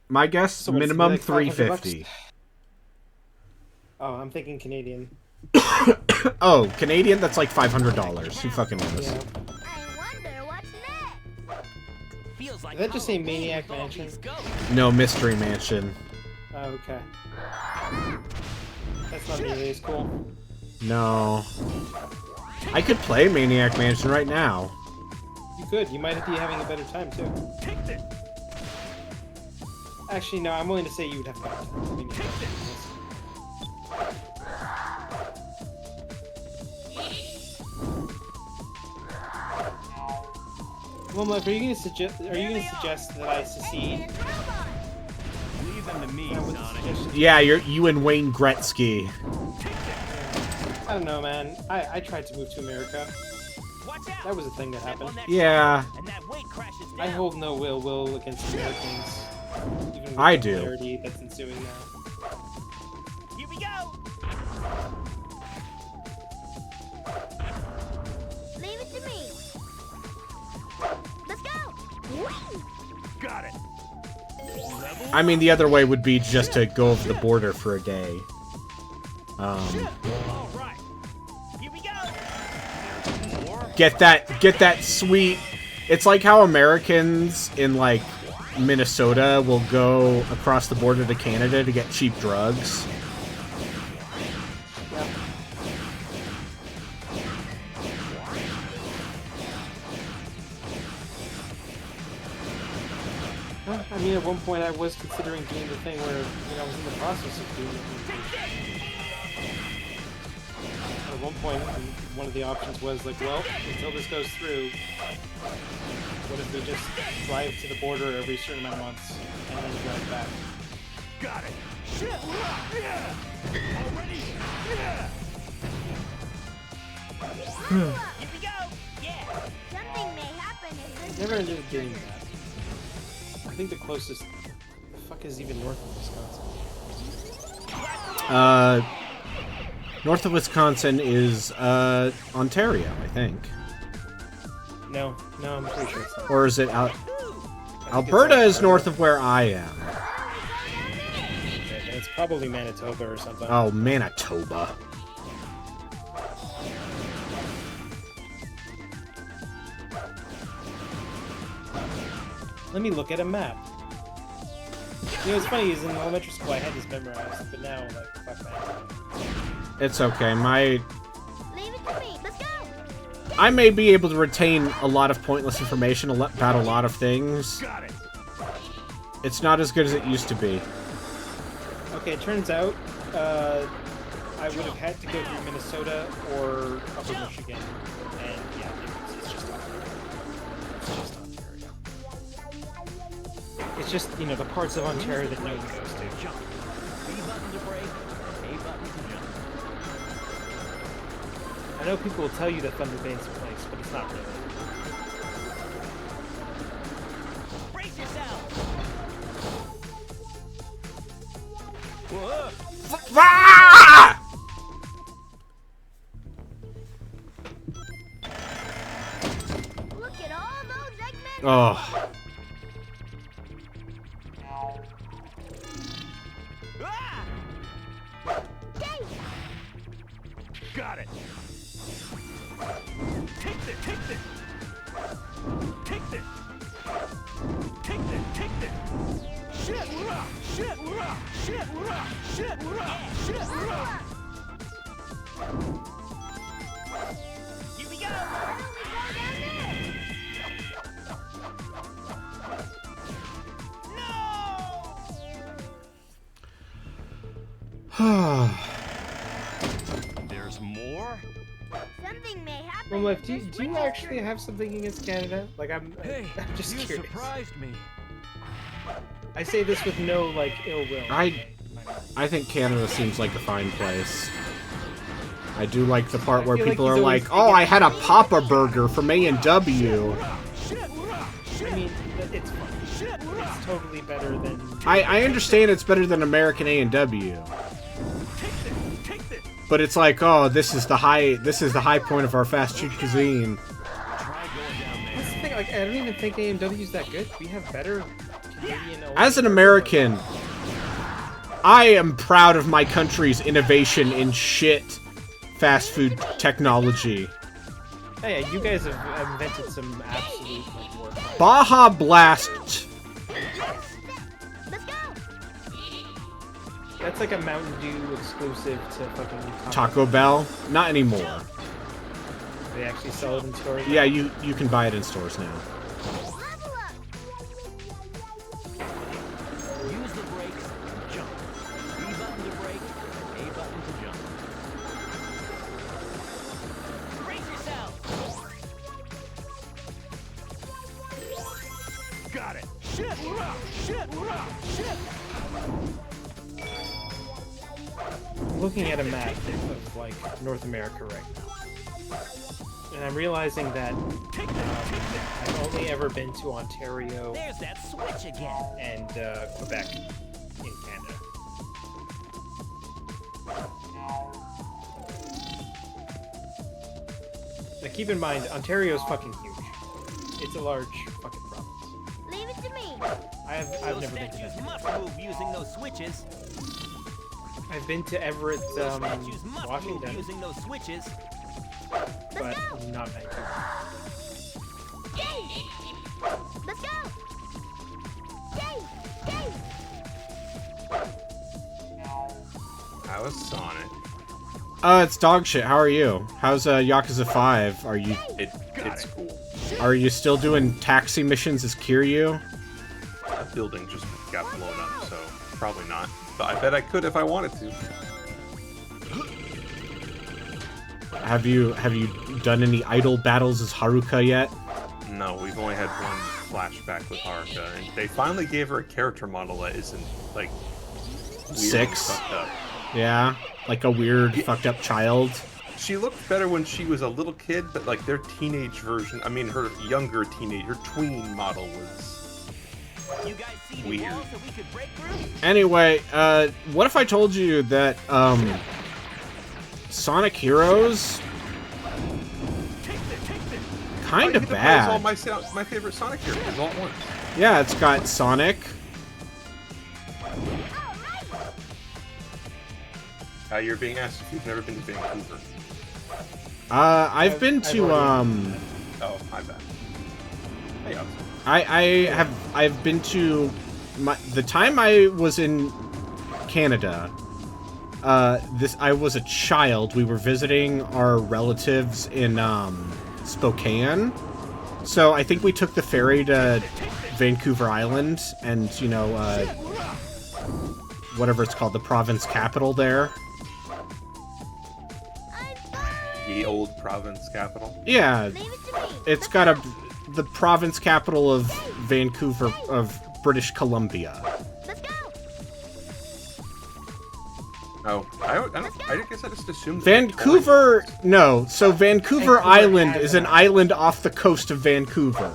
My guess, So what's it, minimum like $500? $350. Oh, I'm thinking Canadian. Oh, Canadian? That's like $500. Who fucking knows? Yeah. I wonder what's next. Feels like Did that just say Halloween Maniac with all Mansion? these ghosts. No, Mystery Mansion. Oh, okay. That's not nearly as cool. No. I could play Maniac Mansion right now. You could. You might be having a better time, too. Take this. Actually, no, I'm willing to say you would have better time. I mean, well, Mike, are you gonna suggest that I secede? Leave them to me, That was a Sonic. suggestion. Yeah, you and Wayne Gretzky. I don't know, man. I tried to move to America. Watch out. That was a thing that Step happened. on that Yeah. track, and that weight crashes down. I hold no ill will against Americans. Even with I the do. hilarity that's ensuing now. Here we go. Leave it to me. Let's go. Got it. I mean, the other way would be just to go over the border for a day. All right. Here we go. Get that sweet. It's like how Americans in like Minnesota will go across the border to Canada to get cheap drugs. Well, I mean, at one point I was considering doing the thing where, I was in the process of doing it. At one point, one of the options was like, well, until this goes through, what if we just drive to the border every certain amount of months and then drive back? Got it. Yeah. Already. Yeah. Here we go. Yeah. Something may happen if this Never ended up doing that. I think the closest. The fuck is even north of Wisconsin? North of Wisconsin is Ontario, I think. No, I'm pretty sure it's not. Or is it out? Alberta is north of where I am. Okay, it's probably Manitoba or something. Oh, Manitoba. Let me look at a map. What's funny is in elementary school I had this memorized, but now, like, fuck that. It's okay. Leave it to me. Let's go. I may be able to retain a lot of pointless information about a lot of things. Got it. It's not as good as it used to be. Okay, it turns out, I would have had to go through Minnesota or Upper Michigan, and yeah, it's just Ontario. It's just Ontario. It's just, the parts of Ontario that nobody goes to. Jump. B button to brake. A button to jump. I know people will tell you that Thunder Bay's a place, but it's not really. Brace yourself. Whoa. Ah! Look at all those Eggman. Oh. Ah! Yay! Got it. Take this. Take this. Take this. Take this. Take this. Shit, rock. Shit, rock. Shit, rock. Shit, rock. Shit, rock. Here we go. Why don't we go down there? There's more? Something may happen. Well, Liv, if do this you winter actually have something against Canada? Like, I'm just you curious. surprised me. I say this with no, like, ill will. I think Canada seems like a fine place. I do like the part I where feel like people he's are always like, "Oh, I had a Papa Burger from A&W." I mean, it's fun. It's totally better than... I understand it's better than American A&W. But it's like, oh, this is the high point of our fast food cuisine. That's the thing, like, I don't even think A&W's that good. We have better Canadian... As an American, I am proud of my country's innovation in shit fast food technology. Hey, you guys have invented some absolute, like, work. Baja Blast. Let's go. That's like a Mountain Dew exclusive to fucking Taco Bell? Not anymore. They actually sell it in stores? Yeah, you can buy it in stores now. Level up. Use the brakes, jump. B button to brake, A button to jump. Brace yourself. Got it. Shit, rock. Shit, rock. Shit. Looking at a map of, like, North America right now. And I'm realizing that I've only ever been to Ontario There's that switch again. and Quebec in Canada. Now keep in mind, Ontario's fucking huge. It's a large fucking province. Leave it to me. I've Those never been to statues that. must move using those switches. I've been to Everett, Those statues must move Washington, using those switches. but not Vancouver. Jay! Let's go! Jay! Jay! How is Sonic? It's dog shit. How are you? How's Yakuza 5? It's cool. Are you still doing taxi missions as Kiryu? That building just got blown up, so probably not. But I bet I could if I wanted to. Have you done any idol battles as Haruka yet? No, we've only had one flashback with Haruka, and they finally gave her a character model that isn't like weird and 6? fucked up. Yeah, like a weird fucked up child. She looked better when she was a little kid, but like their teenage version, I mean her younger teenage, her tween model was You guys see the weird. walls that we could break through? Anyway, what if I told you that Sonic Heroes kind of All bad. my favorite Sonic characters all at once. Yeah, it's got Sonic. You're being asked if you've never been to Vancouver. I've been to Oh, my bad. Hey, I've been to the time I was in Canada. I was a child. We were visiting our relatives in Spokane. So I think we took the ferry to Vancouver Island and, you know, whatever it's called, the province capital there. The old province capital. Yeah, it's got the province capital of Vancouver, of British Columbia. Oh, I guess I just assumed. Vancouver, no. So Vancouver Island is an island off the coast of Vancouver.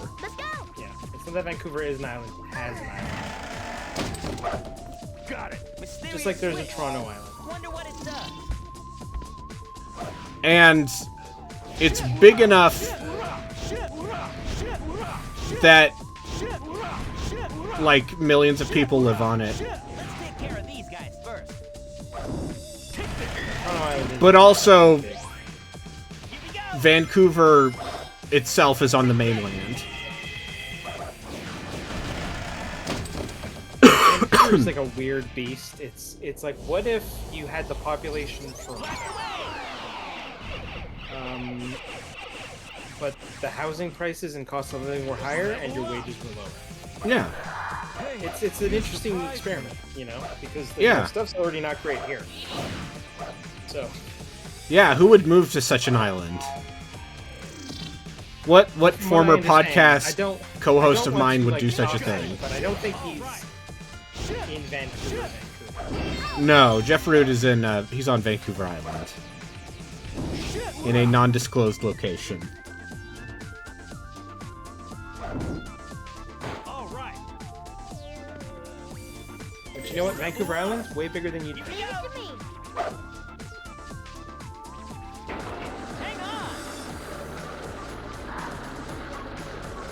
Yeah, it's not that Vancouver is an island, it has an island. Got it. Just like there's a Toronto Island. Wonder what it does. And it's big enough that like millions of people live on it. Let's take care of these guys first. Toronto Island is But also, Vancouver itself is on the mainland. Vancouver's like a weird beast. It's like, what if you had the population from but the housing prices and cost of living were higher and your wages were lower. Yeah. It's an interesting experiment, you know, because the Yeah. stuff's already not great here. So Yeah, who would move to such an island? What from what I former understand, podcast I co-host don't of want mine to, would like, do such a talk thing? about it, but I don't think he's in Vancouver. No, Jeff Root is in, he's on Vancouver Island. In a non-disclosed location. All right. But you know what? Vancouver Island's way bigger than you think.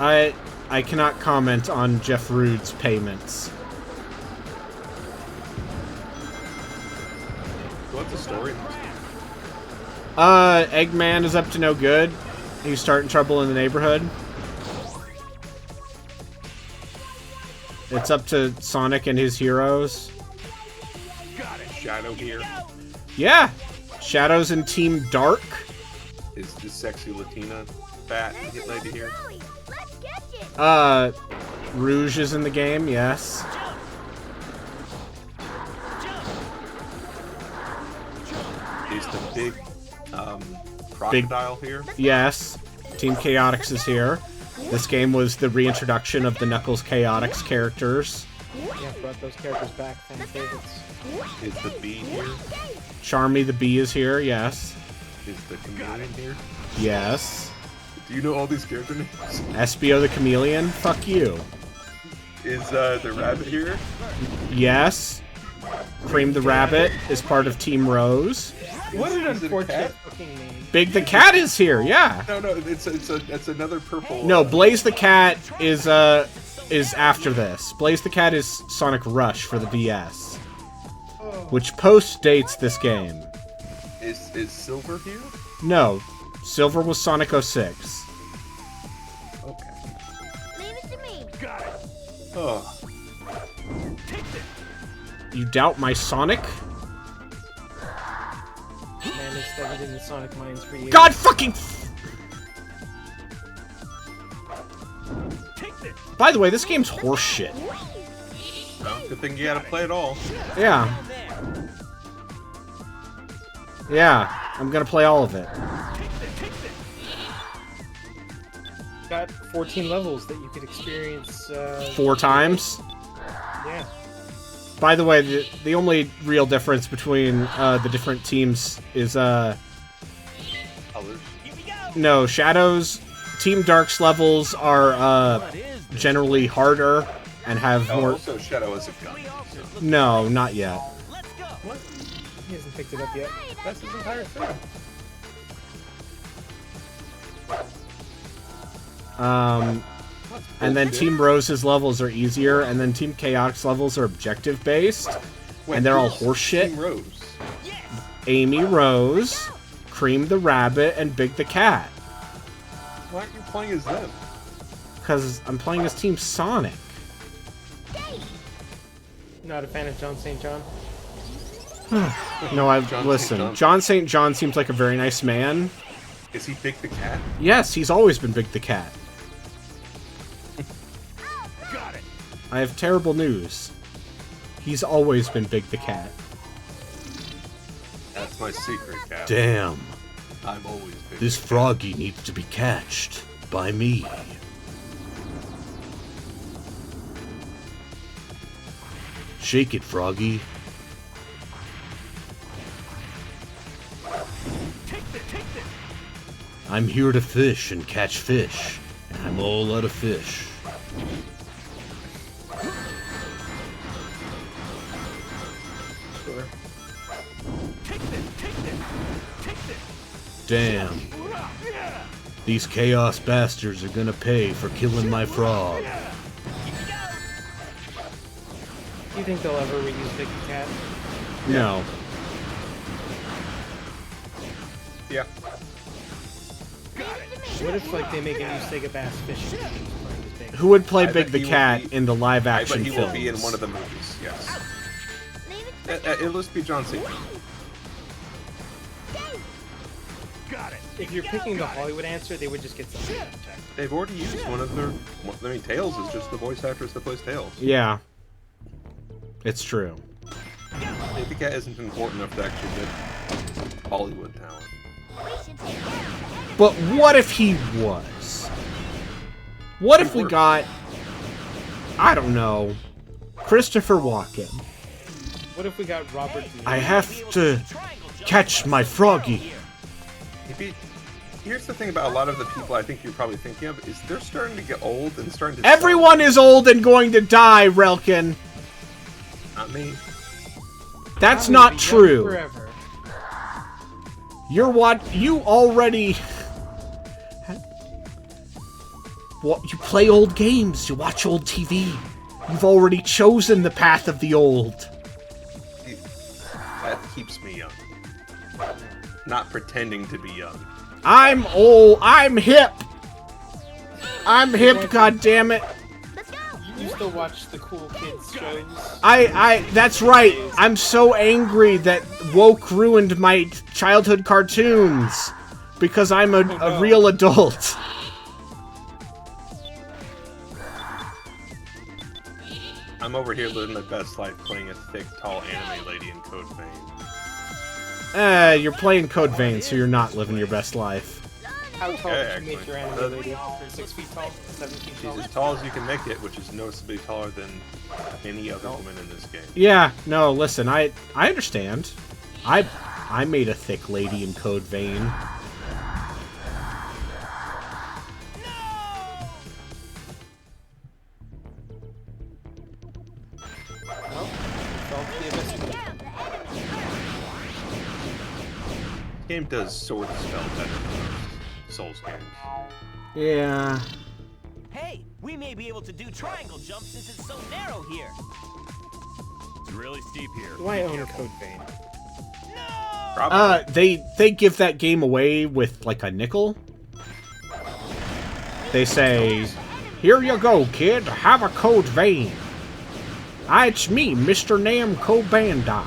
I cannot comment on Jeff Root's payments. What's the story? Eggman is up to no good. He's starting trouble in the neighborhood. It's up to Sonic and his heroes. Got it. Shadow here. Yeah! Shadows and Team Dark. Is the sexy Latina fat lady here? Rouge is in the game, yes. Is the big crocodile here? Yes. Team Chaotix is here. This game was the reintroduction of the Knuckles Chaotix characters. Yeah, brought those characters back, fan favorites. Is the bee here? Charmy the Bee is here, yes. Is the chameleon here? Yes. Do you know all these character names? Espio the Chameleon? Fuck you. Is the rabbit here? Yes. Cream the Rabbit is part of Team Rose. What an Is it a unfortunate cat? fucking name. Big the Cat is here, yeah. No, it's another purple. No, Blaze the Cat is after this. Blaze the Cat is Sonic Rush for the DS, which post-dates this game. Is Silver here? No, Silver was Sonic 06. Okay. Leave it to me. Got it. Oh. Take this. You doubt my Sonic? Man has studied in the Sonic mines for years. God fucking... Take this. By the way, this game's horseshit. Well, good thing you gotta play it all. Yeah. Down there. Yeah, I'm gonna play all of it. Take this. Take this. Got 14 levels that you could experience. 4 times. Yeah. By the way, the only real difference between the different teams is Colors. Here we go. no, Shadows. Team Dark's levels are generally harder and have Oh, more. also Shadow is a gun. No, not yet. Let's go. What? He hasn't picked it up yet. That's his entire thing. And then Team Rose's levels are easier, and then Team Chaotic's levels are objective based, and they're all horseshit. Team Rose. Amy Rose, Cream the Rabbit, and Big the Cat. Why aren't you playing as them? Because I'm playing as Team Sonic. Not a fan of John St. John. No, John listen. St. John. John St. John seems like a very nice man. Is he Big the Cat? Yes, he's always been Big the Cat. Got it. I have terrible news. He's always been Big the Cat. That's my secret, Cat. Damn. I'm always Big This the Cat. froggy needs to be catched by me. Shake it, froggy. Take this. Take this. I'm here to fish and catch fish, and I'm all out of fish. Sure. Take this. Take this. Take this. Damn. These chaos bastards are gonna pay for killing my frog. Do you think they'll ever reuse Big the Cat? No. Yeah. What if like they make a new Sega Bass fishing game? Who would play I Big bet the he will Cat be- in the live I bet action he films? will be in one of the movies, yes. Leave it to It'll just be John St. John. Got it. If you're picking the Hollywood answer, they would just get something to check. They've already used one of their... I mean, Tails is just the voice actress that plays Tails. Yeah. It's true. Big the Cat isn't important enough to actually get Hollywood talent. we should take care of the But what if he was? What if we got... I don't know. Christopher Walken. What if we got Robert? De I Niro? have to catch my froggy. Maybe... Here's the thing about a lot of the people I think you're probably thinking of, is they're starting to get old and starting to... Everyone is old and going to die, Relkin. Not me. That's I'm not gonna be young true. Forever. You're what? You already... What? You play old games. You watch old TV. You've already chosen the path of the old. That keeps me young. Not pretending to be young. I'm old. I'm hip. I'm hip, goddammit. Let's go. You still watch the cool kids shows? That's right. I'm so angry that woke ruined my childhood cartoons because I'm a real adult. I'm over here living my best life playing a thick, tall anime lady in Code Vein. You're playing Code Vein, so you're not living your best life. How tall Yeah, did you make actually. your anime lady? 6 feet tall? 7 feet She's tall? as tall as you can make it, which is noticeably taller than any other woman in this game. Yeah, no, listen, I understand. I made a thick lady in Code Vein. game does sword spell better than most Souls games. Yeah. Hey, we may be able to do triangle jumps since it's so narrow here. It's really steep here. Do I own Code Vein? Probably. They give that game away with like a nickel. They say, "Here you go, kid. Have a Code Vein. It's me, Mr. Namco Bandai.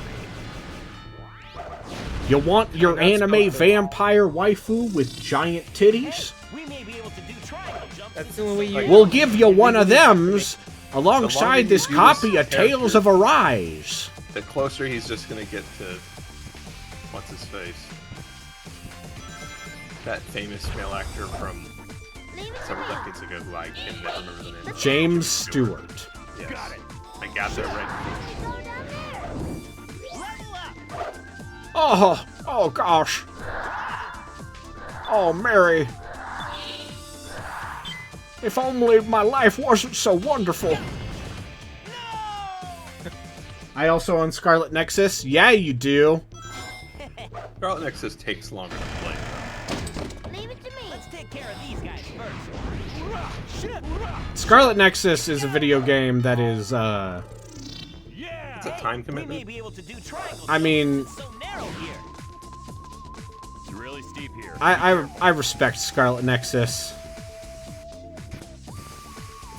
You want your anime vampire waifu with giant titties? We may be able to do triangle jumps. That's the only way you. We'll give you one of thems alongside this you copy use of Tales of Arise." The closer he's just gonna get to what's his face? That famous male actor from several decades ago who I can never remember the name. James Stewart. Yes. Got it. I got that right. Oh gosh. Oh, Mary. If only my life wasn't so wonderful. I also own Scarlet Nexus. Yeah, you do. Scarlet Nexus takes longer to play. Leave it to me. Let's take care of these guys first. Scarlet Nexus is a video game that is, It's a time We may commitment. be able to do triangle I mean, jumps. It's so narrow here. It's really steep here. I respect Scarlet Nexus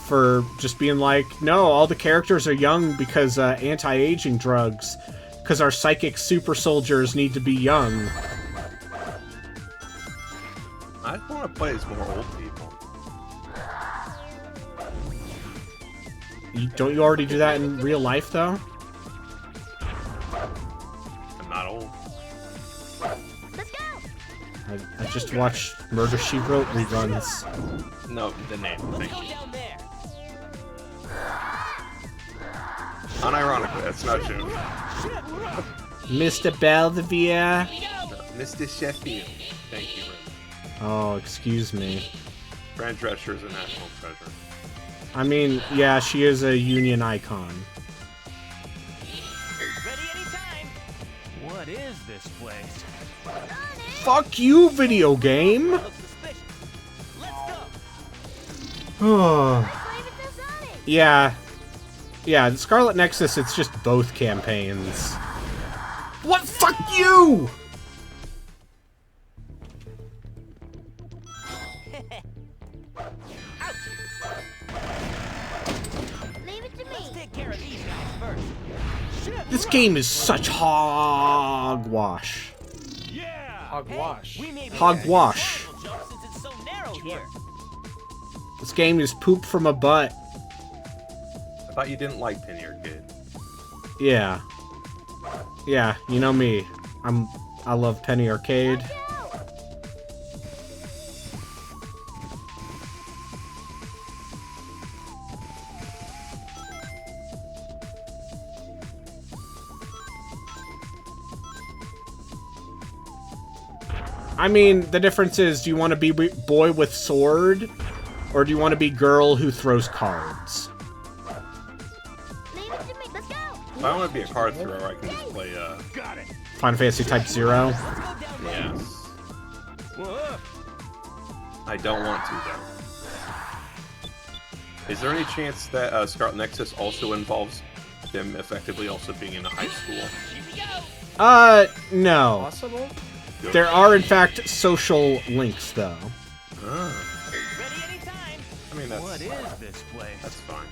for just being like, no, all the characters are young because anti-aging drugs, because our psychic super soldiers need to be young. I want to play as more old people. Don't you already do that in real life, though? I'm not old. Let's go. I just watched Murder, She Wrote reruns. No, the name. Thank Go you. down there. Unironically, that's not true. Mr. Belvedere. Mr. Sheffield. Thank you, Ren. Oh, excuse me. Fran Drescher is a national treasure. I mean, yeah, she is a union icon. Ready anytime. What is this place? Fuck you, video game! Looks suspicious. Let's go. Oh. Leave it to Sonic. Yeah. Yeah, the Scarlet Nexus, it's just both campaigns. What? Fuck you! Leave it to Let's me. take care of these guys first. This game is such hogwash. Hogwash. We may be Hogwash. able to do triangle jumps since it's so narrow here. This game is poop from a butt. I thought you didn't like Penny Arcade. Yeah. Yeah, you know me. I love Penny Arcade. I mean, the difference is, do you want to be boy with sword, or do you want to be girl who throws cards? Leave it to me. Let's go. If I want to be a card thrower, I can just play, Final Fantasy Type 0? yes. I don't want to, though. Is there any chance that Scarlet Nexus also involves them effectively also being in a high school? No. Possible? There are, in fact, social links, though. Ah, Ready anytime. I mean, What is this place? that's fine.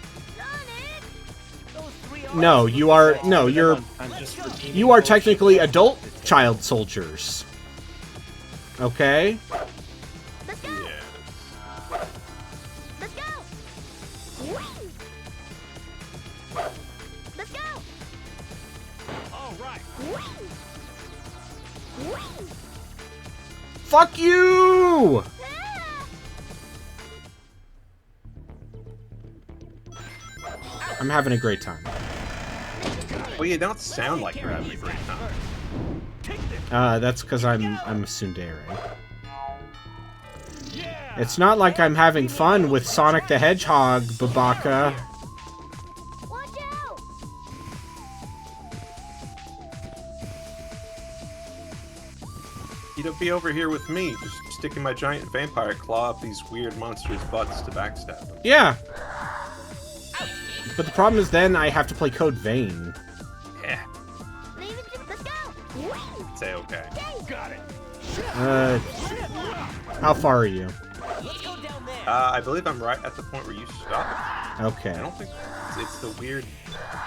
Those three are No, you are, no, you're, I'm just redeeming you are bullshit. technically adult child soldiers. Okay? Let's go. Yes. Let's go. Whee! Let's go. all right. Whee! Whee! Fuck you! I'm having a great time. Well, you don't sound like you're having a great time. That's because I'm a tsundere. It's not like I'm having fun with Sonic the Hedgehog, Babaka. Watch out! You'd be over here with me, just sticking my giant vampire claw up these weird monsters' butts to backstab them. Yeah. But the problem is then I have to play Code Vein. Yeah. Let's go. Say okay. Got it. How far are you? Let's go down there. I believe I'm right at the point where you stop. Okay. I don't think it's the weird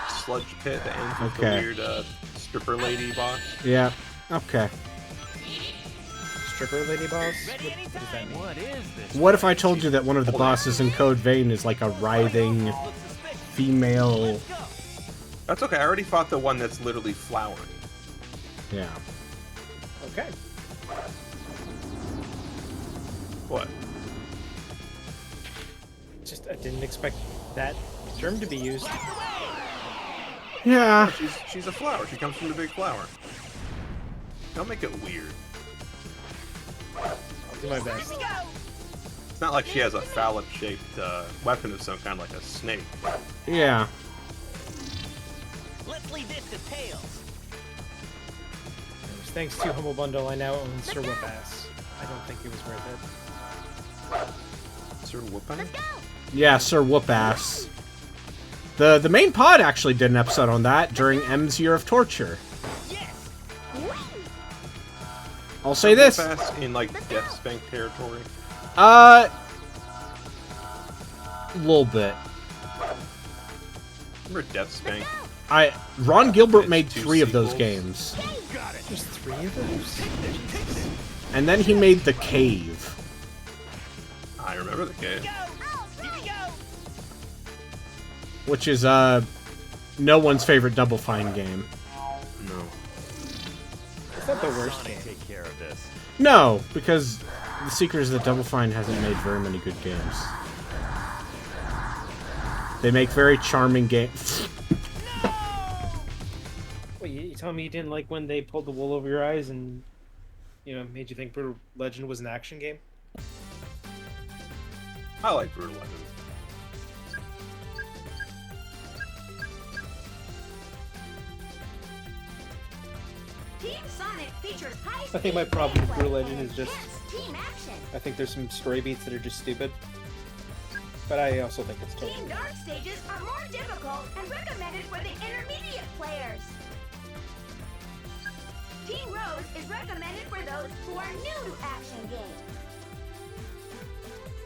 sludge pit that ends with Okay. the weird stripper lady boss. Yeah. Okay. Stripper lady boss? What does that mean? What is this? What if I told you that one of the bosses in Code Vein is like a writhing female... That's okay. I already fought the one that's literally flowering. Yeah. Okay. What? Just, I didn't expect that term to be used. Yeah. She's a flower. She comes from the big flower. Don't make it weird. I'll do my best. It's not like she has a phallic-shaped weapon of some kind, like a snake. Yeah. Let's leave this to Tails. Thanks to Humble Bundle, I now own Sir Whoop-Ass. I don't think it was worth it. Sir Whoop-Ass? Yeah, Sir Whoop-Ass. The main pod actually did an episode on that during M's Year of Torture. Yes. I'll say this. Whoop-Ass in, like, Death Spank territory? Little bit. Remember Death Spank? Ron Gilbert made two 3 of those sequels. games. Got it. There's 3 of those? And then he made The Cave. I remember the game. Here we go. Which is, no one's favorite Double Fine game. No. It's not the worst Sonic game. take care of this. No, because The Secret is that Double Fine hasn't made very many good games. They make very charming games. Wait, you telling me you didn't like when they pulled the wool over your eyes and, made you think Brutal Legend was an action game? I like Brutal Legend. Team Sonic features high I think my problem with Brutal Legend is just, team action. I think there's some story beats that are just stupid. But I also think it's Team totally Dark stages are more difficult and recommended for the intermediate players. Team Rose is recommended for those who are new to action games.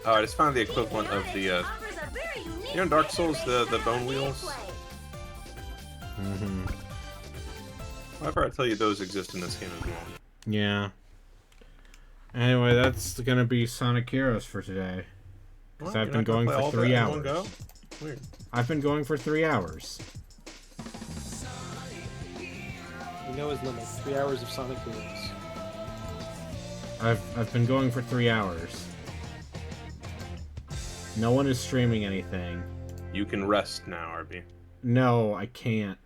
Oh, I just found the equivalent of the, Offers a very unique you know Dark Souls, method the for bone intermediate wheels? play. Mm-hmm. However, I tell you, those exist in this game as well. Yeah. Anyway, that's gonna be Sonic Heroes for today. Because What? I've You're been not gonna going play for all 3 that in one hours. go? Weird. I've been going for 3 hours. You know his limit. 3 hours of Sonic Heroes. I've been going for 3 hours. No one is streaming anything. You can rest now, RB. No, I can't.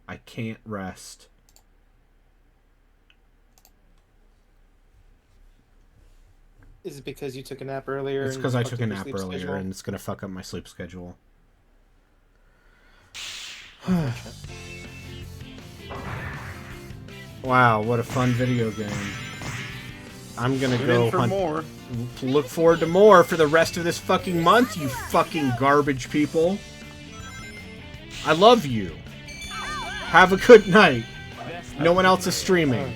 I can't rest. Is it because you took a nap earlier? It's and because I fucked took a up your nap sleep earlier schedule? and it's gonna fuck up my sleep schedule. Wow, what a fun video game. I'm gonna Tune go in for hunt. more. Look forward to more for the rest of this fucking month, you fucking garbage people. I love you. Have a good night. No one else is streaming.